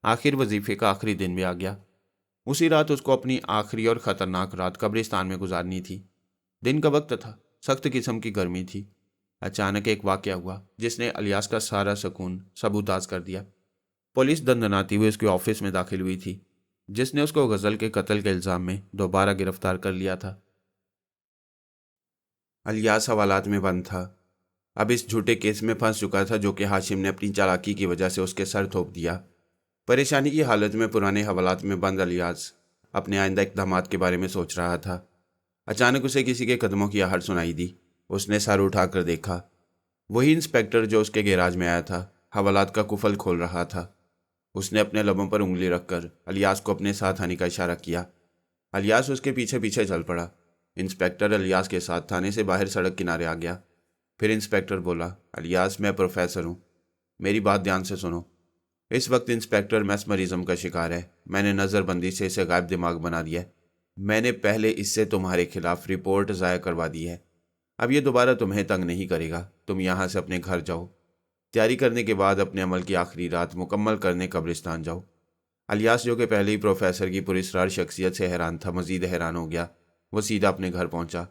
آخر وظیفے کا آخری دن بھی آ گیا۔ اسی رات اس کو اپنی آخری اور خطرناک رات قبرستان میں گزارنی تھی۔ دن کا وقت تھا، سخت قسم کی گرمی تھی۔ اچانک ایک واقعہ ہوا جس نے الیاس کا سارا سکون سبوداز کر دیا۔ پولیس دندناتی ہوئی اس کے آفس میں داخل ہوئی تھی، جس نے اس کو غزل کے قتل کے الزام میں دوبارہ گرفتار کر لیا تھا۔ الیاس حوالات میں بند تھا۔ اب اس جھوٹے کیس میں پھنس چکا تھا جو کہ ہاشم نے اپنی چالاکی کی وجہ سے اس کے سر تھوپ دیا۔ پریشانی کی حالت میں پرانے حوالات میں بند الیاس اپنے آئندہ اقدامات کے بارے میں سوچ رہا تھا۔ اچانک اسے کسی کے قدموں کی آہٹ سنائی دی۔ اس نے سر اٹھا کر دیکھا۔ وہی انسپیکٹر جو اس کے گیراج میں آیا تھا حوالات کا قفل کھول رہا تھا۔ اس نے اپنے لبوں پر انگلی رکھ کر الیاس کو اپنے ساتھ آنے کا اشارہ کیا۔ الیاس اس کے پیچھے پیچھے چل پڑا۔ انسپیکٹر الیاس کے ساتھ تھانے سے باہر سڑک کنارے آ گیا۔ پھر انسپیکٹر بولا، الیاس، میں پروفیسر ہوں، میری بات دھیان سے سنو۔ اس وقت انسپیکٹر میسمرزم کا شکار ہے۔ میں نے نظر بندی سے اسے غائب دماغ بنا دیا ہے۔ میں نے پہلے اس سے تمہارے خلاف رپورٹ ضائع کروا دی ہے۔ اب یہ دوبارہ تمہیں تنگ نہیں کرے گا۔ تم یہاں سے اپنے گھر جاؤ۔ تیاری کرنے کے بعد اپنے عمل کی آخری رات مکمل کرنے قبرستان جاؤ۔ الیاس جو کہ پہلے ہی پروفیسر کی پراسرار شخصیت سے حیران تھا، مزید حیران ہو گیا۔ وہ سیدھا اپنے گھر پہنچا۔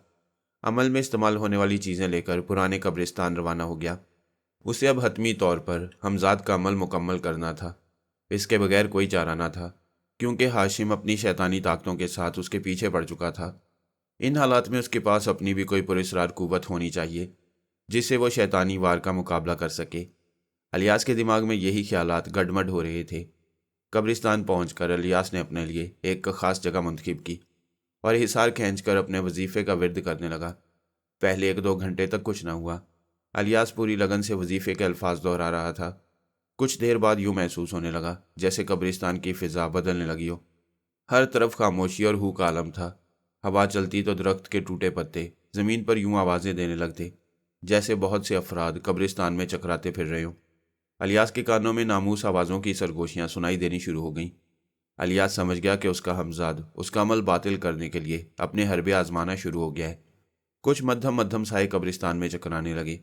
عمل میں استعمال ہونے والی چیزیں لے کر پرانے قبرستان روانہ ہو گیا۔ اسے اب حتمی طور پر حمزاد کا عمل مکمل کرنا تھا، اس کے بغیر کوئی چارہ نہ تھا، کیونکہ ہاشم اپنی شیطانی طاقتوں کے ساتھ اس کے پیچھے پڑ چکا تھا۔ ان حالات میں اس کے پاس اپنی بھی کوئی پراسرار قوت ہونی چاہیے جس سے وہ شیطانی وار کا مقابلہ کر سکے۔ الیاس کے دماغ میں یہی خیالات گڈمڈ ہو رہے تھے۔ قبرستان پہنچ کر الیاس نے اپنے لیے ایک خاص جگہ منتخب کی اور حصار کھینچ کر اپنے وظیفے کا ورد کرنے لگا۔ پہلے 1-2 گھنٹے تک کچھ نہ ہوا۔ الیاس پوری لگن سے وظیفے کے الفاظ دہرا رہا تھا۔ کچھ دیر بعد یوں محسوس ہونے لگا جیسے قبرستان کی فضا بدلنے لگی ہو۔ ہر طرف خاموشی اور ہو کا عالم تھا۔ ہوا چلتی تو درخت کے ٹوٹے پتے زمین پر یوں آوازیں دینے لگتے جیسے بہت سے افراد قبرستان میں چکراتے پھر رہے ہوں۔ الیاس کے کانوں میں ناموس آوازوں کی سرگوشیاں سنائی دینی شروع ہو گئیں۔ الیاس سمجھ گیا کہ اس کا حمزاد اس کا عمل باطل کرنے کے لیے اپنے حربے آزمانا شروع ہو گیا ہے۔ کچھ مدھم سائے قبرستان میں چکرانے لگے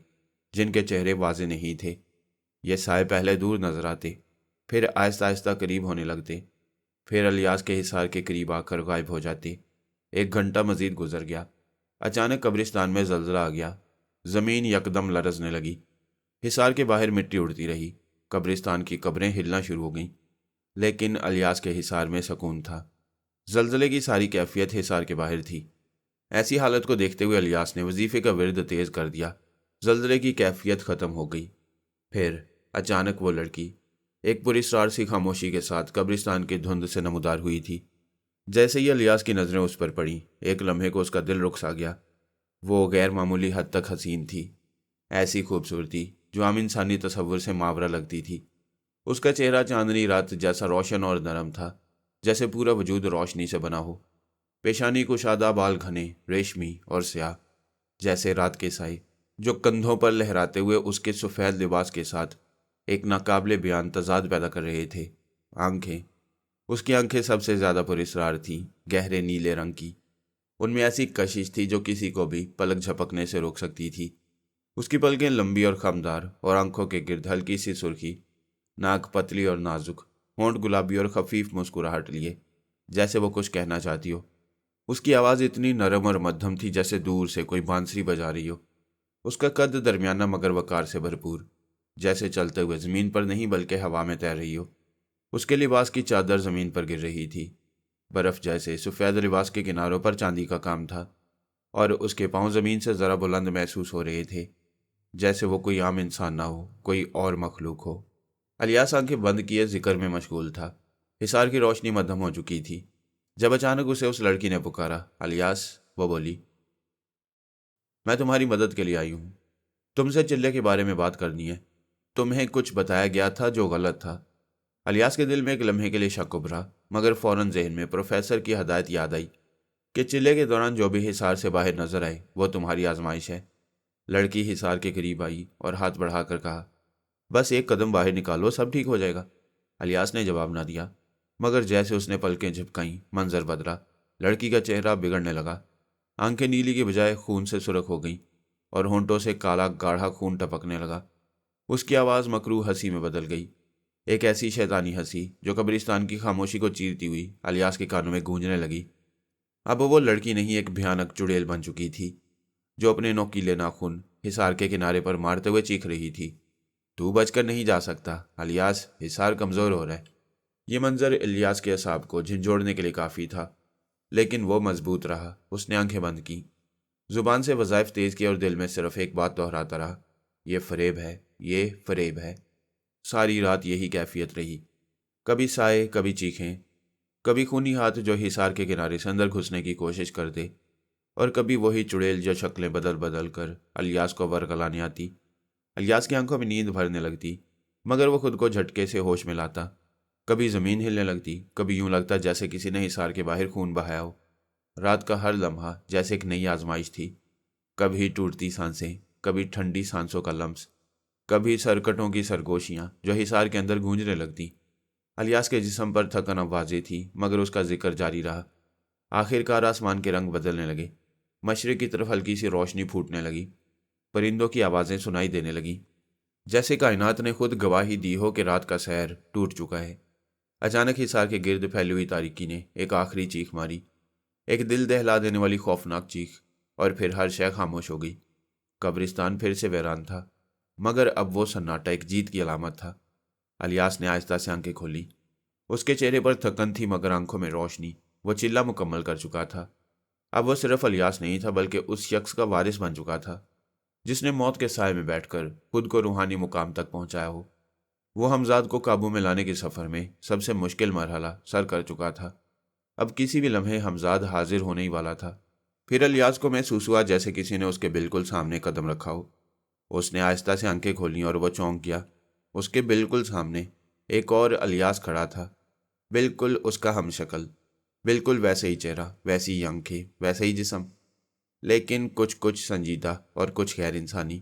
جن کے چہرے واضح نہیں تھے۔ یہ سائے پہلے دور نظر آتے، پھر آہستہ آہستہ قریب ہونے لگتے، پھر الیاس کے حصار کے قریب آ کر غائب ہو جاتے۔ 1 گھنٹہ مزید گزر گیا۔ اچانک قبرستان میں زلزلہ آ گیا۔ زمین یکدم لرزنے لگی۔ حصار کے باہر مٹی اڑتی رہی۔ قبرستان کی قبریں ہلنا شروع ہو گئیں، لیکن الیاس کے حصار میں سکون تھا۔ زلزلے کی ساری کیفیت حصار کے باہر تھی۔ ایسی حالت کو دیکھتے ہوئے الیاس نے وظیفے کا ورد تیز کر دیا۔ زلزلے کی کیفیت ختم ہو گئی۔ پھر اچانک وہ لڑکی ایک پراسرار سی خاموشی کے ساتھ قبرستان کی دھند سے نمودار ہوئی تھی۔ جیسے ہی الیاس کی نظریں اس پر پڑیں، ایک لمحے کو اس کا دل رک سا گیا۔ وہ غیر معمولی حد تک حسین تھی، ایسی خوبصورتی جو عام انسانی تصور سے ماورا لگتی تھی۔ اس کا چہرہ چاندنی رات جیسا روشن اور نرم تھا، جیسے پورا وجود روشنی سے بنا ہو۔ پیشانی کشادہ بال گھنے، ریشمی اور سیاہ جیسے رات کے سائے جو کندھوں پر لہراتے ہوئے اس کے سفید لباس کے ساتھ ایک ناقابل بیان تضاد پیدا کر رہے تھے۔ آنکھیں، اس کی آنکھیں سب سے زیادہ پراسرار تھیں، گہرے نیلے رنگ کی۔ ان میں ایسی کشش تھی جو کسی کو بھی پلک جھپکنے سے روک سکتی تھی۔ اس کی پلکیں لمبی اور خمدار اور آنکھوں کے گرد ہلکی سی سرخی، ناک پتلی اور نازک، ہونٹ گلابی اور خفیف مسکراہٹ لیے جیسے وہ کچھ کہنا چاہتی ہو۔ اس کی آواز اتنی نرم اور مدھم تھی جیسے دور سے کوئی بانسری بجا رہی ہو۔ اس کا قد درمیانہ مگر وقار سے بھرپور، جیسے چلتے ہوئے زمین پر نہیں بلکہ ہوا میں تیر رہی ہو۔ اس کے لباس کی چادر زمین پر گر رہی تھی، برف جیسے سفید لباس کے کناروں پر چاندی کا کام تھا، اور اس کے پاؤں زمین سے ذرا بلند محسوس ہو رہے تھے، جیسے وہ کوئی عام انسان نہ ہو، کوئی اور مخلوق ہو۔ الیاس آنکھیں بند کیے ذکر میں مشغول تھا۔ حصار کی روشنی مدھم ہو چکی تھی جب اچانک اسے اس لڑکی نے پکارا، الیاس۔ وہ بولی، میں تمہاری مدد کے لیے آئی ہوں۔ تم سے چلے کے بارے میں بات کرنی ہے۔ تمہیں کچھ بتایا گیا تھا جو غلط تھا۔ الیاس کے دل میں ایک لمحے کے لیے شک ابھرا، مگر فوراً ذہن میں پروفیسر کی ہدایت یاد آئی کہ چلے کے دوران جو بھی حصار سے باہر نظر آئے وہ تمہاری آزمائش ہے۔ لڑکی حصار کے قریب آئی اور ہاتھ بڑھا کر کہا، بس 1 قدم باہر نکالو، سب ٹھیک ہو جائے گا۔ الیاس نے جواب نہ دیا، مگر جیسے اس نے پلکیں جھپکائیں منظر بدلا۔ لڑکی کا چہرہ بگڑنے لگا۔ آنکھیں نیلی کی بجائے خون سے سرخ ہو گئیں اور ہونٹوں سے کالا گاڑھا خون ٹپکنے لگا۔ اس کی آواز مکروہ ہنسی میں بدل گئی، ایک ایسی شیطانی ہنسی جو قبرستان کی خاموشی کو چیرتی ہوئی الیاس کے کانوں میں گونجنے لگی۔ اب وہ لڑکی نہیں، ایک بھیانک چڑیل بن چکی تھی جو اپنے نوکیلے ناخن حصار کے کنارے پر مارتے ہوئے چیخ رہی تھی، تو بچ کر نہیں جا سکتا الیاس، حصار کمزور ہو رہا ہے۔ یہ منظر الیاس کے اعصاب کو جھنجھوڑنے کے لیے کافی تھا، لیکن وہ مضبوط رہا۔ اس نے آنکھیں بند کی، زبان سے وظائف تیز کی اور دل میں صرف ایک بات دہراتا رہا، یہ فریب ہے، یہ فریب ہے۔ ساری رات یہی کیفیت رہی، کبھی سائے، کبھی چیخیں، کبھی خونی ہاتھ جو حصار کے کنارے سے اندر گھسنے کی کوشش کرتے، اور کبھی وہی چڑیل جو شکلیں بدل بدل کر الیاس کو ورگلانے آتی۔ الیاس کی آنکھوں میں نیند بھرنے لگتی، مگر وہ خود کو جھٹکے سے ہوش میں لاتا۔ کبھی زمین ہلنے لگتی، کبھی یوں لگتا جیسے کسی نے حصار کے باہر خون بہایا ہو۔ رات کا ہر لمحہ جیسے ایک نئی آزمائش تھی، کبھی ٹوٹتی سانسیں، کبھی ٹھنڈی سانسوں کا لمس، کبھی سرکٹوں کی سرگوشیاں جو حصار کے اندر گونجنے لگتی۔ الیاس کے جسم پر تھکن اب واضح تھی، مگر اس کا ذکر جاری رہا۔ آخر کار آسمان کے رنگ بدلنے لگے، مشرق کی طرف ہلکی سی روشنی پھوٹنے لگی، پرندوں کی آوازیں سنائی دینے لگیں، جیسے کائنات نے خود گواہی دی ہو کہ رات کا سحر ٹوٹ چکا ہے۔ اچانک حصار کے گرد پھیلی ہوئی تاریکی نے ایک آخری چیخ ماری، ایک دل دہلا دینے والی خوفناک چیخ اور پھر ہر شے خاموش ہو گئی۔ قبرستان پھر سے ویران تھا، مگر اب وہ سناٹا ایک جیت کی علامت تھا۔ الیاس نے آہستہ سے آنکھیں کھولی۔ اس کے چہرے پر تھکن تھی مگر آنکھوں میں روشنی۔ وہ چلہ مکمل کر چکا تھا۔ اب وہ صرف الیاس نہیں تھا بلکہ اس شخص کا وارث بن چکا تھا جس نے موت کے سائے میں بیٹھ کر خود کو روحانی مقام تک پہنچایا ہو۔ وہ حمزاد کو قابو میں لانے کے سفر میں سب سے مشکل مرحلہ سر کر چکا تھا۔ اب کسی بھی لمحے حمزاد حاضر ہونے ہی والا تھا۔ پھر الیاس کو محسوس ہوا جیسے کسی نے اس کے بالکل سامنے قدم رکھا ہو۔ اس نے آہستہ سے آنکھیں کھولیں اور وہ چونک گیا۔ اس کے بالکل سامنے ایک اور الیاس کھڑا تھا، بالکل اس کا ہم شکل، بالکل ویسے ہی چہرہ، ویسی ہی آنکھیں، ویسے ہی جسم، لیکن کچھ سنجیدہ اور کچھ غیر انسانی۔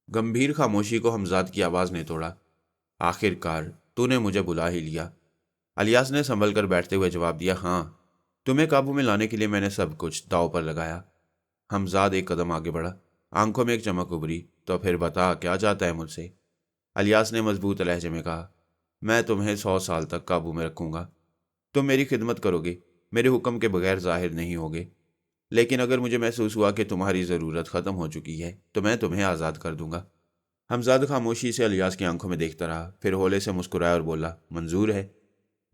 گمبھیر خاموشی کو حمزاد کی آواز نے توڑا۔ آخر کار تو نے مجھے بلا ہی لیا۔ الیاس نے سنبھل کر بیٹھتے ہوئے جواب دیا، ہاں، تمہیں قابو میں لانے کے لیے میں نے سب کچھ داؤ پر لگایا۔ حمزاد ایک قدم آگے بڑھا، آنکھوں میں ایک چمک ابھری۔ تو پھر بتا کیا چاہتا ہے مجھ سے؟ الیاس نے مضبوط لہجے میں کہا، میں تمہیں 100 سال تک قابو میں رکھوں گا۔ تم میری خدمت کرو گے، میرے حکم کے بغیر ظاہر نہیں ہوگے، لیکن اگر مجھے محسوس ہوا کہ تمہاری ضرورت ختم ہو چکی ہے تو میں تمہیں آزاد کر دوں گا۔ حمزاد خاموشی سے الیاس کی آنکھوں میں دیکھتا رہا، پھر ہولے سے مسکرایا اور بولا، منظور ہے،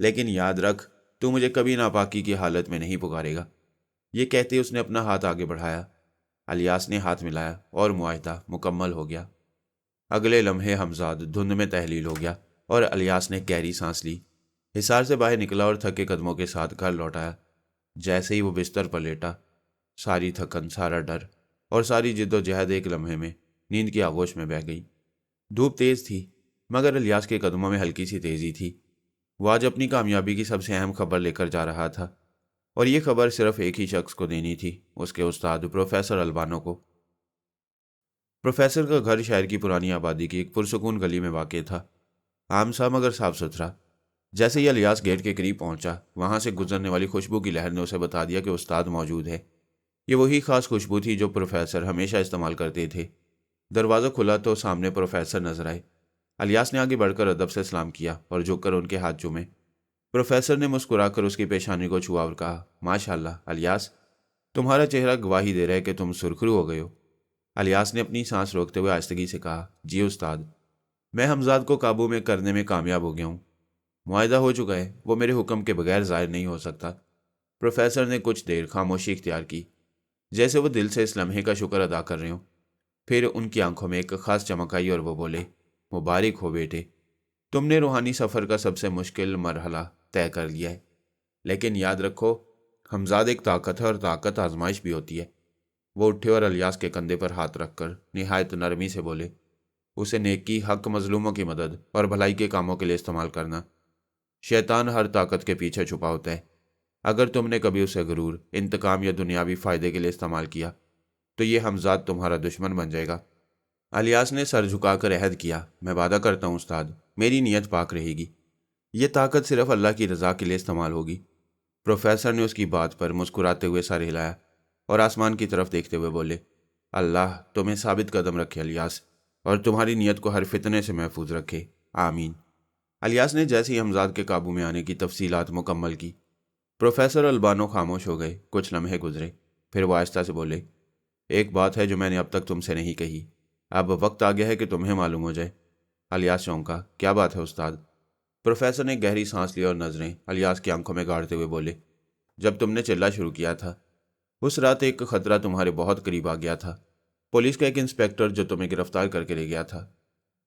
لیکن یاد رکھ تو مجھے کبھی ناپاکی کی حالت میں نہیں پکارے گا۔ یہ کہتے اس نے اپنا ہاتھ آگے بڑھایا۔ الیاس نے ہاتھ ملایا اور معاہدہ مکمل ہو گیا۔ اگلے لمحے حمزاد دھند میں تحلیل ہو گیا اور الیاس نے گہری سانس لی، حصار سے باہر نکلا اور تھکے قدموں کے ساتھ گھر لوٹ آیا۔ جیسے ہی وہ بستر پر لیٹا، ساری تھکن، سارا ڈر اور ساری جد و جہد ایک لمحے میں نیند کی آغوش میں بہہ گئی۔ دھوپ تیز تھی مگر الیاس کے قدموں میں ہلکی سی تیزی تھی۔ وہ آج اپنی کامیابی کی سب سے اہم خبر لے کر جا رہا تھا، اور یہ خبر صرف ایک ہی شخص کو دینی تھی، اس کے استاد پروفیسر البانو کو۔ پروفیسر کا گھر شہر کی پرانی آبادی کی ایک پرسکون گلی میں واقع تھا، عام سا مگر صاف ستھرا۔ جیسے ہی الیاس گیٹ کے قریب پہنچا، وہاں سے گزرنے والی خوشبو کی لہر نے اسے بتا دیا کہ استاد موجود ہے۔ یہ وہی خاص خوشبو تھی جو پروفیسر ہمیشہ استعمال کرتے تھے۔ دروازہ کھلا تو سامنے پروفیسر نظر آئے۔ الیاس نے آگے بڑھ کر ادب سے سلام کیا اور جھک کر ان کے ہاتھ چومے۔ پروفیسر نے مسکرا کر اس کی پیشانی کو چھوا اور کہا، ماشاء اللہ الیاس، تمہارا چہرہ گواہی دے رہا ہے کہ تم سرخرو ہو گئے ہو۔ الیاس نے اپنی سانس روکتے ہوئے آہستگی سے کہا، جی استاد، میں حمزاد کو قابو میں کرنے میں کامیاب ہو گیا ہوں۔ معاہدہ ہو چکا ہے، وہ میرے حکم کے بغیر ظاہر نہیں ہو سکتا۔ پروفیسر نے کچھ دیر خاموشی اختیار کی، جیسے وہ دل سے اس لمحے کا شکر ادا کر رہے ہوں۔ پھر ان کی آنکھوں میں ایک خاص چمک آئی اور وہ بولے، مبارک ہو بیٹے، تم نے روحانی سفر کا سب سے مشکل مرحلہ طے کر لیا ہے، لیکن یاد رکھو حمزاد ایک طاقت ہے اور طاقت آزمائش بھی ہوتی ہے۔ وہ اٹھے اور الیاس کے کندھے پر ہاتھ رکھ کر نہایت نرمی سے بولے، اسے نیکی، حق، مظلوموں کی مدد اور بھلائی کے کاموں کے لیے استعمال کرنا۔ شیطان ہر طاقت کے پیچھے چھپا ہوتا ہے۔ اگر تم نے کبھی اسے غرور، انتقام یا دنیاوی فائدے کے لیے استعمال کیا تو یہ حمزاد تمہارا دشمن بن جائے گا۔ الیاس نے سر جھکا کر عہد کیا، میں وعدہ کرتا ہوں استاد، میری نیت پاک رہے گی، یہ طاقت صرف اللہ کی رضا کے لیے استعمال ہوگی۔ پروفیسر نے اس کی بات پر مسکراتے ہوئے سر ہلایا اور آسمان کی طرف دیکھتے ہوئے بولے، اللہ تمہیں ثابت قدم رکھے الیاس، اور تمہاری نیت کو ہر فتنے سے محفوظ رکھے، آمین۔ الیاس نے جیسے ہی حمزاد کے قابو میں آنے کی تفصیلات مکمل کی، پروفیسر البانو خاموش ہو گئے۔ کچھ لمحے گزرے، پھر وہ آہستہ سے بولے، ایک بات ہے جو میں نے اب تک تم سے نہیں کہی، اب وقت آ گیا ہے کہ تمہیں معلوم ہو جائے۔ الیاس چونکا، کیا بات ہے استاد؟ پروفیسر نے گہری سانس لی اور نظریں الیاس کی آنکھوں میں گاڑتے ہوئے بولے، جب تم نے چلنا شروع کیا تھا اس رات ایک خطرہ تمہارے بہت قریب آ گیا تھا۔ پولیس کا ایک انسپیکٹر جو تمہیں گرفتار کر کے لے گیا تھا،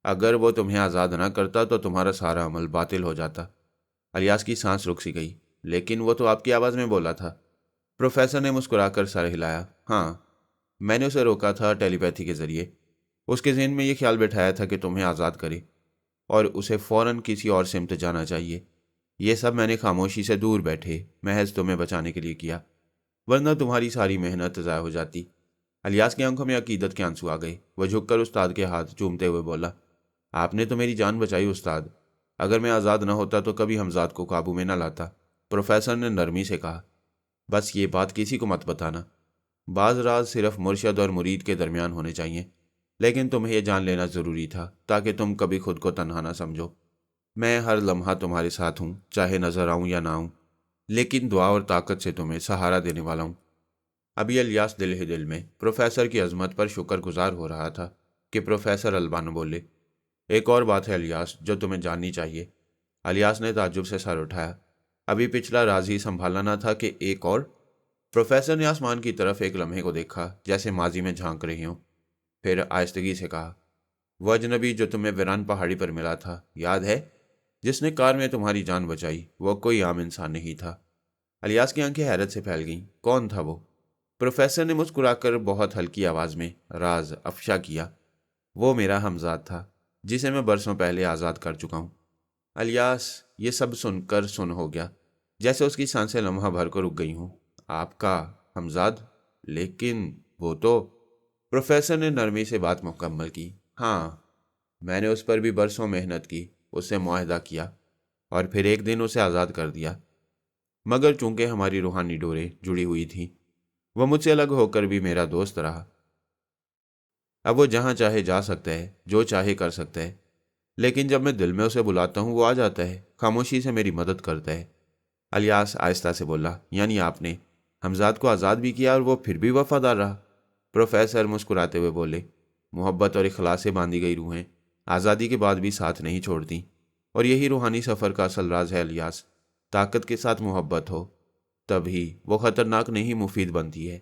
اگر وہ تمہیں آزاد نہ کرتا تو تمہارا سارا عمل باطل ہو جاتا۔ الیاس کی سانس رک سی گئی، لیکن وہ تو آپ کی آواز میں بولا تھا۔ پروفیسر نے مسکرا کر سر ہلایا، ہاں، میں نے اسے روکا تھا ٹیلی پیتھی کے ذریعے۔ اس کے ذہن میں یہ خیال بٹھایا تھا کہ تمہیں آزاد کرے اور اسے فوراً کسی اور سمت جانا چاہیے۔ یہ سب میں نے خاموشی سے دور بیٹھے محض تمہیں بچانے کے لیے کیا، ورنہ تمہاری ساری محنت ضائع ہو جاتی۔ الیاس کی آنکھوں میں عقیدت کے آنسو آ گئے۔ وہ جھک کر استاد کے ہاتھ چومتے ہوئے بولا، آپ نے تو میری جان بچائی استاد، اگر میں آزاد نہ ہوتا تو کبھی حمزاد کو قابو میں نہ لاتا۔ پروفیسر نے نرمی سے کہا، بس یہ بات کسی کو مت بتانا، بعض راز صرف مرشد اور مرید کے درمیان ہونے چاہیے، لیکن تمہیں یہ جان لینا ضروری تھا تاکہ تم کبھی خود کو تنہا نہ سمجھو۔ میں ہر لمحہ تمہارے ساتھ ہوں، چاہے نظر آؤں یا نہ آؤں، لیکن دعا اور طاقت سے تمہیں سہارا دینے والا ہوں۔ ابھی الیاس دل ہی دل میں پروفیسر کی عظمت پر شکر گزار ہو رہا تھا کہ پروفیسر البانو بولے، ایک اور بات ہے الیاس جو تمہیں جاننی چاہیے۔ الیاس نے تعجب سے سر اٹھایا۔ ابھی پچھلا راز ہی سنبھالنا نہ تھا کہ ایک اور؟ پروفیسر نے آسمان کی طرف ایک لمحے کو دیکھا جیسے ماضی میں جھانک رہی ہوں، پھر آہستگی سے کہا، وہ اجنبی جو تمہیں ویران پہاڑی پر ملا تھا، یاد ہے؟ جس نے کار میں تمہاری جان بچائی، وہ کوئی عام انسان نہیں تھا۔ الیاس کی آنکھیں حیرت سے پھیل گئیں۔ کون تھا وہ؟ پروفیسر نے مسکرا کر بہت ہلکی آواز میں راز افشا کیا، وہ میرا ہمزاد تھا جسے میں برسوں پہلے آزاد کر چکا ہوں۔ الیاس یہ سب سن کر سن ہو گیا، جیسے اس کی سانسیں لمحہ بھر کو رک گئی ہوں۔ آپ کا ہمزاد؟ لیکن وہ تو… پروفیسر نے نرمی سے بات مکمل کی۔ ہاں، میں نے اس پر بھی برسوں محنت کی، اس سے معاہدہ کیا اور پھر ایک دن اسے آزاد کر دیا، مگر چونکہ ہماری روحانی ڈوریں جڑی ہوئی تھیں، وہ مجھ سے الگ ہو کر بھی میرا دوست رہا۔ اب وہ جہاں چاہے جا سکتا ہے، جو چاہے کر سکتا ہے، لیکن جب میں دل میں اسے بلاتا ہوں وہ آ جاتا ہے، خاموشی سے میری مدد کرتا ہے۔ الیاس آہستہ سے بولا، یعنی آپ نے ہمزاد کو آزاد بھی کیا اور وہ پھر بھی وفادار رہا؟ پروفیسر مسکراتے ہوئے بولے، محبت اور اخلاص سے باندھی گئی روحیں آزادی کے بعد بھی ساتھ نہیں چھوڑتی، اور یہی روحانی سفر کا اصل راز ہے الیاس۔ طاقت کے ساتھ محبت ہو تبھی وہ خطرناک نہیں مفید بنتی ہے۔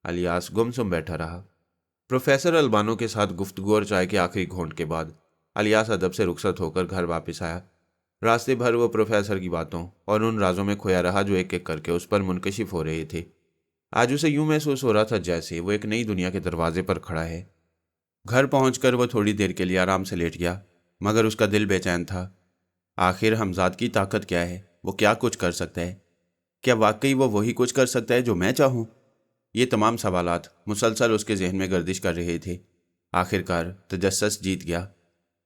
الیاس گمسم بیٹھا رہا۔ پروفیسر البانو کے ساتھ گفتگو اور چائے کے آخری گھونٹ کے بعد الیاس ادب سے رخصت ہو کر گھر واپس آیا۔ راستے بھر وہ پروفیسر کی باتوں اور ان رازوں میں کھویا رہا جو ایک ایک کر کے اس پر منکشف ہو رہے تھے۔ آج اسے یوں محسوس ہو رہا تھا جیسے وہ ایک نئی دنیا کے دروازے پر کھڑا ہے۔ گھر پہنچ کر وہ تھوڑی دیر کے لیے آرام سے لیٹ گیا، مگر اس کا دل بے چین تھا۔ آخر ہمزاد کی طاقت کیا ہے؟ وہ کیا کچھ کر سکتا ہے؟ کیا واقعی وہ وہی کچھ کر سکتا ہے جو میں چاہوں؟ یہ تمام سوالات مسلسل اس کے ذہن میں گردش کر رہے تھے۔ آخر کار تجسس جیت گیا۔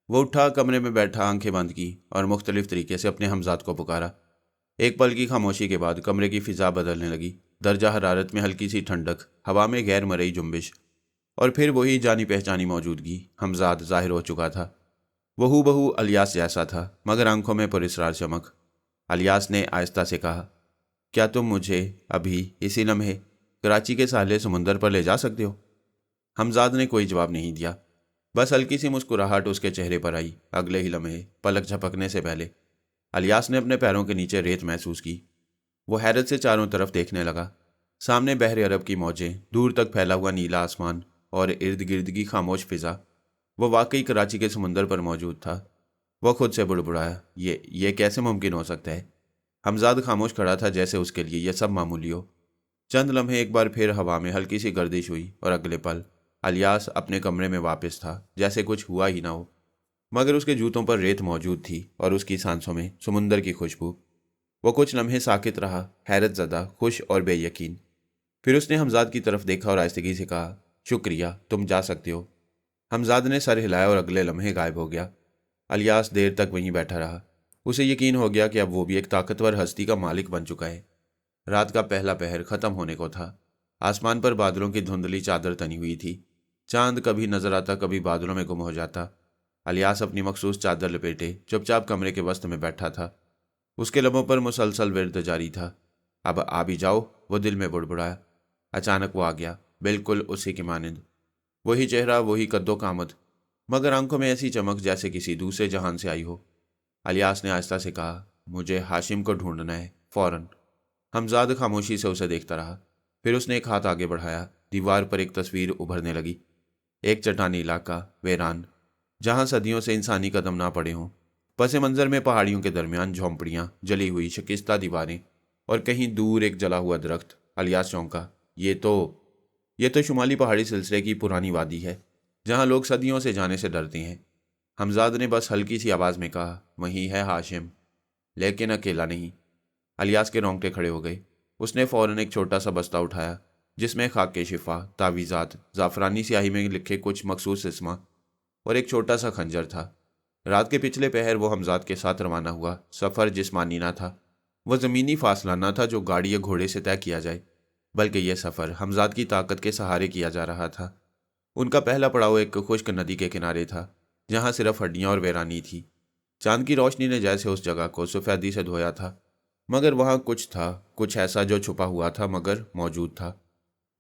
وہ اٹھا، کمرے میں بیٹھا، آنکھیں بند کی اور مختلف طریقے سے اپنے ہمزاد کو پکارا۔ ایک پل کی خاموشی کے بعد کمرے کی فضا بدلنے لگی۔ درجہ حرارت میں ہلکی سی ٹھنڈک، ہوا میں غیر مرئی جنبش، اور پھر وہی جانی پہچانی موجودگی۔ ہمزاد ظاہر ہو چکا تھا۔ وہ ہو بہو الیاس جیسا تھا، مگر آنکھوں میں پراسرار چمک۔ الیاس نے آہستہ سے کہا، کیا تم مجھے ابھی اسی لمحے کراچی کے ساحل سمندر پر لے جا سکتے ہو؟ ہمزاد نے کوئی جواب نہیں دیا، بس ہلکی سی مسکراہٹ اس کے چہرے پر آئی۔ اگلے ہی لمحے پلک جھپکنے سے پہلے الیاس نے اپنے پیروں کے نیچے ریت محسوس کی۔ وہ حیرت سے چاروں طرف دیکھنے لگا۔ سامنے بحر عرب کی موجیں، دور تک پھیلا ہوا نیلا آسمان اور ارد گرد کی خاموش فضا۔ وہ واقعی کراچی کے سمندر پر موجود تھا۔ وہ خود سے بڑبڑایا، یہ کیسے ممکن ہو سکتا ہے؟ ہمزاد خاموش کھڑا تھا جیسے اس کے لیے یہ سب معمولی ہو۔ چند لمحے ایک بار پھر ہوا میں ہلکی سی گردش ہوئی اور اگلے پل الیاس اپنے کمرے میں واپس تھا جیسے کچھ ہوا ہی نہ ہو، مگر اس کے جوتوں پر ریت موجود تھی اور اس کی سانسوں میں سمندر کی خوشبو۔ وہ کچھ لمحے ساکت رہا، حیرت زدہ، خوش اور بے یقین۔ پھر اس نے ہمزاد کی طرف دیکھا اور آہستگی سے کہا، شکریہ، تم جا سکتے ہو۔ ہمزاد نے سر ہلایا اور اگلے لمحے غائب ہو گیا۔ الیاس دیر تک وہیں بیٹھا رہا۔ اسے یقین ہو گیا کہ اب وہ بھی ایک طاقتور ہستی کا مالک بن چکا ہے۔ رات کا پہلا پہر ختم ہونے کو تھا۔ آسمان پر بادلوں کی دھندلی چادر تنی ہوئی تھی۔ چاند کبھی نظر آتا، کبھی بادلوں میں گم ہو جاتا۔ الیاس اپنی مخصوص چادر لپیٹے چپ چاپ کمرے کے وسط میں بیٹھا تھا۔ اس کے لبوں پر مسلسل ورد جاری تھا، اب آ بھی جاؤ، وہ دل میں بڑبڑایا۔ اچانک وہ آ گیا، بالکل اسی کی مانند، وہی چہرہ، وہی قد و قامت، مگر آنکھوں میں ایسی چمک جیسے کسی دوسرے جہان سے آئی ہو۔ الیاس نے آہستہ سے کہا، مجھے ہاشم کو ڈھونڈنا ہے، فوراً۔ ہمزاد خاموشی سے اسے دیکھتا رہا، پھر اس نے ایک ہاتھ آگے بڑھایا۔ دیوار پر ایک تصویر ابھرنے لگی، ایک چٹانی علاقہ، ویران، جہاں صدیوں سے انسانی قدم نہ پڑے ہوں۔ پس منظر میں پہاڑیوں کے درمیان جھونپڑیاں، جلی ہوئی شکستہ دیواریں اور کہیں دور ایک جلا ہوا درخت۔ الیاس چونکا، یہ تو شمالی پہاڑی سلسلے کی پرانی وادی ہے، جہاں لوگ صدیوں سے جانے سے ڈرتے ہیں۔ ہمزاد نے بس ہلکی سی آواز میں کہا، وہی ہے ہاشم، لیکن اکیلا نہیں۔ الیاس کے رونگٹے کھڑے ہو گئے۔ اس نے فوراً ایک چھوٹا سا بستہ اٹھایا جس میں خاک شفا، تعویذات، زعفرانی سیاہی میں لکھے کچھ مخصوص اسما اور ایک چھوٹا سا خنجر تھا۔ رات کے پچھلے پہر وہ ہمزاد کے ساتھ روانہ ہوا۔ سفر جسمانی نہ تھا، وہ زمینی فاصلہ نہ تھا جو گاڑی یا گھوڑے سے طے کیا جائے، بلکہ یہ سفر ہمزاد کی طاقت کے سہارے کیا جا رہا تھا۔ ان کا پہلا پڑاؤ ایک خشک ندی کے کنارے تھا، جہاں صرف ہڈیاں اور ویرانی تھی۔ چاند کی روشنی نے جیسے اس جگہ کو سفیدی سے دھویا تھا، مگر وہاں کچھ تھا، کچھ ایسا جو چھپا ہوا تھا مگر موجود تھا۔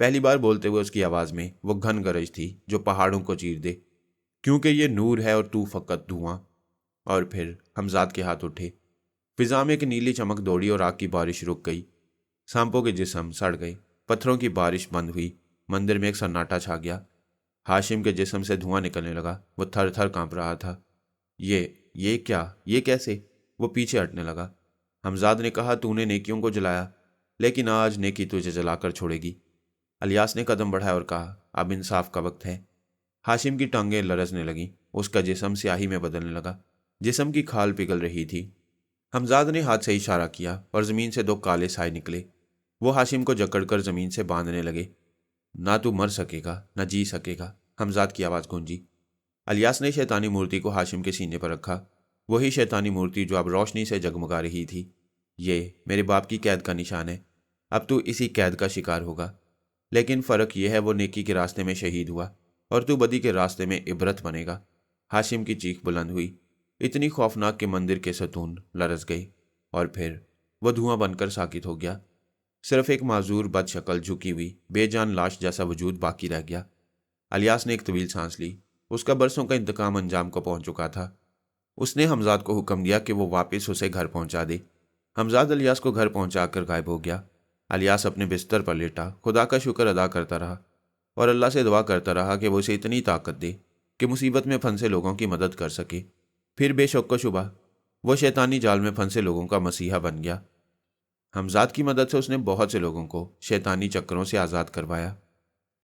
پہلی بار بولتے ہوئے اس کی آواز میں وہ گھن گرج تھی جو پہاڑوں کو چیر دے، کیونکہ یہ نور ہے اور تو فقط دھواں۔ اور پھر حمزاد کے ہاتھ اٹھے، فضا میں ایک نیلی چمک دوڑی اور آگ کی بارش رک گئی۔ سانپوں کے جسم سڑ گئے، پتھروں کی بارش بند ہوئی، مندر میں ایک سناٹا چھا گیا۔ ہاشم کے جسم سے دھواں نکلنے لگا، وہ تھر تھر کانپ رہا تھا۔ یہ کیا؟ یہ کیسے؟ وہ پیچھے ہٹنے لگا۔ حمزاد نے کہا، تو نے نیکیوں کو جلایا، لیکن آج نیکی تجھے جلا کر چھوڑے گی۔ الیاس نے قدم بڑھایا اور کہا، اب انصاف کا وقت ہے۔ ہاشم کی ٹانگیں لرزنے لگیں، اس کا جسم سیاہی میں بدلنے لگا، جسم کی کھال پگھل رہی تھی۔ حمزاد نے ہاتھ سے اشارہ کیا اور زمین سے 2 کالے سائے نکلے۔ وہ ہاشم کو جکڑ کر زمین سے باندھنے لگے۔ نہ تو مر سکے گا، نہ جی سکے گا، حمزاد کی آواز گونجی۔ الیاس نے شیطانی مورتی کو ہاشم کے سینے پر رکھا، وہی شیطانی مورتی جو اب روشنی سے جگمگا رہی تھی۔ یہ میرے باپ کی قید کا نشان ہے، اب تو اسی قید کا شکار ہوگا، لیکن فرق یہ ہے وہ نیکی کے راستے میں شہید ہوا اور تو بدی کے راستے میں عبرت بنے گا۔ ہاشم کی چیخ بلند ہوئی، اتنی خوفناک کہ مندر کے ستون لرز گئے، اور پھر وہ دھواں بن کر ساکت ہو گیا۔ صرف ایک معذور بد شکل جھکی ہوئی بے جان لاش جیسا وجود باقی رہ گیا۔ الیاس نے ایک طویل سانس لی، اس کا برسوں کا انتقام انجام کو پہنچ چکا تھا۔ اس نے حمزاد کو حکم دیا کہ وہ واپس اسے گھر پہنچا دے۔ حمزاد الیاس کو گھر پہنچا کر غائب ہو گیا۔ الیاس اپنے بستر پر لیٹا خدا کا شکر ادا کرتا رہا اور اللہ سے دعا کرتا رہا کہ وہ اسے اتنی طاقت دے کہ مصیبت میں پھنسے لوگوں کی مدد کر سکے۔ پھر بے شک و شبہ وہ شیطانی جال میں پھنسے لوگوں کا مسیحا بن گیا۔ حمزاد کی مدد سے اس نے بہت سے لوگوں کو شیطانی چکروں سے آزاد کروایا۔